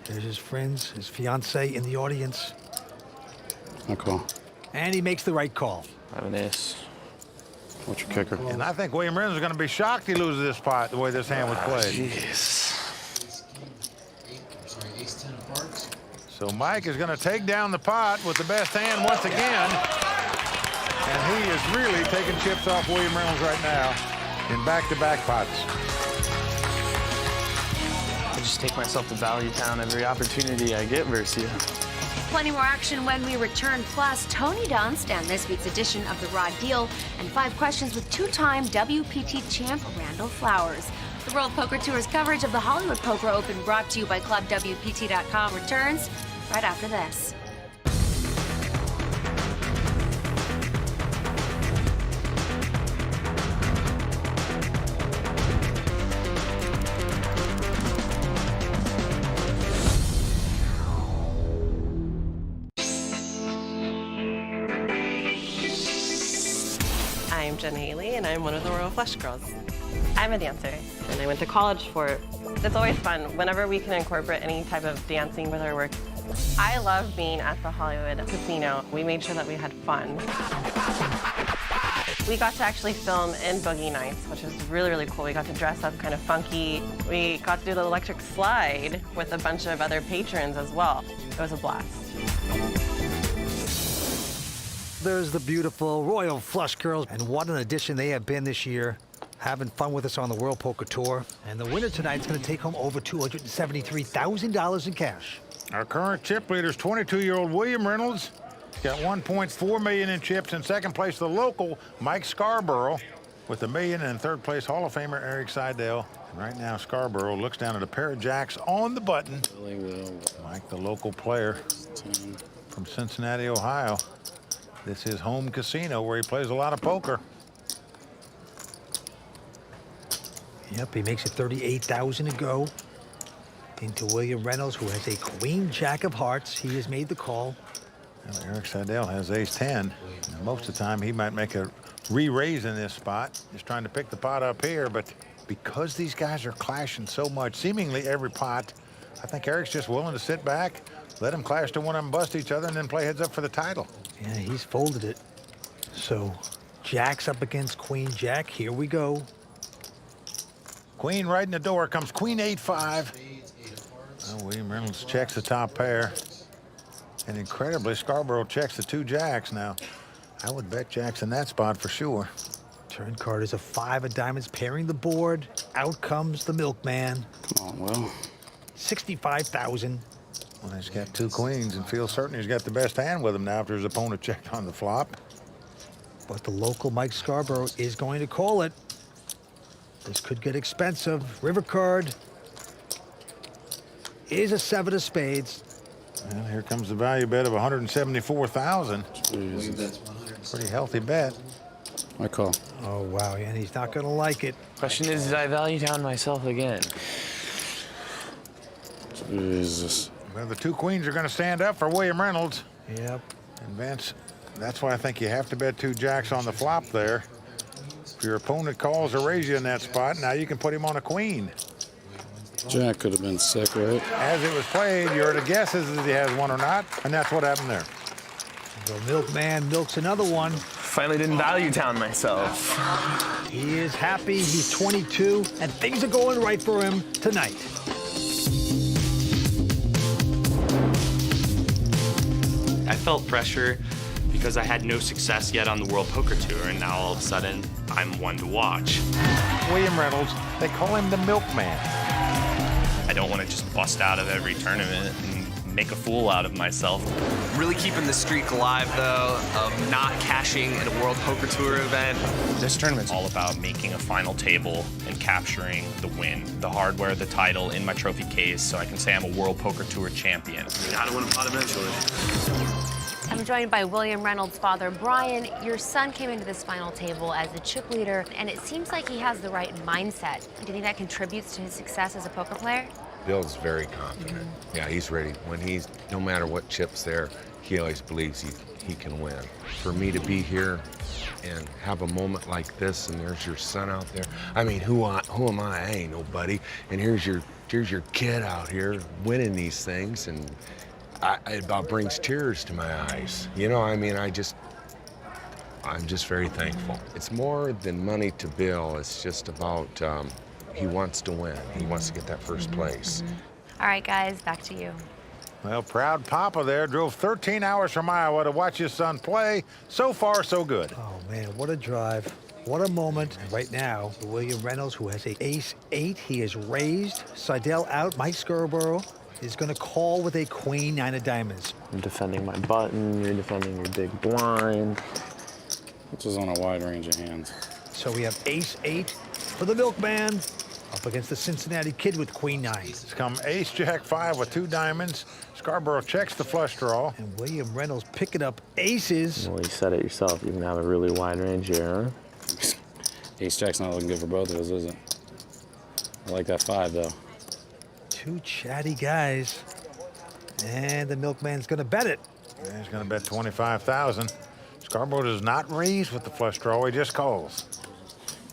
There's his friends, his fiance in the audience. No call. And he makes the right call. I have an ace. What's your kicker? And I think William Reynolds is going to be shocked he loses this pot the way this hand was played. Jeez. So Mike is going to take down the pot with the best hand once again. And he is really taking chips off William Reynolds right now in back-to-back pots. I just take myself to Value Town every opportunity I get versus you. Plenty more action when we return. Plus, Tony Dunst and this week's edition of The Raw Deal, and 5 questions with 2-time WPT champ Randall Flowers. The World Poker Tour's coverage of the Hollywood Poker Open, brought to you by ClubWPT.com, returns right after this. I'm Jen Haley, and I'm one of the Royal Flush Girls. I'm a dancer, and I went to college for it. It's always fun whenever we can incorporate any type of dancing with our work. I love being at the Hollywood Casino. We made sure that we had fun. We got to actually film in Boogie Nights, which is really, really cool. We got to dress up kind of funky. We got to do the electric slide with a bunch of other patrons as well. It was a blast. There's the beautiful Royal Flush Girls, and what an addition they have been this year. Having fun with us on the World Poker Tour. And the winner tonight is going to take home over $273,000 in cash. Our current chip leader is 22-year-old William Reynolds. He's got $1.4 million in chips. In second place, the local Mike Scarborough with $1 million, and in third place, Hall of Famer Eric Seidel. And right now, Scarborough looks down at a pair of jacks on the button. Mike, the local player from Cincinnati, Ohio. This is home casino where he plays a lot of poker. Yep, he makes it $38,000 to go. Into William Reynolds, who has a queen jack of hearts. He has made the call. Well, Eric Seidel has ace-10. Most of the time, he might make a re-raise in this spot. Just trying to pick the pot up here, but because these guys are clashing so much, seemingly every pot, I think Eric's just willing to sit back, let them clash to one of them, bust each other, and then play heads up for the title. Yeah, he's folded it. So, jacks up against queen jack. Here we go. Queen right in the door. Comes queen 8-5. Well, William Reynolds checks the top pair. And incredibly, Scarborough checks the two jacks. Now, I would bet jacks in that spot for sure. Turn card is a 5 of diamonds pairing the board. Out comes the milkman. Come on, Will. 65,000. Well, he's got two queens and feels certain he's got the best hand with him now after his opponent checked on the flop. But the local Mike Scarborough is going to call it. This could get expensive. River card is a 7 of spades. Well, here comes the value bet of 174,000. Pretty healthy bet. My call. Oh, wow, and he's not going to like it. Question is, did I value down myself again? Jesus. Well, the two queens are going to stand up for William Reynolds. Yep. And Vince, that's why I think you have to bet two jacks on the flop there. If your opponent calls or raises you in that spot, now you can put him on a queen. Jack could have been sick, right? As it was played, you're to guess if he has one or not, and that's what happened there. The milkman milks another one. Finally didn't value down myself. He is happy. He's 22, and things are going right for him tonight. I felt pressure because I had no success yet on the World Poker Tour, and now all of a sudden, I'm one to watch. William Reynolds, they call him the milkman. I don't want to just bust out of every tournament and make a fool out of myself. Really keeping the streak alive, though, of not cashing at a World Poker Tour event. This tournament's all about making a final table and capturing the win, the hardware, the title in my trophy case, so I can say I'm a World Poker Tour champion. Gotta win a pot eventually. I'm joined by William Reynolds' father, Brian. Your son came into this final table as the chip leader, and it seems like he has the right mindset. Do you think that contributes to his success as a poker player? Bill's very confident. Yeah, he's ready. No matter what chip's there, he always believes he can win. For me to be here and have a moment like this, and there's your son out there. I mean, who am I? I ain't nobody. And here's your kid out here winning these things, and it about brings tears to my eyes. You know, I mean, I'm just very thankful. It's more than money to Bill. It's just about he wants to win. He wants to get that first place. All right, guys, back to you. Well, proud Papa there drove 13 hours from Iowa to watch his son play. So far, so good. Oh, man, what a drive. What a moment. And right now, William Reynolds, who has an ace-8, he is raised. Seidel out. Mike Scarborough is going to call with a queen 9 of diamonds. I'm defending my button, you're defending your big blind. Which is on a wide range of hands. So we have ace-8 for the milkman up against the Cincinnati kid with queen 9. It's come ace-jack-5 with 2 diamonds. Scarborough checks the flush draw. And William Reynolds picking up aces. Well, you said it yourself. You can have a really wide range here, huh? Ace-jack's not looking good for both of us, is it? I like that 5, though. 2 chatty guys. And the milkman's going to bet it. Yeah, he's going to bet 25,000. Scarborough does not raise with the flush draw. He just calls.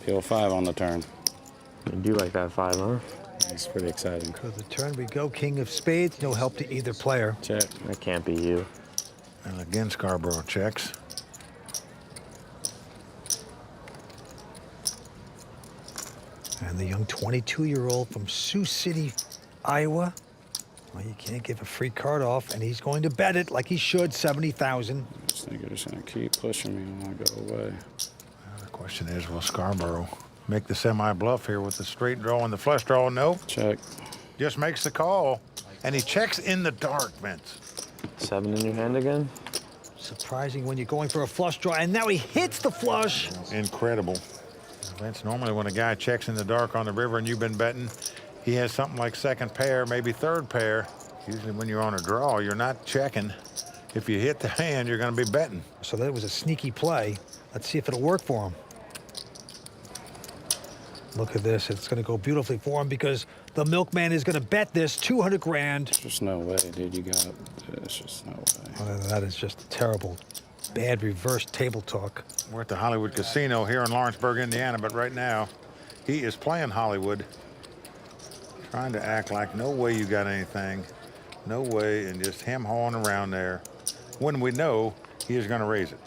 PO5 on the turn. You do like that 5, huh? It's pretty exciting. To the turn we go. King of spades. No help to either player. Check. That can't be you. And again, Scarborough checks. And the young 22-year-old from Sioux City, Iowa. Well, you can't give a free card off, and he's going to bet it like he should, 70,000. This nigga just gonna keep pushing me when I go away. Well, the question is, will Scarborough make the semi-bluff here with the straight draw and the flush draw? No. Check. Just makes the call. And he checks in the dark, Vince. 7 in your hand again? Surprising when you're going for a flush draw, and now he hits the flush. Incredible. Vince, normally when a guy checks in the dark on the river and you've been betting, he has something like second pair, maybe third pair. Usually when you're on a draw, you're not checking. If you hit the hand, you're going to be betting. So that was a sneaky play. Let's see if it'll work for him. Look at this. It's going to go beautifully for him because the milkman is going to bet this 200 grand. There's just no way, dude. You got it. There's just no way. Well, that is just terrible. Bad reverse table talk. We're at the Hollywood Casino here in Lawrenceburg, Indiana, but right now he is playing Hollywood, trying to act like no way you got anything, no way, and just hem-hawing around there when we know he is going to raise it.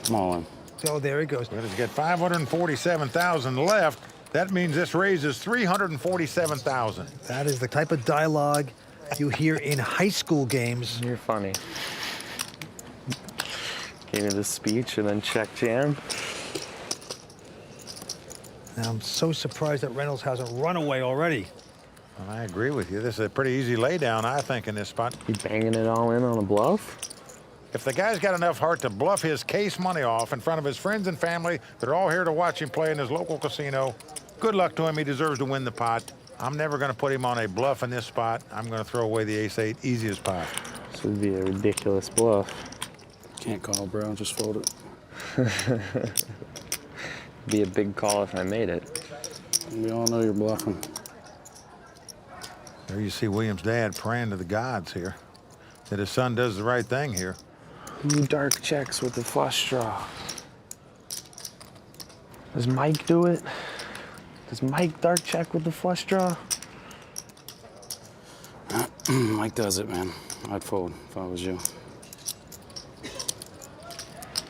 Come on. Oh, there he goes. Well, he's got 547,000 left. That means this raises 347,000. That is the type of dialogue you hear in high school games. You're funny. Gave me this speech and then check jam. Now, I'm so surprised that Reynolds hasn't run away already. Well, I agree with you. This is a pretty easy laydown, I think, in this spot. You banging it all in on a bluff? If the guy's got enough heart to bluff his case money off in front of his friends and family, they're all here to watch him play in his local casino. Good luck to him. He deserves to win the pot. I'm never going to put him on a bluff in this spot. I'm going to throw away the ace-8, easiest pot. This would be a ridiculous bluff. Can't call, bro. Just fold it. Be a big call if I made it. We all know you're bluffing. There you see William's dad praying to the gods here, that his son does the right thing here. Who dark checks with the flush draw? Does Mike do it? Does Mike dark check with the flush draw? Mike does it, man. I'd fold if I was you.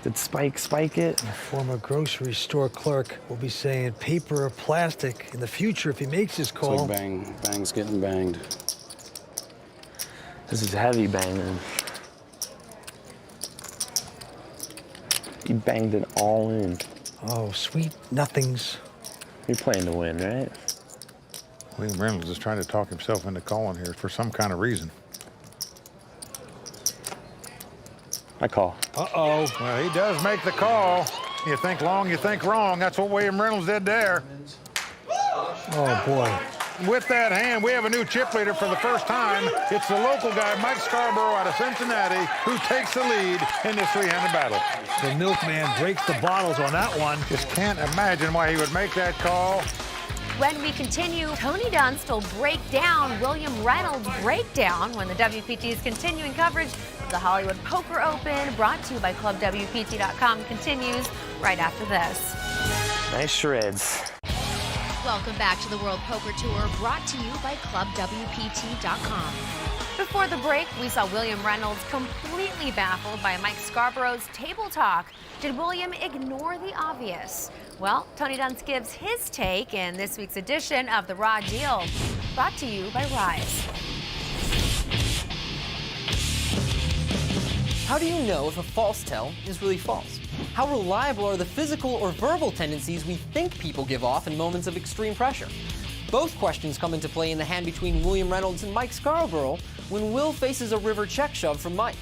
Did Spike spike it? A former grocery store clerk will be saying paper or plastic in the future if he makes his call. It's like bang's getting banged. This is heavy banging. He banged it all in. Oh, sweet nothings. You're playing to win, right? William Reynolds is trying to talk himself into calling here for some kind of reason. I call. Uh-oh. Well, he does make the call. You think long, you think wrong. That's what William Reynolds did there. Oh, boy. With that hand, we have a new chip leader for the first time. It's the local guy, Mike Scarborough out of Cincinnati, who takes the lead in this three-handed battle. The milkman breaks the bottles on that one. Just can't imagine why he would make that call. When we continue, Tony Dunst will break down William Reynolds' breakdown when the WPT's continuing coverage of the Hollywood Poker Open, brought to you by ClubWPT.com, continues right after this. Nice shreds. Welcome back to the World Poker Tour, brought to you by ClubWPT.com. Before the break, we saw William Reynolds completely baffled by Mike Scarborough's table talk. Did William ignore the obvious? Well, Tony Dunst gives his take in this week's edition of The Raw Deal, brought to you by Rise. How do you know if a false tell is really false? How reliable are the physical or verbal tendencies we think people give off in moments of extreme pressure? Both questions come into play in the hand between William Reynolds and Mike Scarborough when Will faces a river check shove from Mike.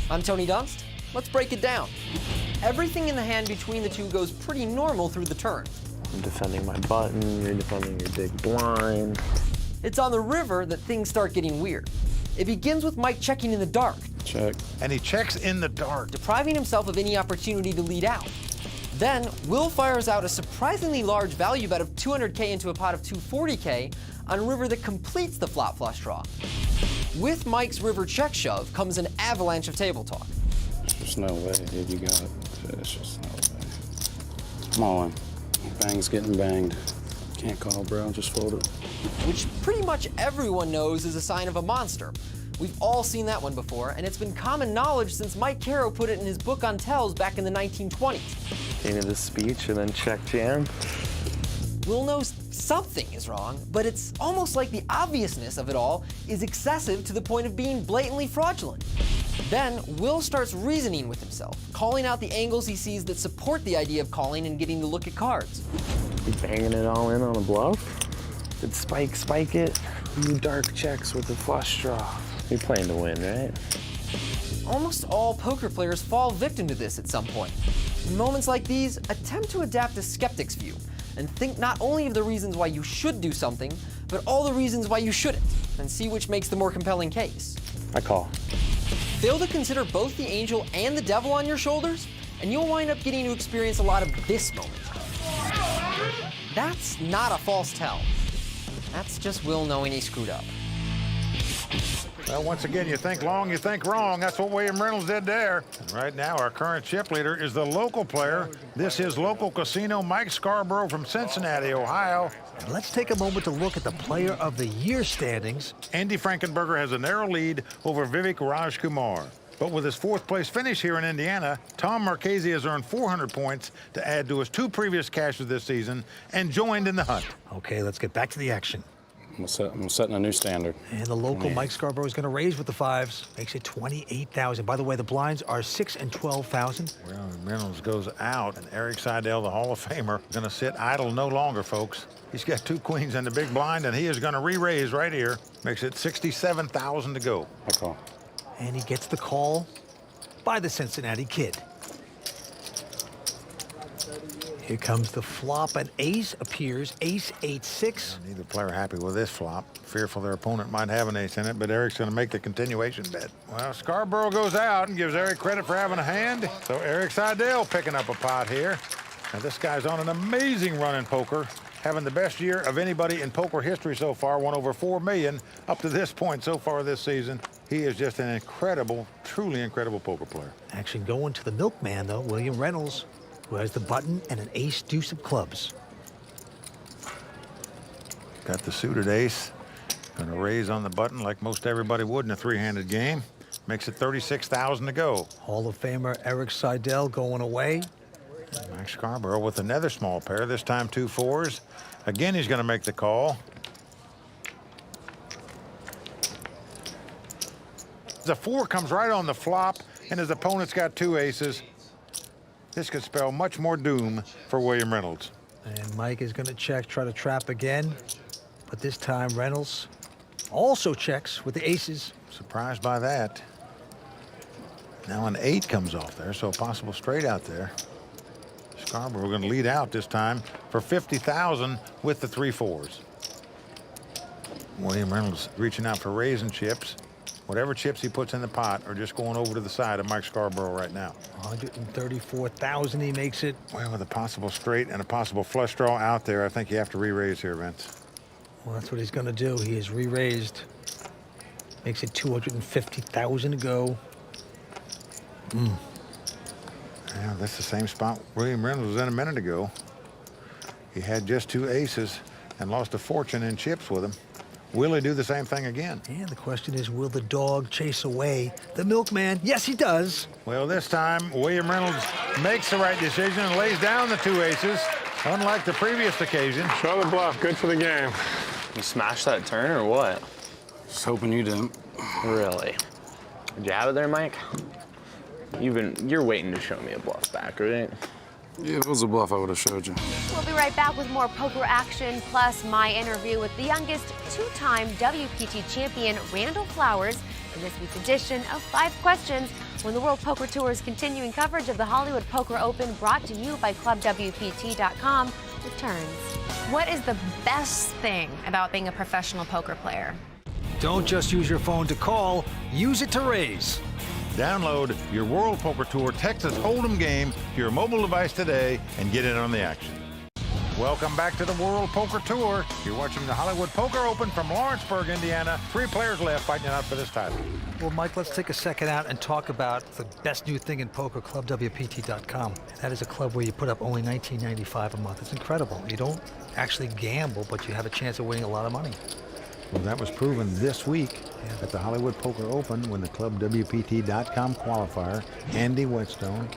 I'm Tony Dunst. Let's break it down. Everything in the hand between the two goes pretty normal through the turn. I'm defending my button, you're defending your big blind. It's on the river that things start getting weird. It begins with Mike checking in the dark. Check. And he checks in the dark, depriving himself of any opportunity to lead out. Then, Will fires out a surprisingly large value bet of 200K into a pot of 240K on a river that completes the flop flush draw. With Mike's river check shove comes an avalanche of table talk. There's no way, dude. You got it. There's just no way. Come on. Bang's getting banged. Can't call, bro. Just fold it. Which pretty much everyone knows is a sign of a monster. We've all seen that one before, and it's been common knowledge since Mike Caro put it in his book on tells back in the 1920s. Gave me this speech and then check jam. Will knows something is wrong, but it's almost like the obviousness of it all is excessive to the point of being blatantly fraudulent. Then, Will starts reasoning with himself, calling out the angles he sees that support the idea of calling and getting to look at cards. You banging it all in on a bluff? Did Spike spike it? You dark checks with the flush draw. You're playing to win, right? Almost all poker players fall victim to this at some point. In moments like these, attempt to adapt a skeptic's view and think not only of the reasons why you should do something, but all the reasons why you shouldn't, and see which makes the more compelling case. I call. Fail to consider both the angel and the devil on your shoulders, and you'll wind up getting to experience a lot of this moment. That's not a false tell. That's just Will knowing he screwed up. Well, once again, you think long, you think wrong. That's what William Reynolds did there. And right now, our current chip leader is the local player. This is local casino Mike Scarborough from Cincinnati, Ohio. And let's take a moment to look at the Player of the Year standings. Andy Frankenberger has a narrow lead over Vivek Rajkumar. But with his fourth-place finish here in Indiana, Tom Marchese has earned 400 points to add to his 2 previous cashes this season and joined in the hunt. Okay, let's get back to the action. I'm setting a new standard. And the local Mike Scarborough is going to raise with the 5s. Makes it 28,000. By the way, the blinds are 6 and 12,000. Well, Reynolds goes out, and Eric Seidel, the Hall of Famer, going to sit idle no longer, folks. He's got 2 queens in the big blind, and he is going to re-raise right here. Makes it 67,000 to go. I call. And he gets the call by the Cincinnati Kid. Here comes the flop. An ace appears. Ace 8-6. Neither player happy with this flop. Fearful their opponent might have an ace in it, but Eric's going to make the continuation bet. Well, Scarborough goes out and gives Eric credit for having a hand. So Eric Seidel picking up a pot here. Now this guy's on an amazing run in poker, having the best year of anybody in poker history so far. Won over $4 million up to this point so far this season. He is just an incredible, truly incredible poker player. Action going to the milkman, though, William Reynolds, who has the button and an ace deuce of clubs. Got the suited ace. Gonna raise on the button like most everybody would in a 3-handed game. Makes it 36,000 to go. Hall of Famer Eric Seidel going away. Mike Scarborough with another small pair, this time 2 4s. Again, he's gonna make the call. The 4 comes right on the flop, and his opponent's got 2 aces. This could spell much more doom for William Reynolds. And Mike is going to check, try to trap again. But this time, Reynolds also checks with the aces. Surprised by that. Now an 8 comes off there, so a possible straight out there. Scarborough going to lead out this time for 50,000 with the 3 4s. William Reynolds reaching out for raising chips. Whatever chips he puts in the pot are just going over to the side of Mike Scarborough right now. 134,000 he makes it. Well, with a possible straight and a possible flush draw out there, I think you have to re-raise here, Vince. Well, that's what he's going to do. He is re-raised. Makes it 250,000 to go. Yeah, that's the same spot William Reynolds was in a minute ago. He had just 2 aces and lost a fortune in chips with them. Will he do the same thing again? And the question is, will the dog chase away the milkman? Yes, he does. Well, this time, William Reynolds makes the right decision and lays down the 2 aces, unlike the previous occasion. Show the bluff. Good for the game. You smashed that turn or what? Just hoping you didn't. Really? Did you have it there, Mike? You're waiting to show me a bluff back, right? Yeah, if it was a bluff, I would have showed you. We'll be right back with more poker action, plus my interview with the youngest 2-time WPT champion, Randall Flowers, in this week's edition of 5 Questions, when the World Poker Tour's continuing coverage of the Hollywood Poker Open, brought to you by ClubWPT.com, returns. What is the best thing about being a professional poker player? Don't just use your phone to call, use it to raise. Download your World Poker Tour Texas Hold'em game to your mobile device today and get in on the action. Welcome back to the World Poker Tour. You're watching the Hollywood Poker Open from Lawrenceburg, Indiana. 3 players left fighting it out for this title. Well, Mike, let's take a second out and talk about the best new thing in poker, ClubWPT.com. That is a club where you put up only $19.95 a month. It's incredible. You don't actually gamble, but you have a chance of winning a lot of money. Well, that was proven this week at the Hollywood Poker Open when the ClubWPT.com qualifier, Andy Whetstone,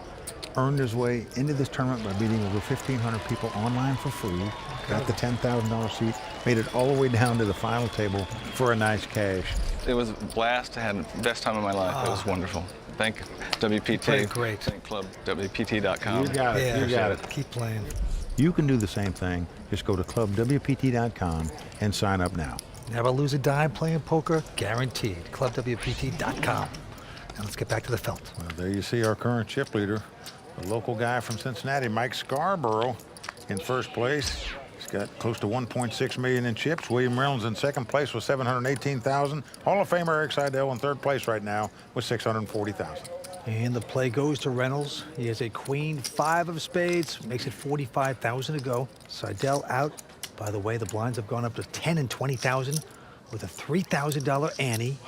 earned his way into this tournament by beating over 1,500 people online for free, got the $10,000 seat, made it all the way down to the final table for a nice cash. It was a blast. I had the best time of my life. It was wonderful. Thank WPT. Played great. Thank Club WPT.com. You got it. You got it. Keep playing. You can do the same thing. Just go to clubwpt.com and sign up now. Never lose a dime playing poker, guaranteed. Clubwpt.com. Now let's get back to the felt. Well, there you see our current chip leader, the local guy from Cincinnati, Mike Scarborough, in first place. He's got close to 1.6 million in chips. William Reynolds in second place with 718,000. Hall of Famer Eric Seidel in third place right now with 640,000. And the play goes to Reynolds. He has a queen, 5 of spades, makes it 45,000 to go. Seidel out. By the way, the blinds have gone up to 10 and 20,000 with a $3,000 ante.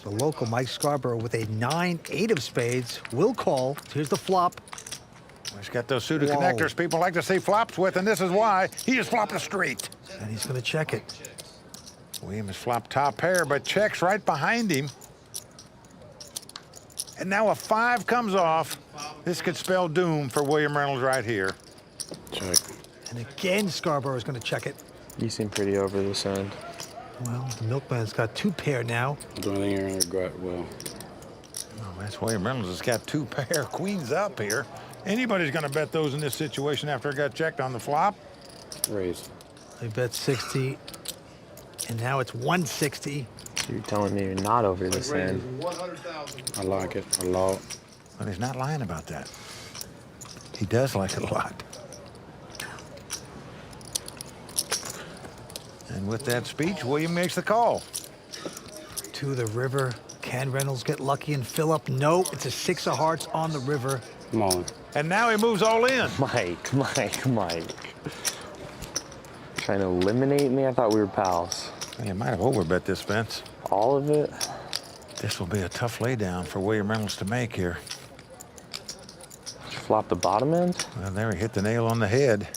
The local Mike Scarborough with a 9-8 of spades will call. Here's the flop. He's got those suited connectors people like to see flops with, and this is why he is flopping straight. And he's going to check it. William has flopped top pair, but checks right behind him. And now a 5 comes off. This could spell doom for William Reynolds right here. Check. And again, Scarborough is going to check it. You seem pretty over this end. Well, the milkman's got 2 pair now. Do anything you're going to regret, Will. Oh, that's William Reynolds has got 2 pair queens up here. Anybody's going to bet those in this situation after it got checked on the flop. Raise. They bet 60, and now it's 160. So you're telling me you're not over this end. I like it a lot. But he's not lying about that. He does like it a lot. And with that speech, William makes the call. To the river. Can Reynolds get lucky and fill up? No, it's a 6 of hearts on the river. Come on. And now he moves all in. Mike. Trying to eliminate me? I thought we were pals. Well, you might have overbet this, Vince. All of it? This will be a tough laydown for William Reynolds to make here. Did you flop the bottom end? Well, there he hit the nail on the head.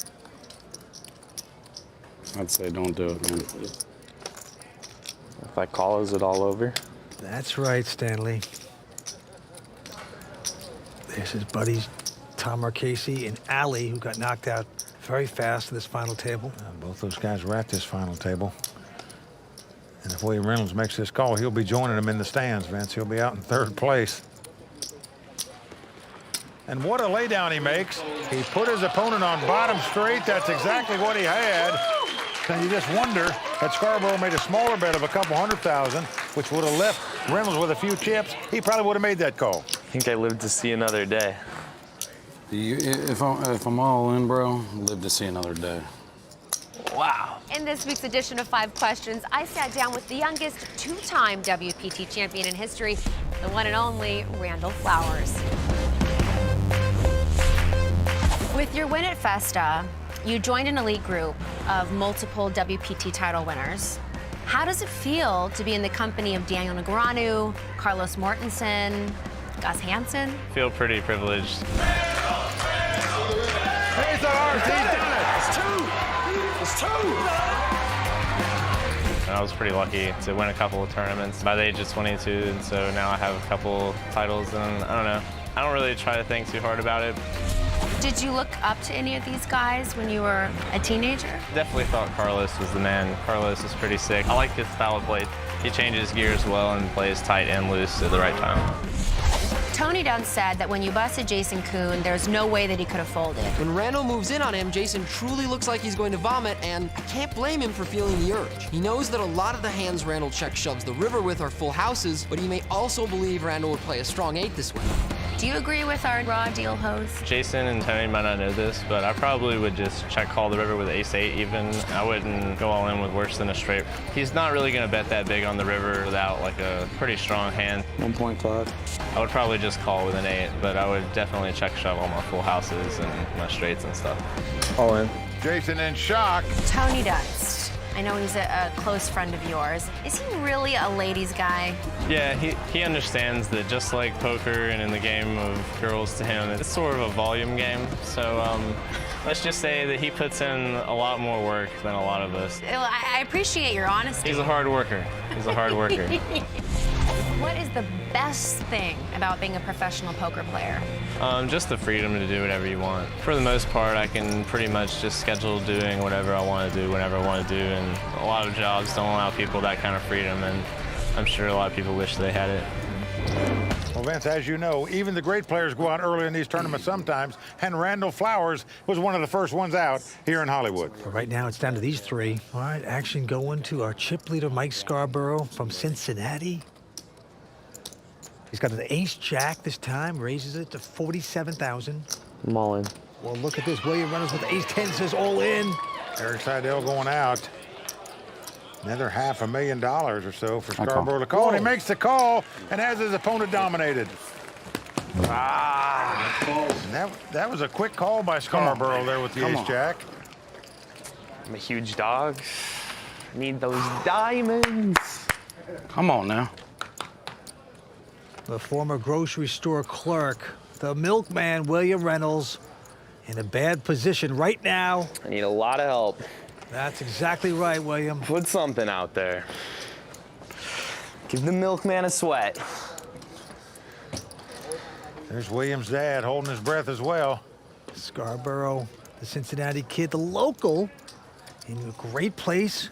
I'd say don't do it, man. If I call, is it all over? That's right, Stanley. There's his buddies, Tom Marchese and Ali, who got knocked out very fast in this final table. Both those guys were at this final table. And if William Reynolds makes this call, he'll be joining them in the stands, Vince. He'll be out in third place. And what a laydown he makes. He put his opponent on bottom straight. That's exactly what he had. And you just wonder that Scarborough made a smaller bet of a couple 100,000, which would have left Reynolds with a few chips. He probably would have made that call. I think I lived to see another day. If I'm all in, bro, live to see another day. Wow. In this week's edition of 5 Questions, I sat down with the youngest 2-time WPT champion in history, the one and only Randall Flowers. With your win at Festa, you joined an elite group of multiple WPT title winners. How does it feel to be in the company of Daniel Negreanu, Carlos Mortensen, Gus Hansen? Feel pretty privileged. He's the heart. He's done it. It's 2. I was pretty lucky to win a couple of tournaments by the age of 22, and so now I have a couple titles, and I don't know. I don't really try to think too hard about it. Did you look up to any of these guys when you were a teenager? Definitely thought Carlos was the man. Carlos is pretty sick. I like his style of play. He changes gears well and plays tight and loose at the right time. Tony Dunn said that when you busted Jason Kuhn, there's no way that he could have folded. When Randall moves in on him, Jason truly looks like he's going to vomit, and I can't blame him for feeling the urge. He knows that a lot of the hands Randall check shoves the river with are full houses, but he may also believe Randall would play a strong 8 this way. Do you agree with our raw deal host? Jason and Tony might not know this, but I probably would just check call the river with ace-8 even. I wouldn't go all in with worse than a straight. He's not really going to bet that big on the river without like a pretty strong hand. 1.5. I would probably just call with an 8, but I would definitely check shove all my full houses and my straights and stuff. All in. Jason in shock. Tony Dunst. I know he's a close friend of yours. Is he really a ladies' guy? Yeah, he understands that just like poker and in the game of girls to him, it's sort of a volume game. So let's just say that he puts in a lot more work than a lot of us. I appreciate your honesty. He's a hard worker. He's a hard worker. What is the best thing about being a professional poker player? Just the freedom to do whatever you want. For the most part, I can pretty much just schedule doing whatever I want to do whenever I want to do, and a lot of jobs don't allow people that kind of freedom, and I'm sure a lot of people wish they had it. Well, Vince, as you know, even the great players go out early in these tournaments sometimes, and Randall Flowers was one of the first ones out here in Hollywood. Right now, it's down to these three. All right, action going to our chip leader, Mike Scarborough from Cincinnati. He's got an ace-jack this time, raises it to 47,000. I'm all in. Well, look at this. William Reynolds with ace-10 says all in. Eric Seidel going out. Another $500,000 or so for Scarborough to call. And he makes the call and has his opponent dominated. And that was a quick call by Scarborough there with the ace-jack. I'm a huge dog. Need those diamonds. Come on now. The former grocery store clerk, the milkman, William Reynolds, in a bad position right now. I need a lot of help. That's exactly right, William. Put something out there. Give the milkman a sweat. There's William's dad holding his breath as well. Scarborough, the Cincinnati kid, the local, in a great place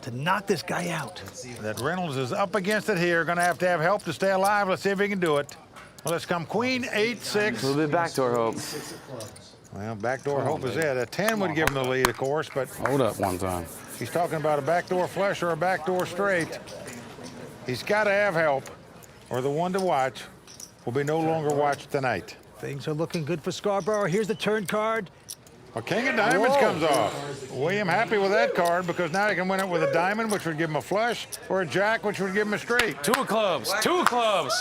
to knock this guy out. That Reynolds is up against it here. Going to have help to stay alive. Let's see if he can do it. Well, let's come queen, 8-6. A little bit backdoor hope. Well, backdoor hope is it. A 10 would give him the lead, of course, but... Hold up one time. He's talking about a backdoor flush or a backdoor straight. He's got to have help, or the one to watch will be no longer watched tonight. Things are looking good for Scarborough. Here's the turn card. A king of diamonds comes off. William happy with that card because now he can win it with a diamond, which would give him a flush, or a jack, which would give him a straight. 2 of clubs. 2 of clubs.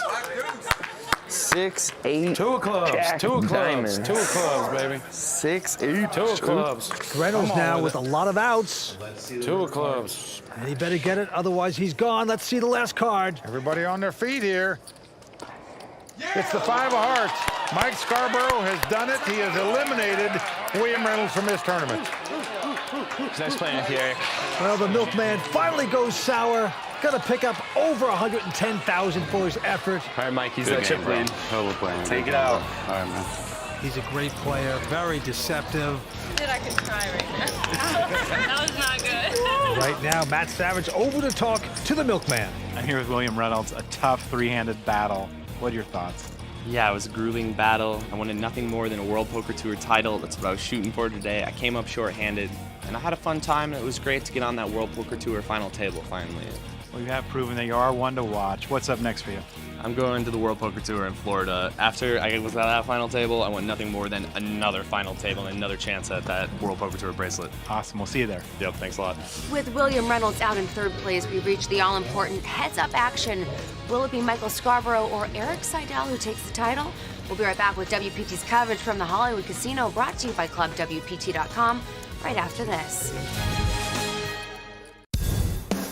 6, 8. 2 of clubs. Jack 2 of clubs. diamonds. 2 of clubs, baby. 6, 8. 2 of clubs. Reynolds now with a lot of outs. 2 of clubs. And he better get it, otherwise he's gone. Let's see the last card. Everybody on their feet here. It's the 5 of hearts. Mike Scarborough has done it. He has eliminated William Reynolds from this tournament. Nice playing with you, Eric. Well, the milkman finally goes sour. Gonna pick up over 110,000 for his effort. All right, Mike, he's that chip lead. Take it out. All right, man. He's a great player, very deceptive. Dude, I can try right now. That was not good. Right now, Matt Savage over to talk to the milkman. I'm here with William Reynolds, a tough three-handed battle. What are your thoughts? Yeah, it was a grueling battle. I wanted nothing more than a World Poker Tour title. That's what I was shooting for today. I came up short-handed, and I had a fun time, and it was great to get on that World Poker Tour final table finally. Well, you have proven that you are one to watch. What's up next for you? I'm going to the World Poker Tour in Florida. After I was at that final table, I want nothing more than another final table and another chance at that World Poker Tour bracelet. Awesome. We'll see you there. Yep, thanks a lot. With William Reynolds out in third place, we reach the all-important heads-up action. Will it be Michael Scarborough or Eric Seidel who takes the title? We'll be right back with WPT's coverage from the Hollywood Casino, brought to you by ClubWPT.com, right after this.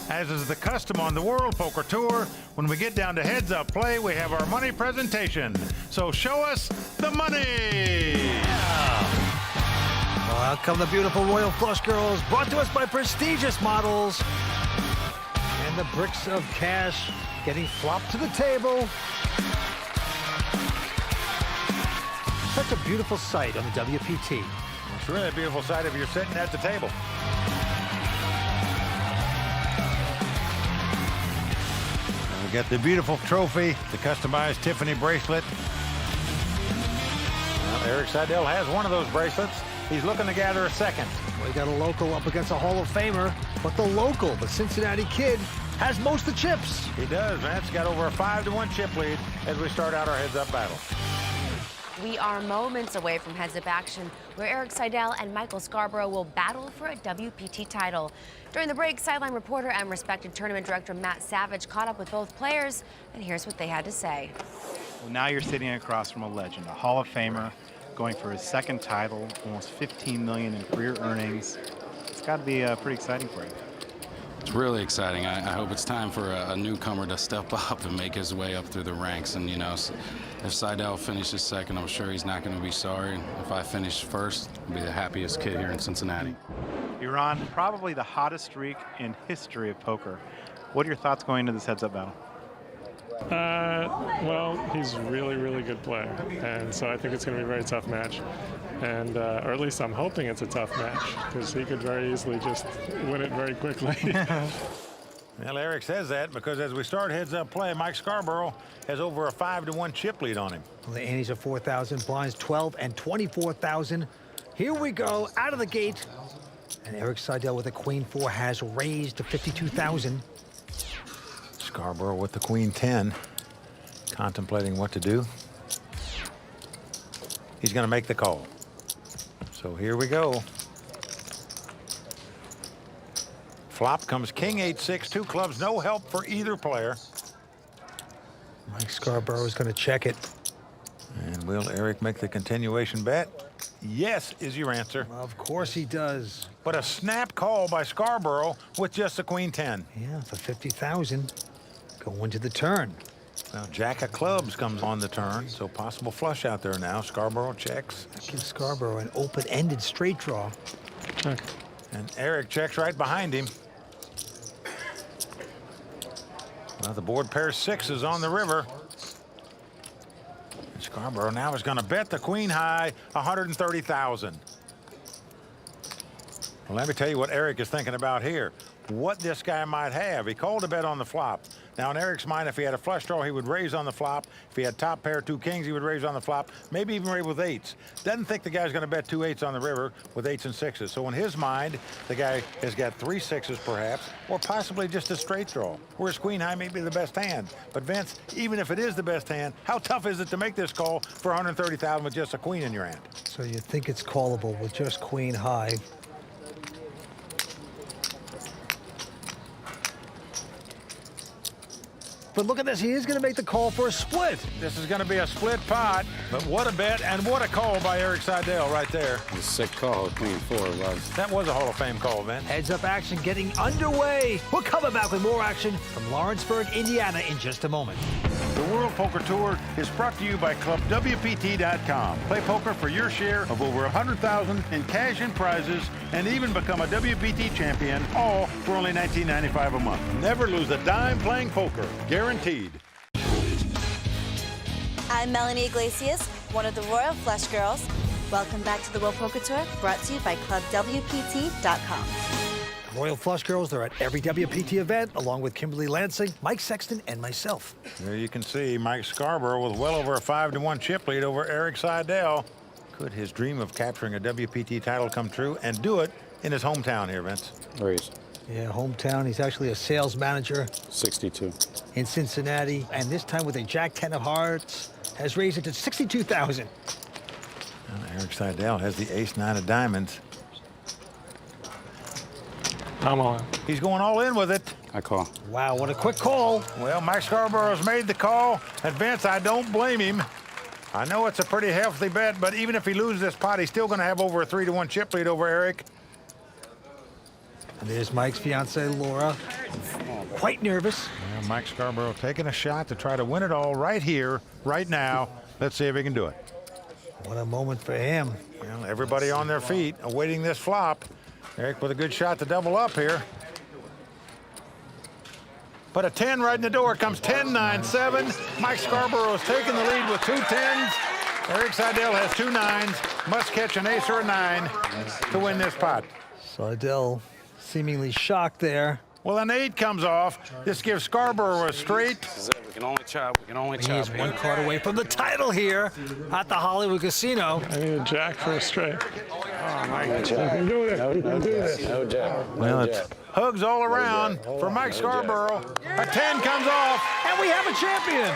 As is the custom on the World Poker Tour, when we get down to heads-up play, we have our money presentation. So show us the money! Well, out come the beautiful Royal Flush Girls, brought to us by prestigious models. And the bricks of cash getting flopped to the table. Such a beautiful sight on the WPT. It's really a beautiful sight if you're sitting at the table. We got the beautiful trophy, the customized Tiffany bracelet. Well, Eric Seidel has one of those bracelets. He's looking to gather a second. We got a local up against a Hall of Famer, but the local, the Cincinnati kid, has most of the chips. He does, man. He's got over a 5-1 chip lead as we start out our heads-up battle. We are moments away from heads-up action, where Eric Seidel and Michael Scarborough will battle for a WPT title. During the break, sideline reporter and respected tournament director Matt Savage caught up with both players, and here's what they had to say. Well, now you're sitting across from a legend, a Hall of Famer, going for his second title, almost $15 million in career earnings. It's got to be pretty exciting for you. It's really exciting. I hope it's time for a newcomer to step up and make his way up through the ranks. And, you know, if Seidel finishes second, I'm sure he's not going to be sorry. If I finish first, I'll be the happiest kid here in Cincinnati. You're on probably the hottest streak in history of poker. What are your thoughts going into this heads-up battle? Well, he's a really, really good player, and so I think it's going to be a very tough match. And, or at least I'm hoping it's a tough match, because he could very easily just win it very quickly. Well, Eric says that because as we start heads-up play, Mike Scarborough has over a 5-1 chip lead on him. Well, the antes are 4,000, blinds 12 and 24,000. Here we go, out of the gate. And Eric Seidel with a queen 4 has raised to 52,000. Scarborough with the queen 10, contemplating what to do. He's going to make the call. So here we go. Flop comes king 8-6, 2 clubs, no help for either player. Mike Scarborough is going to check it. And will Eric make the continuation bet? Yes is your answer. Of course he does. But a snap call by Scarborough with just the queen 10. Yeah, for 50,000. Going to the turn. Now, jack of clubs comes on the turn, so possible flush out there now. Scarborough checks. That gives Scarborough an open-ended straight draw. Check. And Eric checks right behind him. Well, the board pair 6s on the river. And Scarborough now is going to bet the queen high, 130,000. Well, let me tell you what Eric is thinking about here. What this guy might have. He called a bet on the flop. Now, in Eric's mind, if he had a flush draw, he would raise on the flop. If he had top pair 2 kings, he would raise on the flop. Maybe even raise with 8s. Doesn't think the guy's going to bet 2 8s on the river with 8s and 6s. So in his mind, the guy has got 3 6s perhaps, or possibly just a straight draw. Whereas queen high may be the best hand. But Vince, even if it is the best hand, how tough is it to make this call for 130,000 with just a queen in your hand? So you think it's callable with just queen high. But look at this, he is going to make the call for a split. This is going to be a split pot, but what a bet and what a call by Eric Seidel right there. A sick call, queen 4 was. That was a Hall of Fame call, Vince. Heads-up action getting underway. We're coming back with more action from Lawrenceburg, Indiana in just a moment. The World Poker Tour is brought to you by ClubWPT.com. Play poker for your share of over $100,000 in cash and prizes, and even become a WPT champion, all for only $19.95 a month. Never lose a dime playing poker, guaranteed. I'm Melanie Iglesias, one of the Royal Flush Girls. Welcome back to the World Poker Tour, brought to you by ClubWPT.com. Royal Flush Girls, they're at every WPT event, along with Kimberly Lansing, Mike Sexton, and myself. There you can see Mike Scarborough with well over a 5-1 chip lead over Eric Seidel. Could his dream of capturing a WPT title come true and do it in his hometown here, Vince? Raise. Yeah, hometown. He's actually a sales manager. 62. In Cincinnati, and this time with a Jack 10 of hearts, has raised it to 62,000. Well, Eric Seidel has the ace 9 of diamonds. I'm all in. He's going all in with it. I call. Wow, what a quick call. Well, Mike Scarborough's made the call. And Vince, I don't blame him. I know it's a pretty healthy bet, but even if he loses this pot, he's still going to have over a 3-1 chip lead over Eric. And there's Mike's fiancee, Laura. Quite nervous. Well, Mike Scarborough taking a shot to try to win it all right here, right now. Let's see if he can do it. What a moment for him. Well, everybody on their feet awaiting this flop. Eric with a good shot to double up here. But a 10 right in the door. Comes 10, 9, 7. Mike Scarborough is taking the lead with 2 10s. Eric Seidel has 2 9s. Must catch an ace or a 9 to win this pot. Seidel seemingly shocked there. Well, an 8 comes off. This gives Scarborough a straight. We can only chop. We can only chop. He is one card away from the title here at the Hollywood Casino. I need a jack for a straight. Oh, my God. You can do it. You can do this. No jack. Well, it's hugs all around for Mike Scarborough. A 10 comes off. And we have a champion.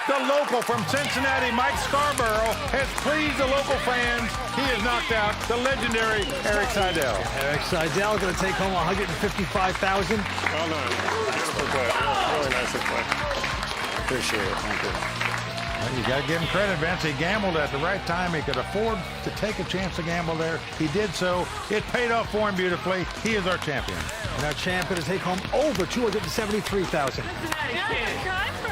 The local from Cincinnati, Mike Scarborough, has pleased the local fans. He has knocked out the legendary Eric Seidel. Eric Seidel going to take home $155,000. Well done. Nice play. Really nice play. Appreciate it. Thank you. Well, you got to give him credit, Vince. He gambled at the right time. He could afford to take a chance to gamble there. He did so. It paid off for him beautifully. He is our champion. And our champ going to take home over $273,000.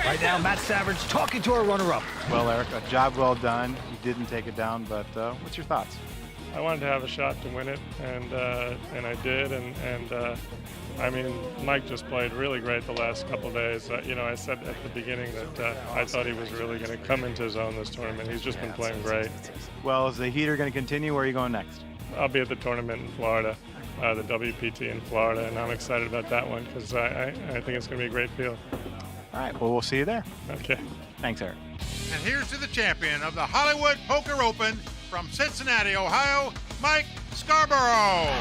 Right now, Matt Savage talking to our runner-up. Well, Eric, a job well done. You didn't take it down, but what's your thoughts? I wanted to have a shot to win it, and I did, and I mean, Mike just played really great the last couple of days. You know, I said at the beginning that I thought he was really going to come into his own this tournament. He's just been playing great. Well, is the heater going to continue? Where are you going next? I'll be at the tournament in Florida, the WPT in Florida, and I'm excited about that one because I think it's going to be a great field. All right, well, we'll see you there. Okay. Thanks, Eric. And here's to the champion of the Hollywood Poker Open from Cincinnati, Ohio, Mike Scarborough.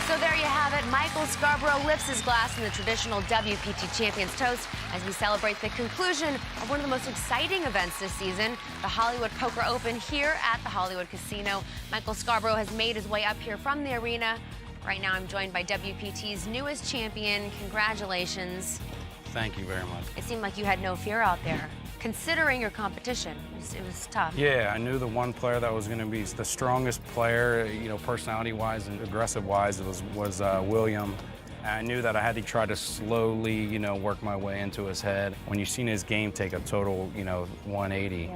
So there you have it. Michael Scarborough lifts his glass in the traditional WPT Champions Toast as we celebrate the conclusion of one of the most exciting events this season, the Hollywood Poker Open here at the Hollywood Casino. Michael Scarborough has made his way up here from the arena. Right now I'm joined by WPT's newest champion. Congratulations. Thank you very much. It seemed like you had no fear out there, considering your competition. It was tough. Yeah, I knew the one player that was going to be the strongest player, you know, personality-wise and aggressive-wise, was William. I knew that I had to try to slowly, you know, work my way into his head. When you've seen his game take a total, you know, 180,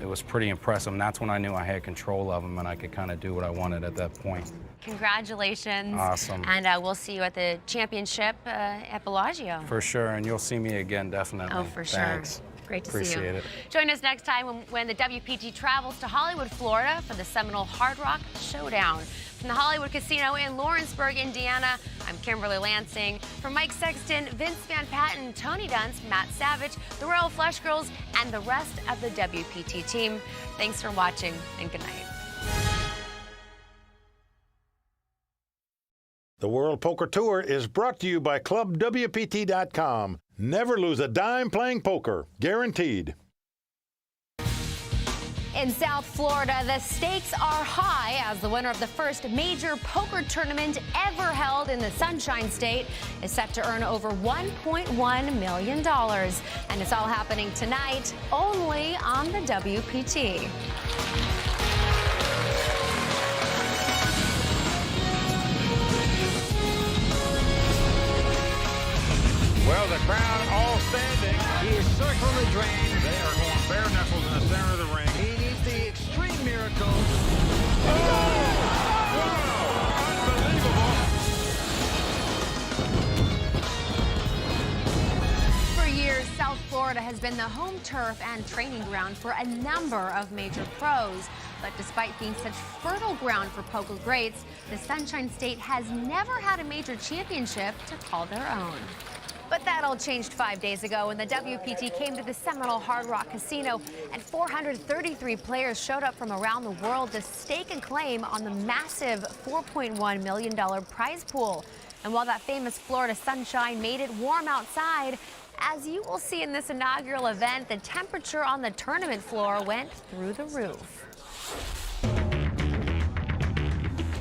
it was pretty impressive. And that's when I knew I had control of him and I could kind of do what I wanted at that point. Congratulations. Awesome. And we'll see you at the championship at Bellagio. For sure, and you'll see me again, definitely. Oh, for sure. Thanks. Great to see you. Appreciate it. Join us next time when the WPT travels to Hollywood, Florida for the seminal Hard Rock Showdown. From the Hollywood Casino in Lawrenceburg, Indiana, I'm Kimberly Lansing. For Mike Sexton, Vince Van Patten, Tony Dunst, Matt Savage, the Royal Flush Girls, and the rest of the WPT team, thanks for watching and good night. The World Poker Tour is brought to you by ClubWPT.com. Never lose a dime playing poker. Guaranteed. In South Florida, the stakes are high as the winner of the first major poker tournament ever held in the Sunshine State is set to earn over $1.1 million. And it's all happening tonight only on the WPT. Well, the crowd all standing. He is circling the drain. They are going bare knuckles in the center of the ring. He needs the extreme miracle. For years, South Florida has been the home turf and training ground for a number of major pros. But despite being such fertile ground for poker greats, the Sunshine State has never had a major championship to call their own. But that all changed 5 days ago when the WPT came to the seminal Hard Rock Casino and 433 players showed up from around the world to stake a claim on the massive $4.1 million prize pool. And while that famous Florida sunshine made it warm outside, as you will see in this inaugural event, the temperature on the tournament floor went through the roof.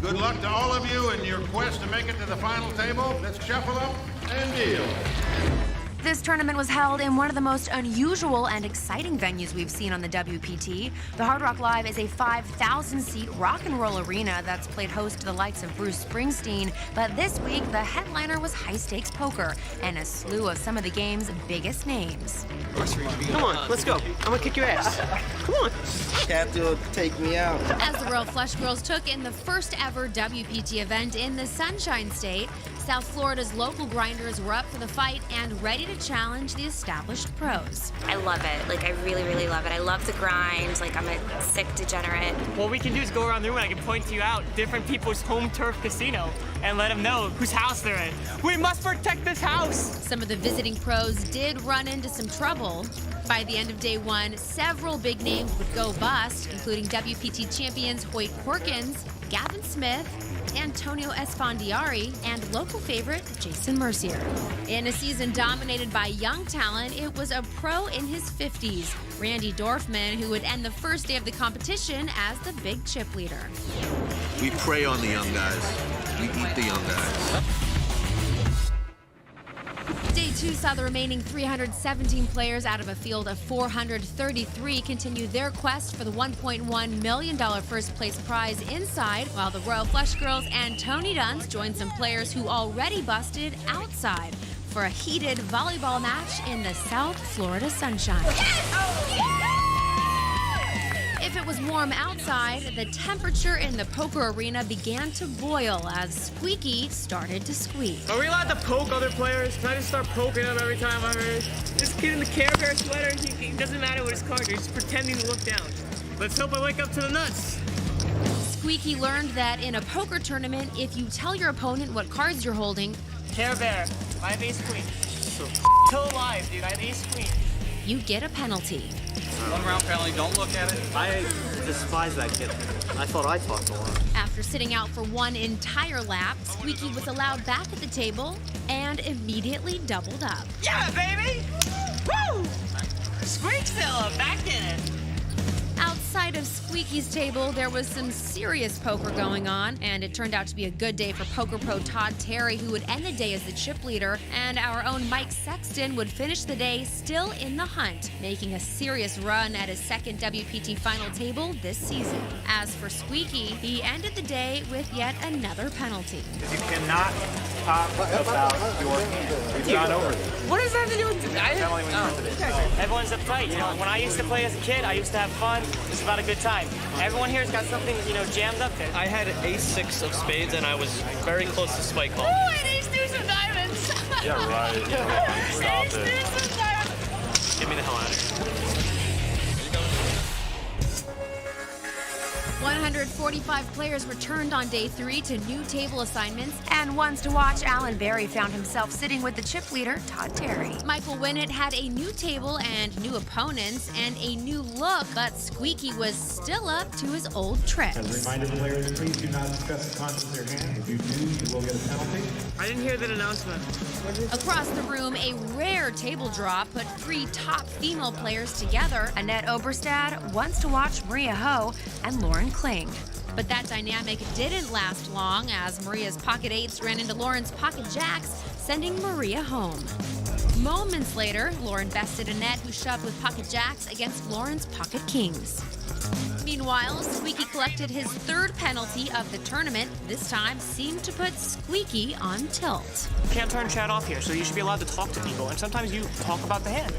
Good luck to all of you in your quest to make it to the final table. Let's shuffle up and deal. This tournament was held in one of the most unusual and exciting venues we've seen on the WPT. The Hard Rock Live is a 5,000-seat rock and roll arena that's played host to the likes of Bruce Springsteen. But this week, the headliner was high-stakes poker and a slew of some of the game's biggest names. Come on, let's go. I'm gonna kick your ass. Come on. Have to take me out. As the Royal Flush Girls took in the first ever WPT event in the Sunshine State, South Florida's local grinders were up for the fight and ready to challenge the established pros. I love it. Like, I really, really love it. I love the grind. Like, I'm a sick degenerate. What we can do is go around the room and I can point you out different people's home turf casino and let them know whose house they're in. We must protect this house. Some of the visiting pros did run into some trouble. By the end of day one, several big names would go bust, including WPT champions Hoyt Corkins, Gavin Smith, Antonio Esfandiari, and local favorite Jason Mercier. In a season dominated by young talent, it was a pro in his 50s, Randy Dorfman, who would end the first day of the competition as the big chip leader. We prey on the young guys. We eat the young guys. Day two saw the remaining 317 players out of a field of 433 continue their quest for the $1.1 million first place prize inside, while the Royal Flush Girls and Tony Dunst joined some players who already busted outside for a heated volleyball match in the South Florida sunshine. Yes! Oh, yeah! If If it was warm outside, the temperature in the poker arena began to boil as Squeaky started to squeak. Are we allowed to poke other players? Can I just start poking them every time I'm ready? This kid in the Care Bear sweater, he doesn't matter what his cards are, he's just pretending to look down. Let's hope I wake up to the nuts. Squeaky learned that in a poker tournament, if you tell your opponent what cards you're holding, Care Bear, I have ace queen. So still alive, dude, I have ace queen. you get a penalty. 1 round penalty, don't look at it. I despise that kid. I thought I talked a lot. After sitting out for one entire lap, Squeaky was allowed back at the table and immediately doubled up. Yeah, baby! Woo! Squeakzilla, back in it. Outside of Squeaky's table, there was some serious poker going on, and it turned out to be a good day for poker pro Todd Terry, who would end the day as the chip leader, and our own Mike Sexton would finish the day still in the hunt, making a serious run at his second WPT final table this season. As for Squeaky, he ended the day with yet another penalty. You cannot talk about your hand. We've gone over this. What does that have to do with everyone's uptight. You know, when I used to play as a kid, I used to have fun. It's about a good time. Everyone here's got something, you know, jammed up there. I had ace-6 of spades, and I was very close to spike call. Oh, and ace-2 of diamonds. Yeah, right. Stop it. Ace-2 of diamonds. Get me the hell out of here. 145 players returned on day 3 to new table assignments, and ones to watch, Alan Berry found himself sitting with the chip leader, Todd Terry. Michael Winnett had a new table and new opponents and a new look, but Squeaky was still up to his old tricks. As a reminder to players, please do not discuss the contents of your hand. If you do, you will get a penalty. I didn't hear that announcement. Across the room, a rare table draw put 3 top female players together. Annette Oberstad, Once to Watch Maria Ho, and Lauren Kling. But that dynamic didn't last long as Maria's pocket 8s ran into Lauren's pocket jacks, sending Maria home. Moments later, Lauren bested Annette, who shoved with pocket jacks against Lauren's pocket kings. Meanwhile, Squeaky collected his 3rd penalty of the tournament. This time seemed to put Squeaky on tilt. Can't turn chat off here, so you should be allowed to talk to people. And sometimes you talk about the hand.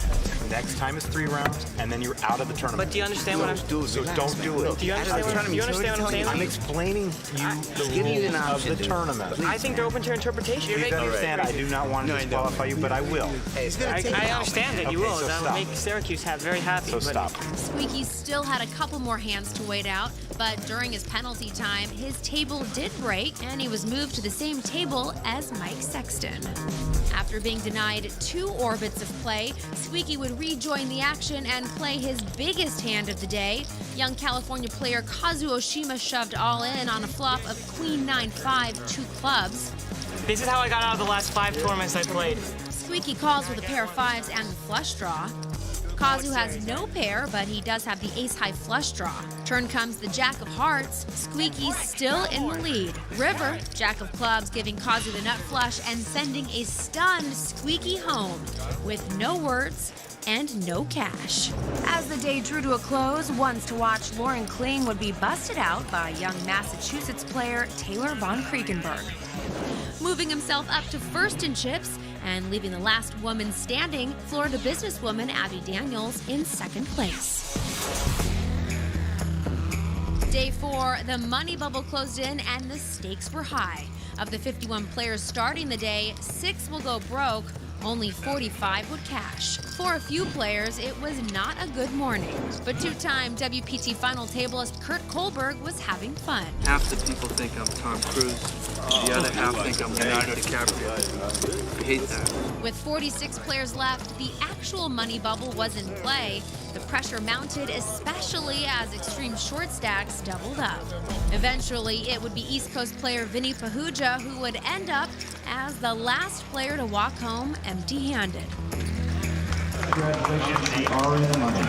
Next time is 3 rounds, and then you're out of the tournament. But do you understand what I'm doing? So don't do it. Do you understand what I'm saying? I'm explaining the rules of the tournament. I think they're open to interpretation. Please understand, I do not want to disqualify you, but I will. I understand that you will. So that will make Syracuse very happy. So stop. Squeaky still had a couple more hands to wait out, but during his penalty time, his table did break, and he was moved to the same table as Mike Sexton. After being denied 2 orbits of play, Squeaky would rejoin the action and play his biggest hand of the day. Young California player Kazu Oshima shoved all in on a flop of Queen 9-5, 2 clubs. This is how I got out of the last 5 tournaments I played. Squeaky calls with a pair of 5s and the flush draw. Kazu has no pair, but he does have the ace-high flush draw. Turn comes the jack of hearts. Squeaky's still in the lead. River, jack of clubs, giving Kazu the nut flush and sending a stunned Squeaky home with no words and no cash. As the day drew to a close, Ones to Watch Lauren Kling would be busted out by young Massachusetts player Taylor von Kriegenberg. Moving himself up to 1st in chips and leaving the last woman standing, Florida businesswoman Abby Daniels in 2nd place. Day 4, the money bubble closed in and the stakes were high. Of the 51 players starting the day, 6 will go broke. Only 45 would cash. For a few players, it was not a good morning. But 2-time WPT final tableist Kurt Kohlberg was having fun. Half the people think I'm Tom Cruise. The other half think I'm Leonardo DiCaprio. I hate that. With 46 players left, the actual money bubble was in play. The pressure mounted, especially as extreme short stacks doubled up. Eventually, it would be East Coast player Vinny Pahuja who would end up as the last player to walk home empty-handed. Congratulations, you are in the money.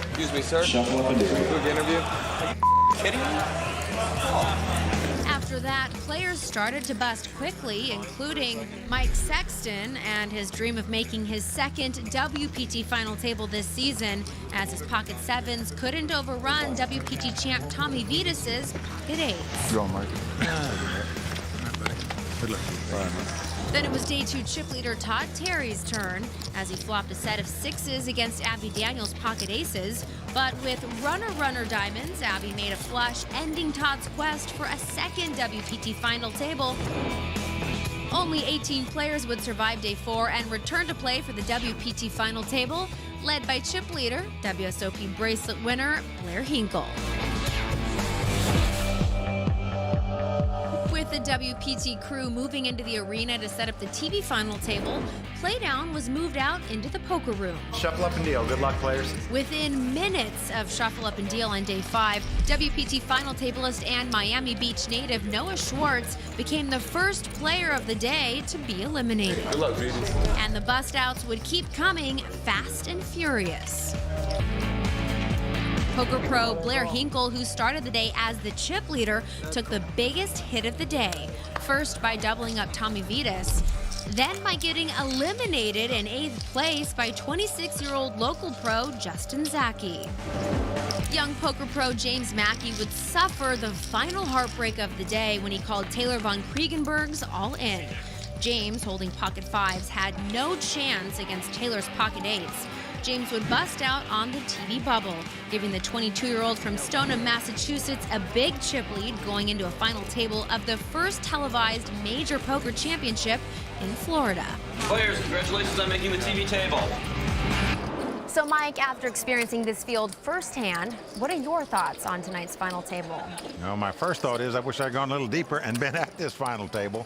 Excuse me, sir. Shuffle up and do it. Quick interview. Kidding me? After that, players started to bust quickly, including Mike Sexton and his dream of making his 2nd WPT final table this season, as his pocket 7s couldn't overrun WPT champ Tommy Vitas's pocket 8s. Draw, Mark. Good luck. All right, man. Then it was day 2 chip leader Todd Terry's turn as he flopped a set of 6s against Abby Daniels' pocket aces. But with runner diamonds, Abby made a flush, ending Todd's quest for a second WPT final table. Only 18 players would survive day 4 and return to play for the WPT final table, led by chip leader, WSOP bracelet winner Blair Hinkle. With the WPT crew moving into the arena to set up the TV final table, playdown was moved out into the poker room. Shuffle up and deal. Good luck, players. Within minutes of shuffle up and deal on day 5, WPT final tableist and Miami Beach native Noah Schwartz became the first player of the day to be eliminated. Good luck, baby. And the bust outs would keep coming fast and furious. Poker pro Blair Hinkle, who started the day as the chip leader, took the biggest hit of the day. First by doubling up Tommy Vitas, then by getting eliminated in 8th place by 26-year-old local pro Justin Zaki. Young poker pro James Mackey would suffer the final heartbreak of the day when he called Taylor von Kriegenberg's all in. James, holding pocket 5s, had no chance against Taylor's pocket 8s. James would bust out on the TV bubble, giving the 22-year-old from Stoneham, Massachusetts a big chip lead going into a final table of the first televised major poker championship in Florida. Players, congratulations on making the TV table. So, Mike, after experiencing this field firsthand, what are your thoughts on tonight's final table? No, my first thought is I wish I'd gone a little deeper and been at this final table.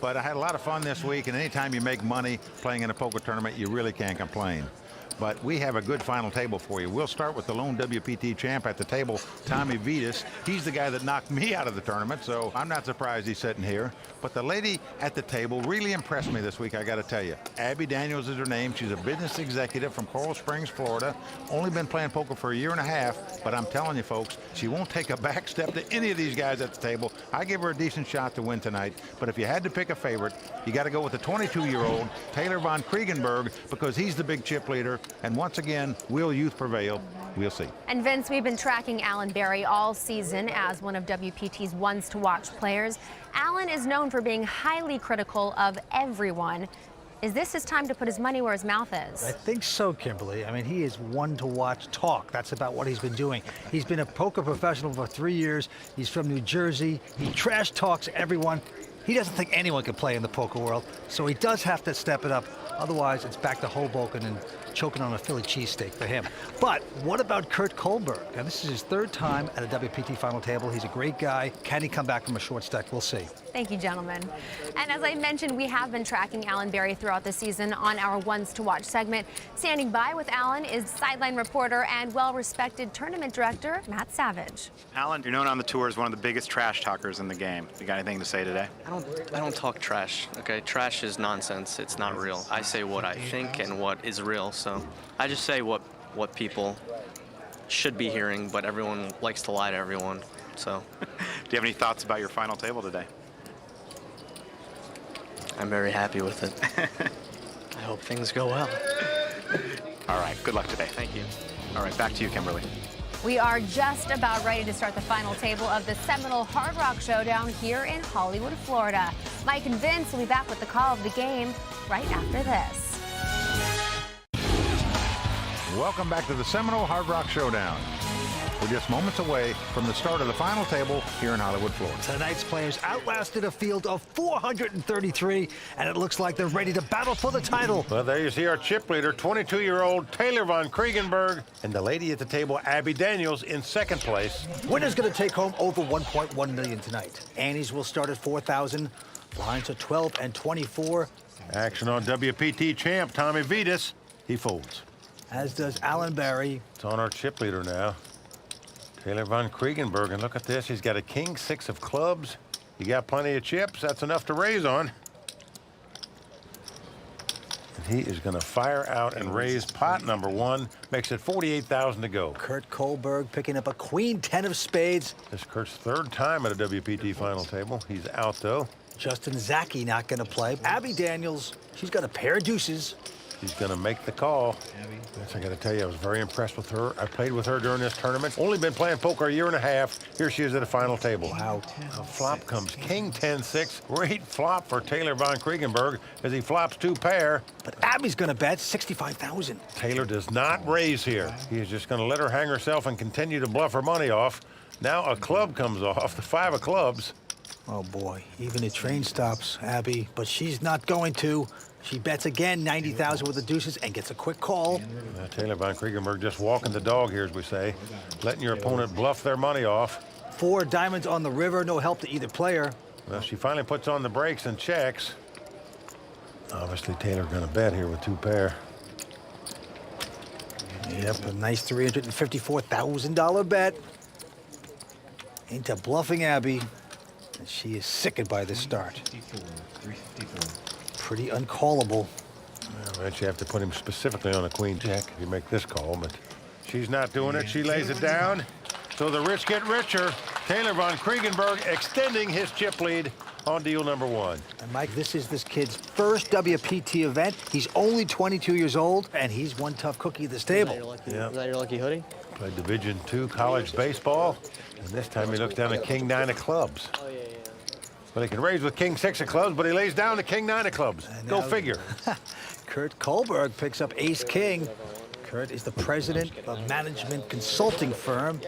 But I had a lot of fun this week, and anytime you make money playing in a poker tournament, you really can't complain. But we have a good final table for you. We'll start with the lone WPT champ at the table, Tommy Vitas. He's the guy that knocked me out of the tournament, so I'm not surprised he's sitting here. But the lady at the table really impressed me this week, I got to tell you. Abby Daniels is her name. She's a business executive from Coral Springs, Florida. Only been playing poker for a year and a half, but I'm telling you, folks, she won't take a back step to any of these guys at the table. I give her a decent shot to win tonight, but if you had to pick a favorite, you got to go with the 22-year-old Taylor von Kriegenberg, because he's the big chip leader. And once again, will youth prevail? We'll see. And Vince, we've been tracking Alan Berry all season as one of WPT's ones-to-watch players. Alan is known for being highly critical of everyone. Is this his time to put his money where his mouth is? I think so, Kimberly. I mean, he is one to watch talk. That's about what he's been doing. He's been a poker professional for 3 years. He's from New Jersey. He trash talks everyone. He doesn't think anyone can play in the poker world, so he does have to step it up. Otherwise, it's back to Hoboken and choking on a Philly cheesesteak for him. But what about Kurt Kohlberg? Now, this is his 3rd time at a WPT final table. He's a great guy. Can he come back from a short stack? We'll see. Thank you, gentlemen. And as I mentioned, we have been tracking Alan Berry throughout the season on our Ones to Watch segment. Standing by with Alan is sideline reporter and well-respected tournament director, Matt Savage. Alan, you're known on the tour as one of the biggest trash talkers in the game. You got anything to say today? I don't talk trash, okay? Trash is nonsense. It's not real. I say what I think and what is real, so I just say what people should be hearing, but everyone likes to lie to everyone, so. Do you have any thoughts about your final table today? I'm very happy with it. I hope things go well. All right, good luck today. Thank you. All right, back to you, Kimberly. We are just about ready to start the final table of the seminal Hard Rock Showdown here in Hollywood, Florida. Mike and Vince will be back with the call of the game right after this. Welcome back to the seminal Hard Rock Showdown. We're just moments away from the start of the final table here in Hollywood, Florida. Tonight's players outlasted a field of 433, and it looks like they're ready to battle for the title. Well, there you see our chip leader, 22-year-old Taylor von Kriegenberg, and the lady at the table, Abby Daniels, in 2nd place. Winner's going to take home over $1.1 million tonight. Annie's will start at $4,000. Blinds are 12 and 24. Action on WPT champ Tommy Vitas. He folds. As does Alan Berry. It's on our chip leader now, Taylor von Kriegenberg. And look at this. He's got a king 6 of clubs. You got plenty of chips. That's enough to raise on. And he is going to fire out and raise pot number 1. Makes it 48,000 to go. Kurt Kohlberg picking up a queen 10 of spades. This is Kurt's 3rd time at a WPT final table. He's out, though. Justin Zaki not going to play. Abby Daniels, she's got a pair of deuces. She's going to make the call. Yes, I got to tell you, I was very impressed with her. I played with her during this tournament. Only been playing poker a year and a half. Here she is at the final table. Wow. Now, flop comes King 10-6. Great flop for Taylor von Kriegenberg as he flops 2 pair. But Abby's going to bet 65,000. Taylor does not raise here. He is just going to let her hang herself and continue to bluff her money off. Now a club comes off, the 5 of clubs. Oh boy, even the train stops, Abby, but she's not going to. She bets again, 90,000 with the deuces, and gets a quick call. Taylor von Kriegenberg just walking the dog here, as we say, letting your opponent bluff their money off. 4 diamonds on the river, no help to either player. Well, she finally puts on the brakes and checks. Obviously, Taylor going to bet here with 2 pair. Yep, a nice $354,000 bet into bluffing Abby. And she is sickened by this start. Pretty uncallable. Well, you have to put him specifically on a queen jack if you make this call, but she's not doing it. She lays it down. So the rich get richer. Taylor von Kriegenberg extending his chip lead on deal number 1. And Mike, this is this kid's first WPT event. He's only 22 years old, and he's one tough cookie at this table. Is that your lucky hoodie? Played Division II college baseball, and this time he looks down at King 9 of clubs. Oh, yeah. Well, he can raise with King 6 of clubs, but he lays down to King 9 of clubs. Go figure. Kurt Kohlberg picks up Ace King. Kurt is the president of a management consulting firm.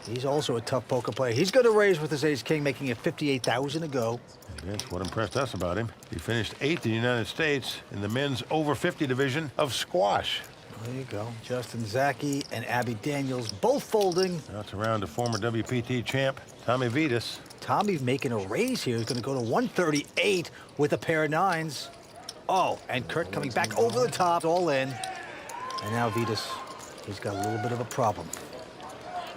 He's also a tough poker player. He's going to raise with his Ace King, making it 58,000 to go. That's what impressed us about him. He finished 8th in the United States in the men's over 50 division of squash. There you go. Justin Zaki and Abby Daniels both folding. That's around to former WPT champ Tommy Vitas. Tommy making a raise here. He's going to go to 138 with a pair of 9s. Oh, and Kurt coming back over the top, all in. And now Vitas, he's got a little bit of a problem.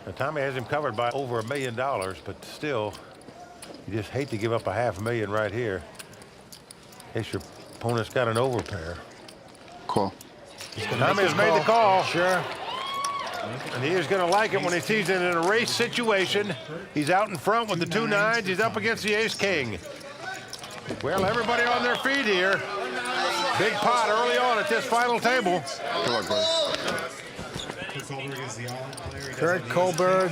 Now, Tommy has him covered by over $1 million, but still, you just hate to give up $500,000 right here. In case your opponent's got an overpair. Call. Tommy has made the call. Sure. And he is going to like it when he sees it in a race situation. He's out in front with the 2 9s. He's up against the Ace King. Well, everybody on their feet here. Big pot early on at this final table. Good luck, buddy. Kurt Kohlberg,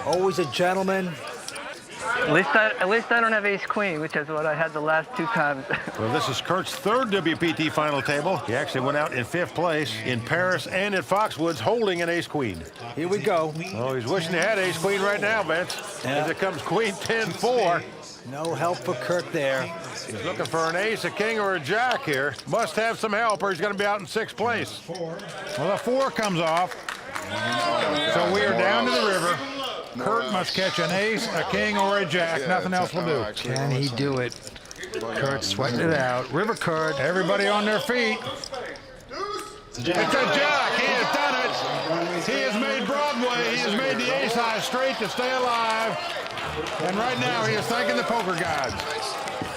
always a gentleman. At least I don't have Ace Queen, which is what I had the last 2 times. Well, this is Kurt's 3rd WPT final table. He actually went out in 5th place in Paris and at Foxwoods holding an Ace Queen. Here we go. Oh, he's wishing he had Ace Queen right now, Vince. As it comes Queen 10-4. No help for Kurt there. He's looking for an ace, a king, or a jack here. Must have some help or he's going to be out in 6th place. Well, a 4 comes off. So we are down to the river. Kurt must catch an ace, a king, or a jack. Nothing else will do. Can he do it? Kurt sweating it out. River Kurt. Everybody on their feet. It's a jack. He has done it. He has made Broadway. He has made the ace high straight to stay alive. And right now he is thanking the poker gods.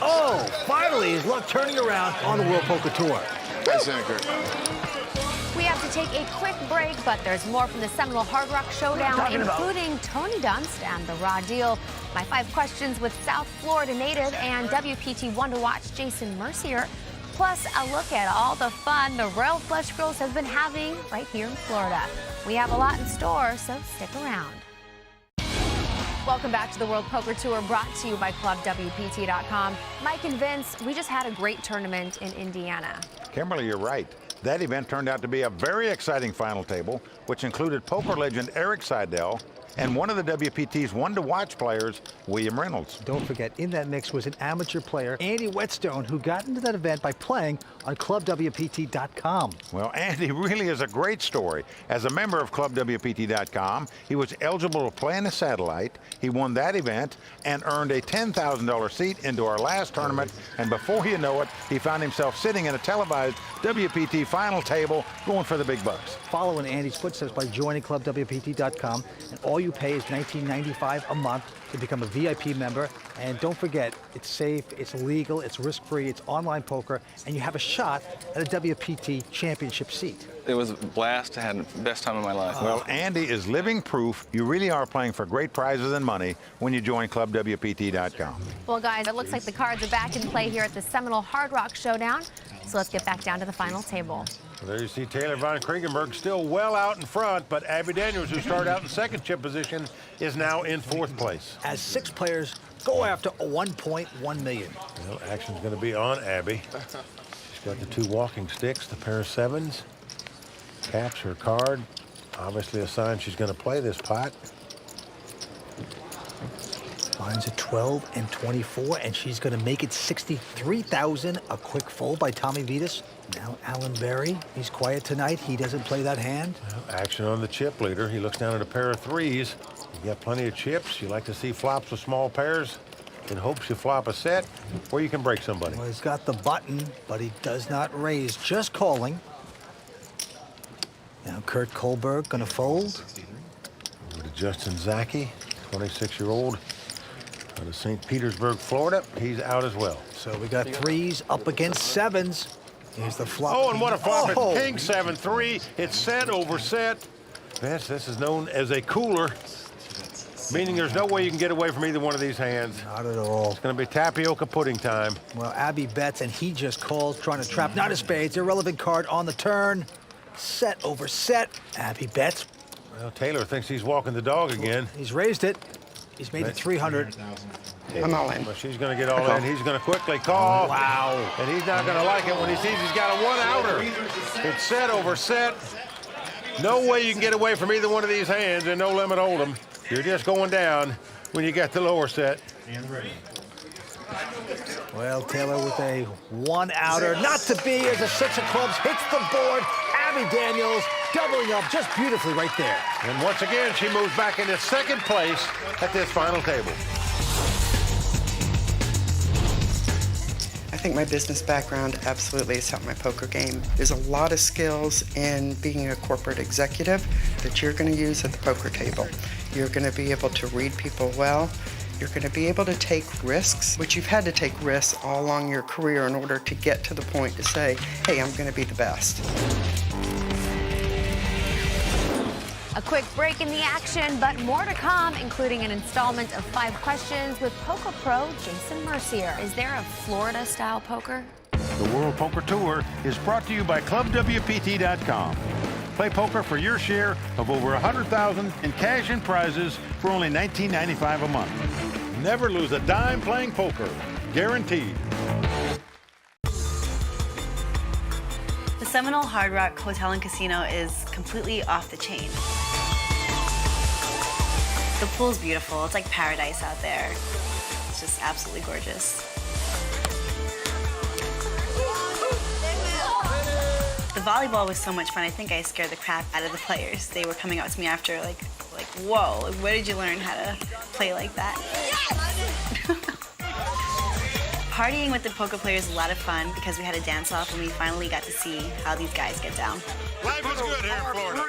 Oh, finally his luck turning around on the World Poker Tour. That's Kurt. We have to take a quick break, but there's more from the Seminole Hard Rock Showdown, including Tony Dunst and the Raw Deal, my 5 questions with South Florida native and WPT One to Watch Jason Mercier, plus a look at all the fun the Royal Flush Girls have been having right here in Florida. We have a lot in store, so stick around. Welcome back to the World Poker Tour, brought to you by ClubWPT.com. Mike and Vince, we just had a great tournament in Indiana. Kimberly, you're right. That event turned out to be a very exciting final table, which included poker legend Eric Seidel and one of the WPT's one-to-watch players, William Reynolds. Don't forget, in that mix was an amateur player, Andy Whetstone, who got into that event by playing on ClubWPT.com. Well, Andy really is a great story. As a member of ClubWPT.com, he was eligible to play in a satellite. He won that event and earned a $10,000 seat into our last tournament. And before you know it, he found himself sitting in a televised WPT final table going for the big bucks. Follow in Andy's footsteps by joining ClubWPT.com, and all you pay is $19.95 a month to become a VIP member. And don't forget, it's safe, it's legal, it's risk-free, it's online poker, and you have a shot at a WPT championship seat. It was a blast. I had the best time of my life. Well, Andy is living proof you really are playing for great prizes and money when you join ClubWPT.com. Well, guys, it looks like the cards are back in play here at the Seminole Hard Rock Showdown. So let's get back down to the final table. Well, there you see Taylor Von Kriegenberg still well out in front, but Abby Daniels, who started out in second chip position, is now in fourth place. As 6 players go after a $1.1 million. Well, action's going to be on Abby. She's got the 2 walking sticks, the pair of 7s. Caps her card. Obviously a sign she's going to play this pot. Lines at 12 and 24, and she's going to make it 63,000. A quick fold by Tommy Vitas. Now Alan Berry. He's quiet tonight. He doesn't play that hand. Well, action on the chip leader. He looks down at a pair of 3s. You got plenty of chips. You like to see flops with small pairs. In hopes you flop a set or you can break somebody. Well, he's got the button, but he does not raise. Just calling. Now Kurt Kohlberg going to fold. Over to Justin Zaki, 26-year-old out of St. Petersburg, Florida. He's out as well. So we got 3s up against 7s. Here's the flop. Oh, and what a flop. Oh. It's King 7-3. It's set over set. This is known as a cooler, meaning there's no way you can get away from either one of these hands. Not at all. It's going to be tapioca pudding time. Well, Abby bets, and he just calls, trying to trap. Not a spades. Irrelevant card on the turn. Set over set. Abby bets. Well, Taylor thinks he's walking the dog again. He's raised it. He's made it 300. I'm all in. Well, she's going to get all in. He's going to quickly call. Wow. And he's not going to like it when he sees he's got a 1-outer. It's set over set. No way you can get away from either one of these hands, and no limit hold'em. You're just going down when you get the lower set. Well, Taylor with a 1-outer. Not to be as a 6 of clubs hits the board. Abby Daniels doubling up just beautifully right there. And once again, she moves back into second place at this final table. I think my business background absolutely has helped my poker game. There's a lot of skills in being a corporate executive that you're going to use at the poker table. You're going to be able to read people well. You're going to be able to take risks, which you've had to take risks all along your career in order to get to the point to say, hey, I'm going to be the best. A quick break in the action, but more to come, including an installment of 5 questions with Poker Pro Jason Mercier. Is there a Florida-style poker? The World Poker Tour is brought to you by ClubWPT.com. Play poker for your share of over $100,000 in cash and prizes for only $19.95 a month. Never lose a dime playing poker. Guaranteed. The Seminole Hard Rock Hotel and Casino is completely off the chain. The pool's beautiful. It's like paradise out there. It's just absolutely gorgeous. The volleyball was so much fun. I think I scared the crap out of the players. They were coming up to me after like whoa, where did you learn how to play like that? Partying with the poker players is a lot of fun because we had a dance-off and we finally got to see how these guys get down. Life is good here in Florida.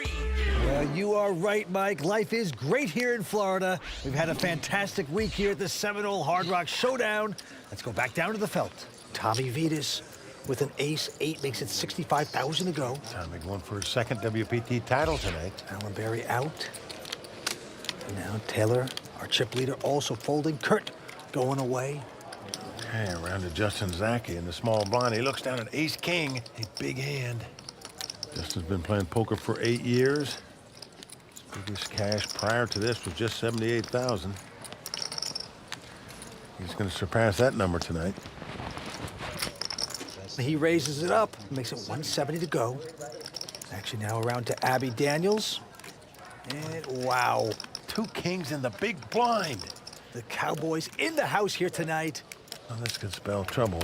Well, you are right, Mike. Life is great here in Florida. We've had a fantastic week here at the Seminole Hard Rock Showdown. Let's go back down to the felt. Tommy Vitas with an ace-8 makes it 65,000 to go. Tommy going for his second WPT title tonight. Alan Berry out. And now Taylor, our chip leader, also folding. Kurt going away. Okay, around to Justin Zaki in the small blind. He looks down at ace-king, a big hand. Justin's been playing poker for 8 years. His biggest cash prior to this was just 78,000. He's going to surpass that number tonight. He raises it up, makes it 170 to go. Actually now around to Abby Daniels. And wow. 2 kings in the big blind. The Cowboys in the house here tonight. Well, this could spell trouble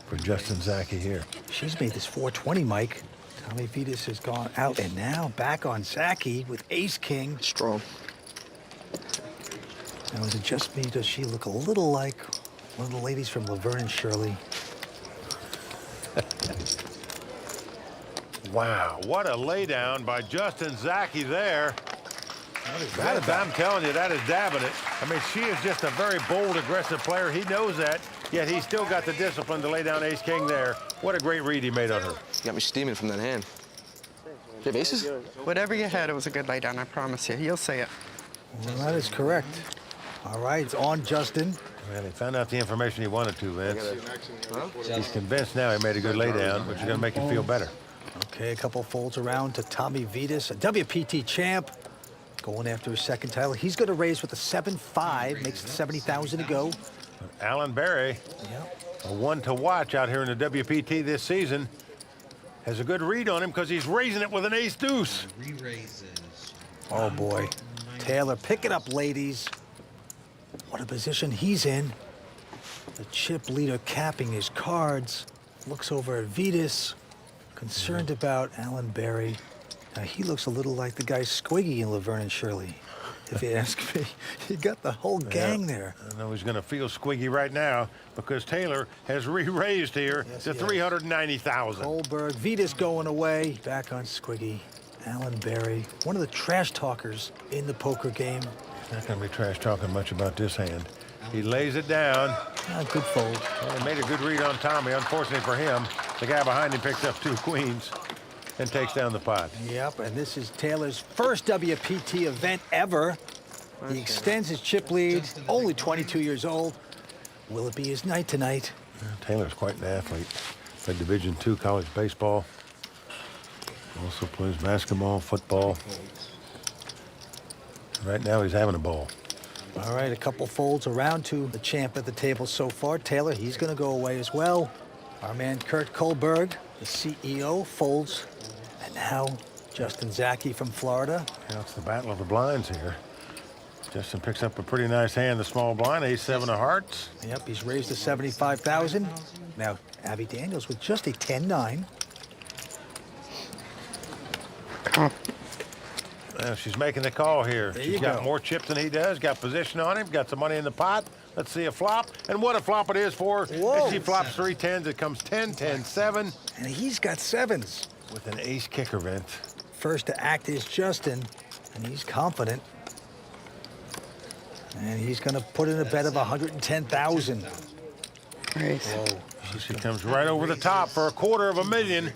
for Justin Zaki here. She's made this 420, Mike. Tommy Vitas has gone out, and now back on Zaki with ace-king. Strong. Now, is it just me? Does she look a little like one of the ladies from Laverne and Shirley? Wow, what a laydown by Justin Zaki there. I'm telling you, that is dabbing it. I mean, she is just a very bold, aggressive player. He knows that, yet he's still got the discipline to lay down ace-king there. What a great read he made on her. You got me steaming from that hand. You have aces? Whatever you had, it was a good laydown, I promise you. You'll see it. Well, that is correct. All right, it's on Justin. Well, he found out the information he wanted to, Vince. He's convinced now he made a good laydown, which is going to make him feel better. Okay, a couple folds around to Tommy Vitas, a WPT champ, going after his second title. He's going to raise with a 7-5, makes it 70,000 to go. Alan Berry, a one to watch out here in the WPT this season, has a good read on him because he's raising it with an ace-deuce. Oh, boy. Taylor, pick it up, ladies. What a position he's in. The chip leader capping his cards. Looks over at Vitas, concerned about Alan Berry. Now, he looks a little like the guy Squiggy in Laverne and Shirley, if you ask me. He got the whole gang there. I know he's going to feel Squiggy right now because Taylor has re-raised here to 390,000. Goldberg, Vitas going away. Back on Squiggy. Alan Berry, one of the trash talkers in the poker game. Not going to be trash talking much about this hand. He lays it down. Good fold. Well, he made a good read on Tommy. Unfortunately for him, the guy behind him picks up two queens and takes down the pot. Yep, and this is Taylor's first WPT event ever. He extends his chip lead, only 22 years old. Will it be his night tonight? Taylor's quite an athlete. Played Division II college baseball. Also plays basketball, football. Right now he's having a ball. All right, a couple folds around to the champ at the table so far. Taylor, he's going to go away as well. Our man Kurt Kohlberg, the CEO, folds. And now Justin Zaki from Florida. Now it's the battle of the blinds here. Justin picks up a pretty nice hand, the small blind, ace-7 of hearts. Yep, he's raised to 75,000. Now, Abby Daniels with just a 10-9. Well, she's making the call here. She's got more chips than he does, got position on him, got some money in the pot. Let's see a flop. And what a flop it is for. If she flops 3 10s, it comes 10, 10, 7. And he's got sevens. With an ace kicker, Vince. First to act is Justin, and he's confident. And he's going to put in a bet of 110,000. Whoa. She comes right over the top for $250,000.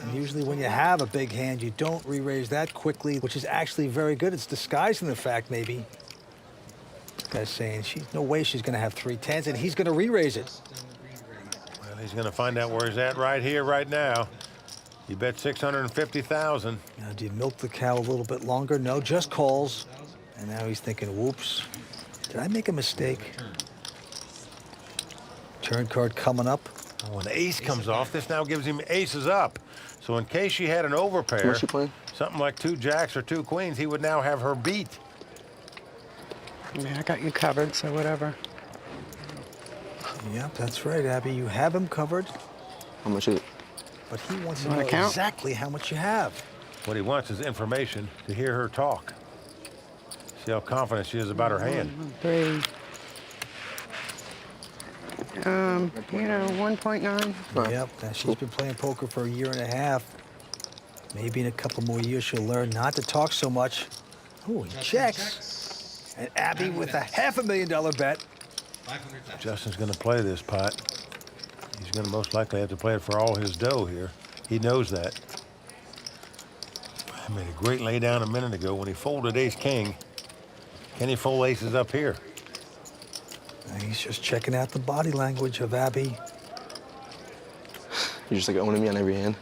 And usually when you have a big hand, you don't re-raise that quickly, which is actually very good. It's disguising the fact, maybe. This guy's saying no way she's going to have 3 10s, and he's going to re-raise it. Well, he's going to find out where he's at right here, right now. You bet 650,000. Now, do you milk the cow a little bit longer? No, just calls. And now he's thinking, whoops, did I make a mistake? Turn card coming up. Oh, when the ace comes off, this now gives him aces up. So in case she had an overpair, something like 2 jacks or 2 queens, he would now have her beat. Yeah, I got you covered, so whatever. Yep, that's right, Abby. You have him covered. How much is it? But he wants to know exactly how much you have. What he wants is information to hear her talk. See how confident she is about her hand. 3. 1.9. Yep, now she's been playing poker for 1.5 years. Maybe in a couple more years she'll learn not to talk so much. Oh, he checks. And Abby with a $500,000 bet. Justin's going to play this pot. He's going to most likely have to play it for all his dough here. He knows that. I made a great laydown a minute ago when he folded ace-king. Can he fold aces up here? He's just checking out the body language of Abby. You're just like owning me on every hand.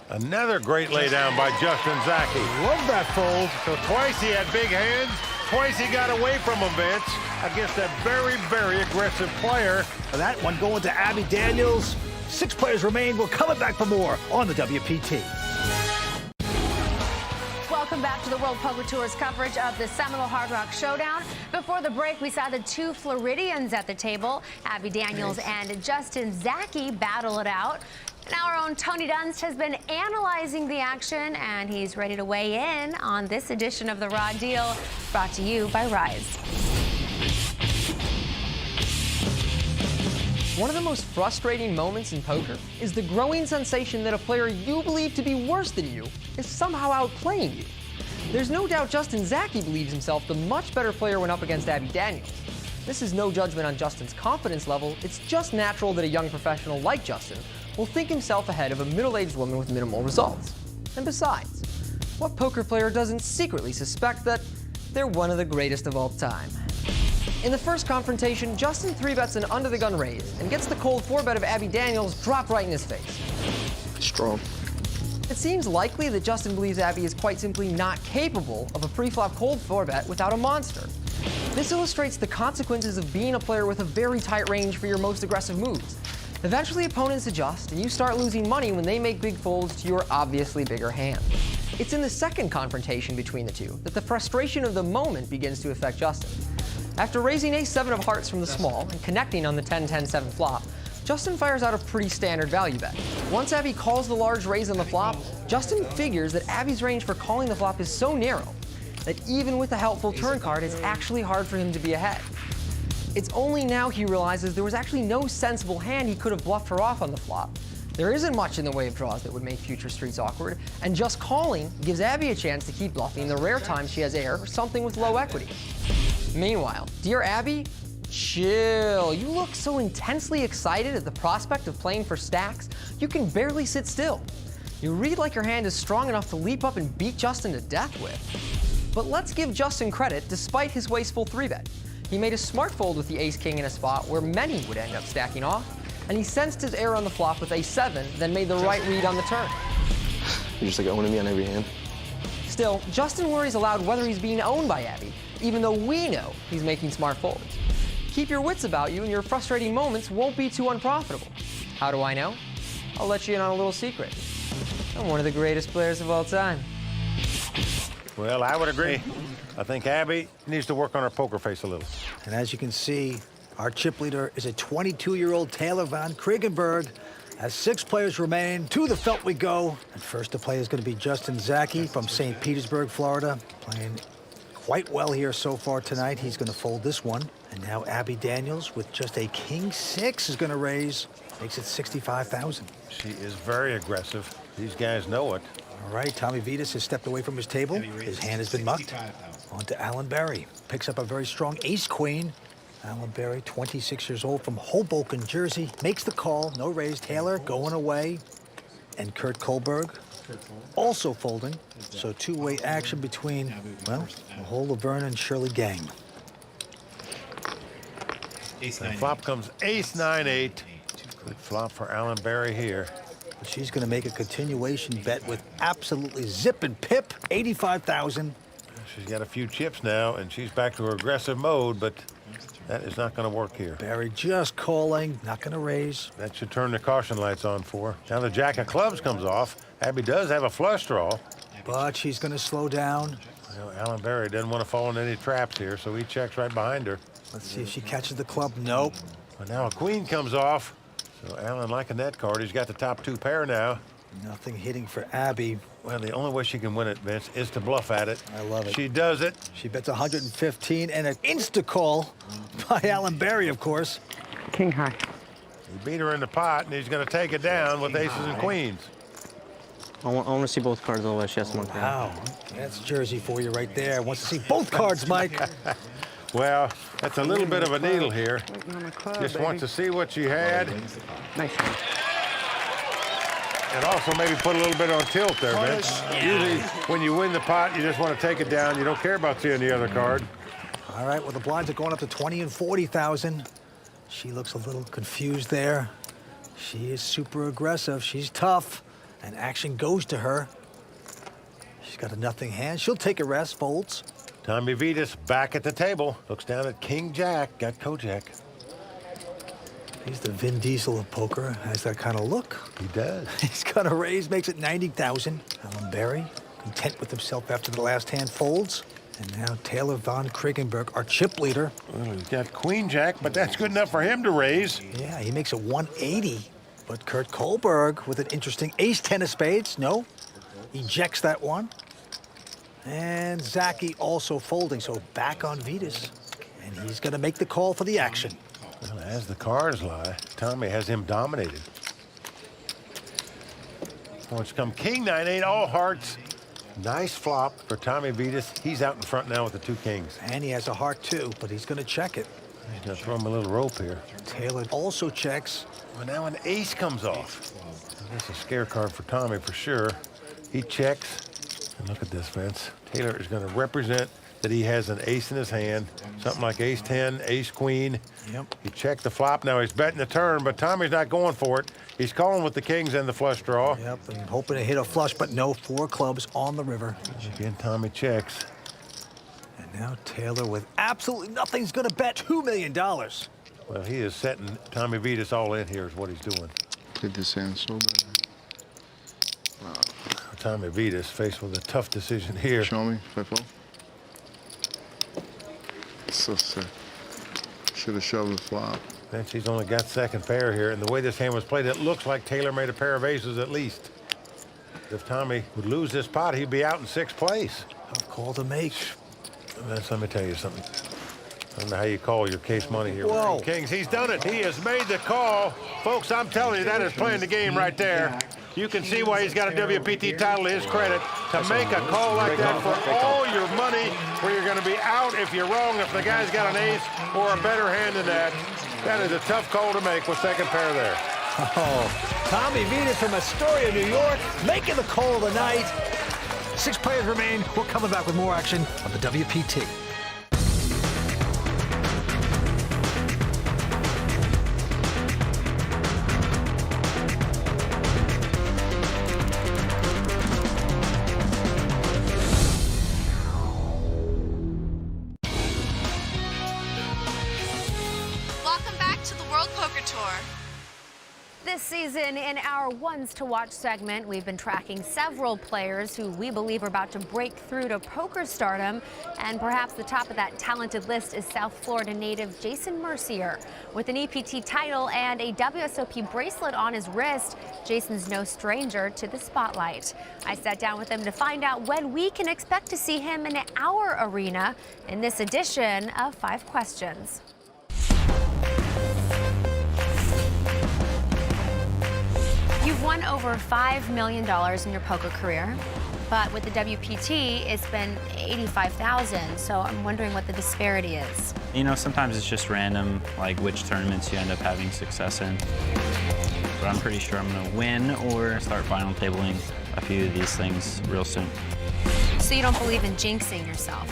Another great laydown by Justin Zaki. Love that fold. So twice he had big hands, twice he got away from him, Vince, against a very, very aggressive player. For that one going to Abby Daniels. 6 players remain. We're coming back for more on the WPT. Welcome back to the World Poker Tour's coverage of the Seminole Hard Rock Showdown. Before the break, we saw the 2 Floridians at the table. Abby Daniels and Justin Zaki battle it out. Now our own Tony Dunst has been analyzing the action, and he's ready to weigh in on this edition of The Raw Deal, brought to you by Rise. One of the most frustrating moments in poker is the growing sensation that a player you believe to be worse than you is somehow outplaying you. There's no doubt Justin Zaki believes himself the much better player when up against Abby Daniels. This is no judgment on Justin's confidence level, it's just natural that a young professional like Justin will think himself ahead of a middle-aged woman with minimal results. And besides, what poker player doesn't secretly suspect that they're one of the greatest of all time? In the first confrontation, Justin 3-bets an under-the-gun raise and gets the cold 4-bet of Abby Daniels dropped right in his face. Strong. It seems likely that Justin believes Abby is quite simply not capable of a pre-flop cold 4-bet without a monster. This illustrates the consequences of being a player with a very tight range for your most aggressive moves. Eventually opponents adjust and you start losing money when they make big folds to your obviously bigger hand. It's in the second confrontation between the two that the frustration of the moment begins to affect Justin. After raising ace-7 of hearts from the small and connecting on the 10-10-7 flop, Justin fires out a pretty standard value bet. Once Abby calls the large raise on the flop, Justin figures that Abby's range for calling the flop is so narrow that even with a helpful turn card, it's actually hard for him to be ahead. It's only now he realizes there was actually no sensible hand he could have bluffed her off on the flop. There isn't much in the way of draws that would make future streets awkward, and just calling gives Abby a chance to keep bluffing the rare times she has air or something with low equity. Meanwhile, dear Abby, chill. You look so intensely excited at the prospect of playing for stacks, you can barely sit still. You read like your hand is strong enough to leap up and beat Justin to death with. But let's give Justin credit despite his wasteful 3-bet. He made a smart fold with the ace-king in a spot where many would end up stacking off, and he sensed his error on the flop with ace-7, then made the right read on the turn. You're just like owning me on every hand. Still, Justin worries aloud whether he's being owned by Abby, even though we know he's making smart folds. Keep your wits about you and your frustrating moments won't be too unprofitable. How do I know? I'll let you in on a little secret. I'm one of the greatest players of all time. Well, I would agree. I think Abby needs to work on her poker face a little. And as you can see, our chip leader is a 22-year-old Taylor van Kriegenberg. As 6 players remain, to the felt we go. And first to play is going to be Justin Zaki from St. Petersburg, Florida, playing quite well here so far tonight. He's going to fold this one. And now Abby Daniels with just a king-6 is going to raise. Makes it 65,000. She is very aggressive. These guys know it. All right, Tommy Vitas has stepped away from his table. His hand has been mucked. On to Alan Berry. Picks up a very strong ace-queen. Alan Berry, 26 years old from Hoboken, Jersey. Makes the call, no raise. Taylor going away. And Kurt Kohlberg also folding. So two-way action between, well, the whole Laverne and Shirley gang. And flop comes ace-9-8. Good flop for Alan Berry here. She's going to make a continuation bet with absolutely zip and pip, 85,000. She's got a few chips now, and she's back to her aggressive mode, but that is not going to work here. Berry just calling, not going to raise. That should turn the caution lights on for her. Now the jack of clubs comes off. Abby does have a flush draw. But she's going to slow down. Well, Alan Berry doesn't want to fall into any traps here, so he checks right behind her. Let's see if she catches the club. Nope. But now a queen comes off. So Alan liking that card. He's got the top 2 pair now. Nothing hitting for Abby. Well, the only way she can win it, Vince, is to bluff at it. I love it. She does it. She bets 115 and an insta-call by Alan Berry, of course. King high. He beat her in the pot, and he's going to take it down with aces and queens. I want to see both cards, otherwise she has to mark. Wow, that's Jersey for you right there. Wants to see both cards, Mike. Well, that's a little bit of a needle here. Just wants to see what she had. Nice. And also maybe put a little bit on tilt there, Vince. Usually when you win the pot, you just want to take it down. You don't care about seeing the other card. All right, well, the blinds are going up to 20 and 40,000. She looks a little confused there. She is super aggressive. She's tough, and action goes to her. She's got a nothing hand. She'll take a rest, folds. Tommy Vitas back at the table. Looks down at King Jack. Got Kojak. He's the Vin Diesel of poker. Has that kind of look. He does. He's got a raise, makes it 90,000. Alan Berry, content with himself after the last hand, folds. And now Taylor van Kriegenberg, our chip leader. Well, he's got Queen Jack, but that's good enough for him to raise. Yeah, he makes it 180. But Kurt Kohlberg with an interesting ace-10 of spades. No, ejects that one. And Zaki also folding, so back on Vitas. And he's going to make the call for the action. Well, as the cards lie, Tommy has him dominated. Once come King 9-8, all hearts. Nice flop for Tommy Vitas. He's out in front now with the 2 kings. And he has a heart too, but he's going to check it. He's going to throw him a little rope here. Taylor also checks. Well, now an ace comes off. That's a scare card for Tommy for sure. He checks. And look at this, Vince. Taylor is going to represent that he has an ace in his hand. Something like ace 10, ace queen. Yep. He checked the flop. Now he's betting the turn, but Tommy's not going for it. He's calling with the kings and the flush draw. Yep, and hoping to hit a flush, but no, 4 clubs on the river. Again, Tommy checks. And now Taylor with absolutely nothing's going to bet $2 million. Well, he is setting Tommy Vitas all in here is what he's doing. Played this hand so bad. Wow. Tommy Vitas faced with a tough decision here. Show me, 5-4. So sick. Should have shoved the flop. Vince, he's only got second pair here, and the way this hand was played, it looks like Taylor made a pair of aces at least. If Tommy would lose this pot, he'd be out in 6th place. Tough call to make. Vince, let me tell you something. I don't know how you call your case money here. Whoa. Kings, he's done it. He has made the call. Folks, I'm telling you, that is playing the game right there. You can see why he's got a WPT title to his credit. To make a call like that for all your money, where you're going to be out if you're wrong, if the guy's got an ace or a better hand than that. That is a tough call to make with second pair there. Oh, Tommy Vitas from Astoria, New York, making the call of the night. 6 players remain. We're coming back with more action on the WPT. Welcome back to the World Poker Tour. This season, in our Ones to Watch segment, we've been tracking several players who we believe are about to break through to poker stardom. And perhaps the top of that talented list is South Florida native Jason Mercier. With an EPT title and a WSOP bracelet on his wrist, Jason's no stranger to the spotlight. I sat down with him to find out when we can expect to see him in our arena in this edition of 5 Questions. You've won over $5 million in your poker career, but with the WPT, it's been $85,000. So I'm wondering what the disparity is. You know, sometimes it's just random, like which tournaments you end up having success in. But I'm pretty sure I'm going to win or start final tabling a few of these things real soon. So you don't believe in jinxing yourself?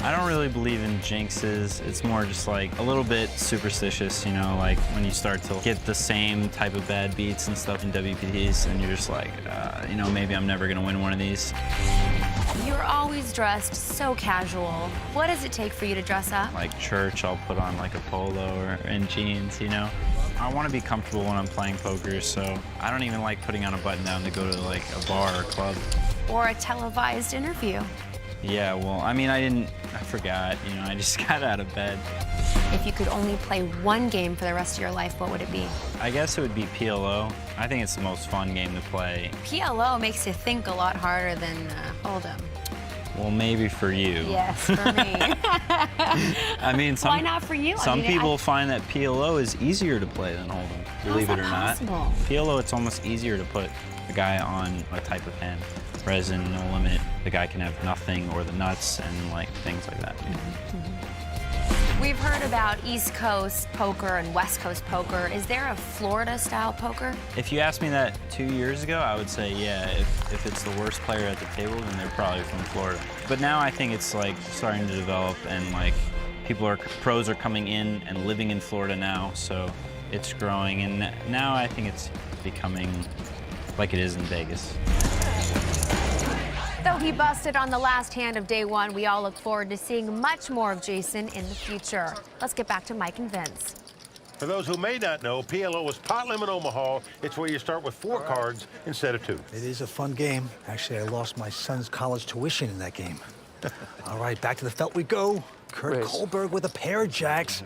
I don't really believe in jinxes. It's more just like a little bit superstitious, you know, like when you start to get the same type of bad beats and stuff in WPTs, and you're just like, you know, maybe I'm never gonna win one of these. You're always dressed so casual. What does it take for you to dress up? Like church, I'll put on like a polo or in jeans, you know. I want to be comfortable when I'm playing poker, so I don't even like putting on a button down to go to like a bar or club. Or a televised interview? Yeah, well, I mean, I forgot, you know, I just got out of bed. If you could only play one game for the rest of your life, what would it be? I guess it would be PLO. I think it's the most fun game to play. PLO makes you think a lot harder than Hold'em. Well, maybe for you. Yes, for me. I mean, why not for you? Some people find that PLO is easier to play than Hold'em, believe it or not. Possible? PLO, it's almost easier to put a guy on a type of hand. Resin, no limit. The guy can have nothing or the nuts and like things like that. We've heard about East Coast poker and West Coast poker. Is there a Florida-style poker? If you asked me that 2 years ago, I would say, yeah, if it's the worst player at the table, then they're probably from Florida. But now I think it's like starting to develop, and like pros are coming in and living in Florida now, so it's growing. And now I think it's becoming like it is in Vegas. Though he busted on the last hand of day one, we all look forward to seeing much more of Jason in the future. Let's get back to Mike and Vince. For those who may not know, PLO is Pot Limit Omaha. It's where you start with 4 cards instead of 2. It is a fun game. Actually, I lost my son's college tuition in that game. All right, back to the felt we go. Kurt Kohlberg with a pair of jacks.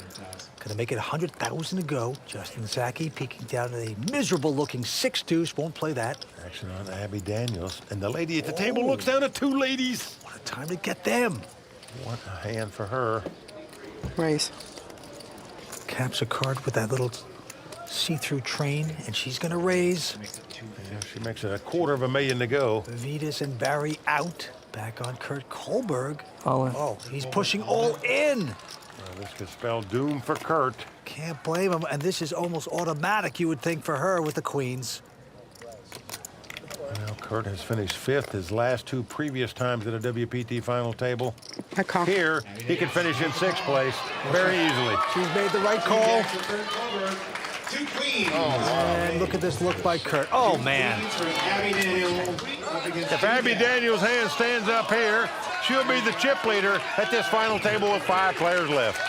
Gonna make it 100,000 to go. Justin Zaki peeking down at a miserable-looking 6-deuce. Won't play that. Action on Abby Daniels. And the lady at the table looks down at 2 ladies. What a time to get them. What a hand for her. Raise. caps a card with that little see-through train, and she's going to raise. Yeah, she makes it $250,000 to go. Vitas and Barry out. Back on Kurt Kohlberg. All in. Oh, he's pushing all in. Well, this could spell doom for Kurt. Can't blame him, and this is almost automatic, you would think, for her with the queens. Well, Kurt has finished 5th his last 2 previous times at a WPT final table. Here, he can finish in 6th place very easily. She's made the right call. 2 queens. And look at this look by Kurt. Oh, man. If Abby Daniels' hand stands up here, she'll be the chip leader at this final table with 5 players left.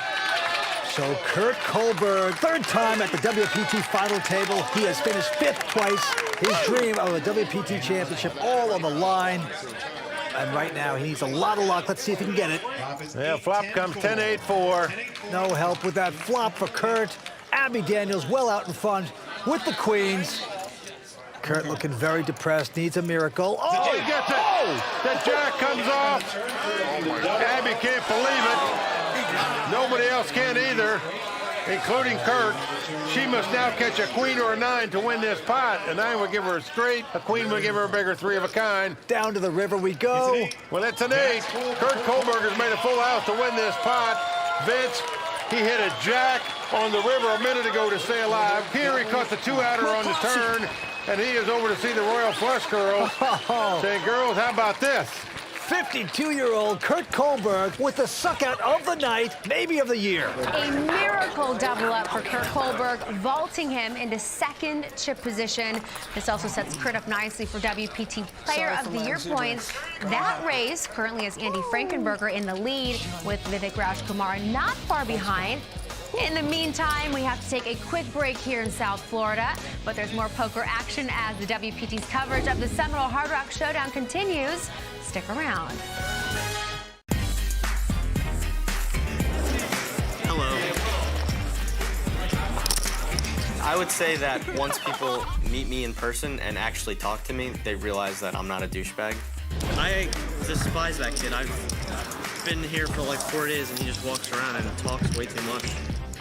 So Kurt Kohlberg, 3rd time at the WPT final table. He has finished 5th twice. His dream of a WPT championship all on the line. And right now, he needs a lot of luck. Let's see if he can get it. Yeah, flop comes 10-8-4. No help with that flop for Kurt. Abby Daniels well out in front with the queens. Kurt looking very depressed, needs a miracle. Oh, he gets it. Oh! The jack comes off. Abby can't believe it. Nobody else can either, including Kurt. She must now catch a queen or a 9 to win this pot. A 9 would give her a straight. A queen would give her a bigger 3 of a kind. Down to the river we go. Well, it's an 8. Kurt Kohlberg has made a full house to win this pot. Vince, he hit a jack on the river a minute ago to stay alive. Here he caught the 2-outer on the turn, and he is over to see the Royal Flush Girls. Saying, girls, how about this? 52-year-old Kurt Kohlberg with the suck-out of the night, maybe of the year. A miracle double up for Kurt Kohlberg, vaulting him into 2nd chip position. This also sets Kurt up nicely for WPT Player of the Year points. That race currently has Andy Frankenberger in the lead, with Vivek Rajkumar not far behind. In the meantime, we have to take a quick break here in South Florida, but there's more poker action as the WPT's coverage of the Seminole Hard Rock Showdown continues. Stick around. Hello. I would say that once people meet me in person and actually talk to me, they realize that I'm not a douchebag. I despise that kid. I've been here for like 4 days and he just walks around and talks way too much.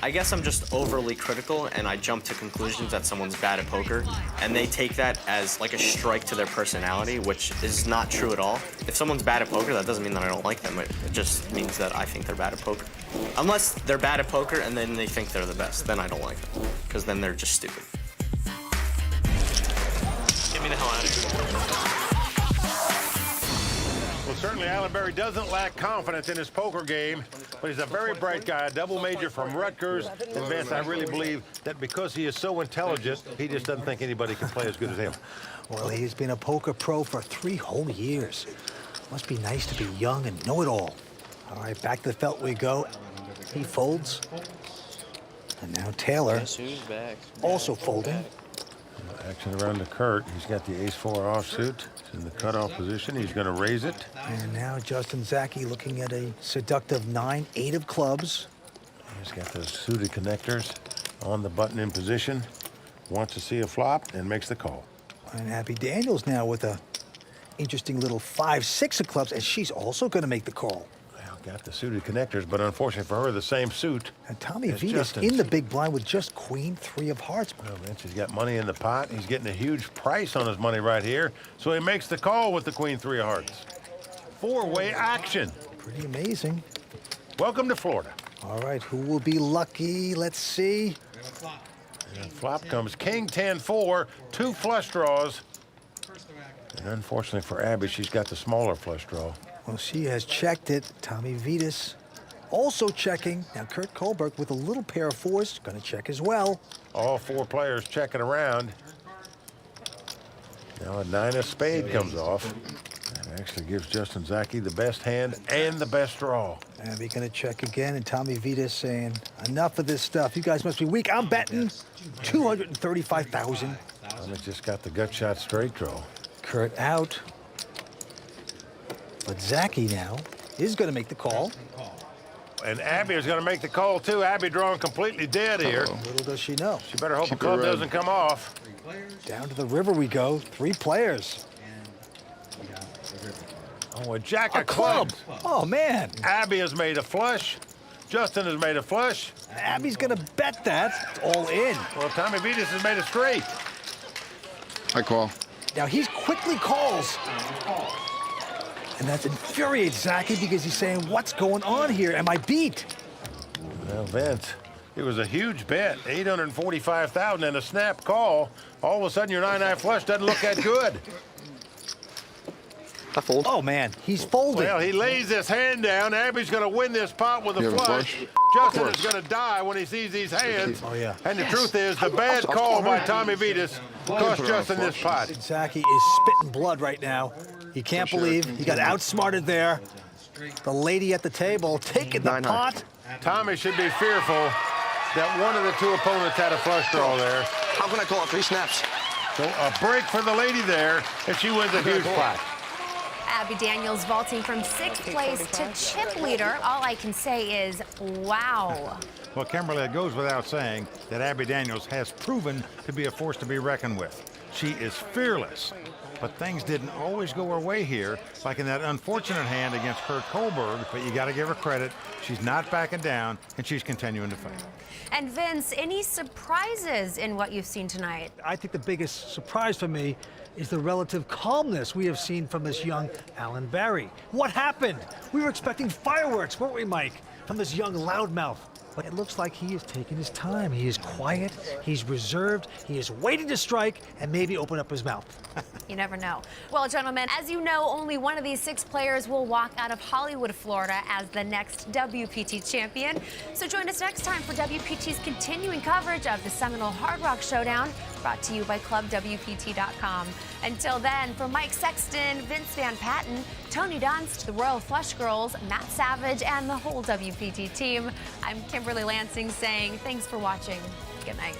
I guess I'm just overly critical and I jump to conclusions that someone's bad at poker, and they take that as like a strike to their personality, which is not true at all. If someone's bad at poker, that doesn't mean that I don't like them. It just means that I think they're bad at poker. Unless they're bad at poker and then they think they're the best, then I don't like them, because then they're just stupid. Get me the hell out of here. Well, certainly Alan Berry doesn't lack confidence in his poker game, but he's a very bright guy, a double major from Rutgers. And Vince, I really believe that because he is so intelligent, he just doesn't think anybody can play as good as him. Well, he's been a poker pro for 3 whole years. Must be nice to be young and know it all. All right, back to the felt we go. He folds. And now Taylor also folding. Action around to Kurt. He's got the ace-4 offsuit. He's in the cutoff position. He's going to raise it. And now Justin Zaki looking at a seductive 9, 8 of clubs. He's got those suited connectors on the button in position. Wants to see a flop and makes the call. And Abby Daniels now with a interesting little 5, 6 of clubs, and she's also going to make the call. Got the suited connectors, but unfortunately for her, the same suit. And Tommy Vitas in the big blind with just queen, 3 of hearts. Well, Vince, he's got money in the pot. He's getting a huge price on his money right here, so he makes the call with the queen, 3 of hearts. 4-way action. Pretty amazing. Welcome to Florida. All right, who will be lucky? Let's see. And flop comes king, 10-4, 2 flush draws. And unfortunately for Abby, she's got the smaller flush draw. Well, she has checked it. Tommy Vitas also checking. Now, Kurt Kohlberg with a little pair of 4s, going to check as well. All 4 players checking around. Now a 9 of spade comes off. That actually gives Justin Zaki the best hand and the best draw. Abby going to check again, and Tommy Vitas saying, enough of this stuff. You guys must be weak. I'm betting 235,000. It's just got the gut shot straight draw. Kurt out. But Zaki now is going to make the call. And Abby is going to make the call, too. Abby drawing completely dead here. Little does she know. She better hope the club doesn't come off. Down to the river we go. 3 players. Oh, a jack of clubs. Oh, man. Abby has made a flush. Justin has made a flush. Abby's gonna bet that. It's all in. Well, Tommy Vitas has made a straight. I call. Now he quickly calls. And that infuriates Zaki because he's saying, what's going on here? Am I beat? Well, Vince, it was a huge bet, $845,000 and a snap call. All of a sudden, your 9-9 flush doesn't look that good. I fold. Oh, man, he's folding. Well, he lays this hand down. Abby's going to win this pot with a flush. Justin is going to die when he sees these hands. Oh, yeah. And the truth is, the bad call by Tommy Vitas cost Justin this pot. Zaki is spitting blood right now. He can't believe he got outsmarted there. The lady at the table taking the pot. Tommy should be fearful that one of the two opponents had a flush draw there. How can I call it 3 snaps? So a break for the lady there, and she wins a huge pot. Abby Daniels vaulting from 6th place to chip leader. All I can say is, wow. Well, Kimberly, it goes without saying that Abby Daniels has proven to be a force to be reckoned with. She is fearless. But things didn't always go her way here, like in that unfortunate hand against Kurt Kohlberg. But you got to give her credit. She's not backing down, and she's continuing to fight. And Vince, any surprises in what you've seen tonight? I think the biggest surprise for me is the relative calmness we have seen from this young Alan Barry. What happened? We were expecting fireworks, weren't we, Mike? From this young loudmouth. But it looks like he is taking his time. He is quiet, he's reserved, he is waiting to strike and maybe open up his mouth. You never know. Well, gentlemen, as you know, only one of these 6 players will walk out of Hollywood, Florida as the next WPT champion. So join us next time for WPT's continuing coverage of the Seminole Hard Rock Showdown, brought to you by ClubWPT.com. Until then, for Mike Sexton, Vince Van Patten, Tony Dunst, the Royal Flush Girls, Matt Savage, and the whole WPT team, I'm Kimberly Lansing saying thanks for watching. Good night.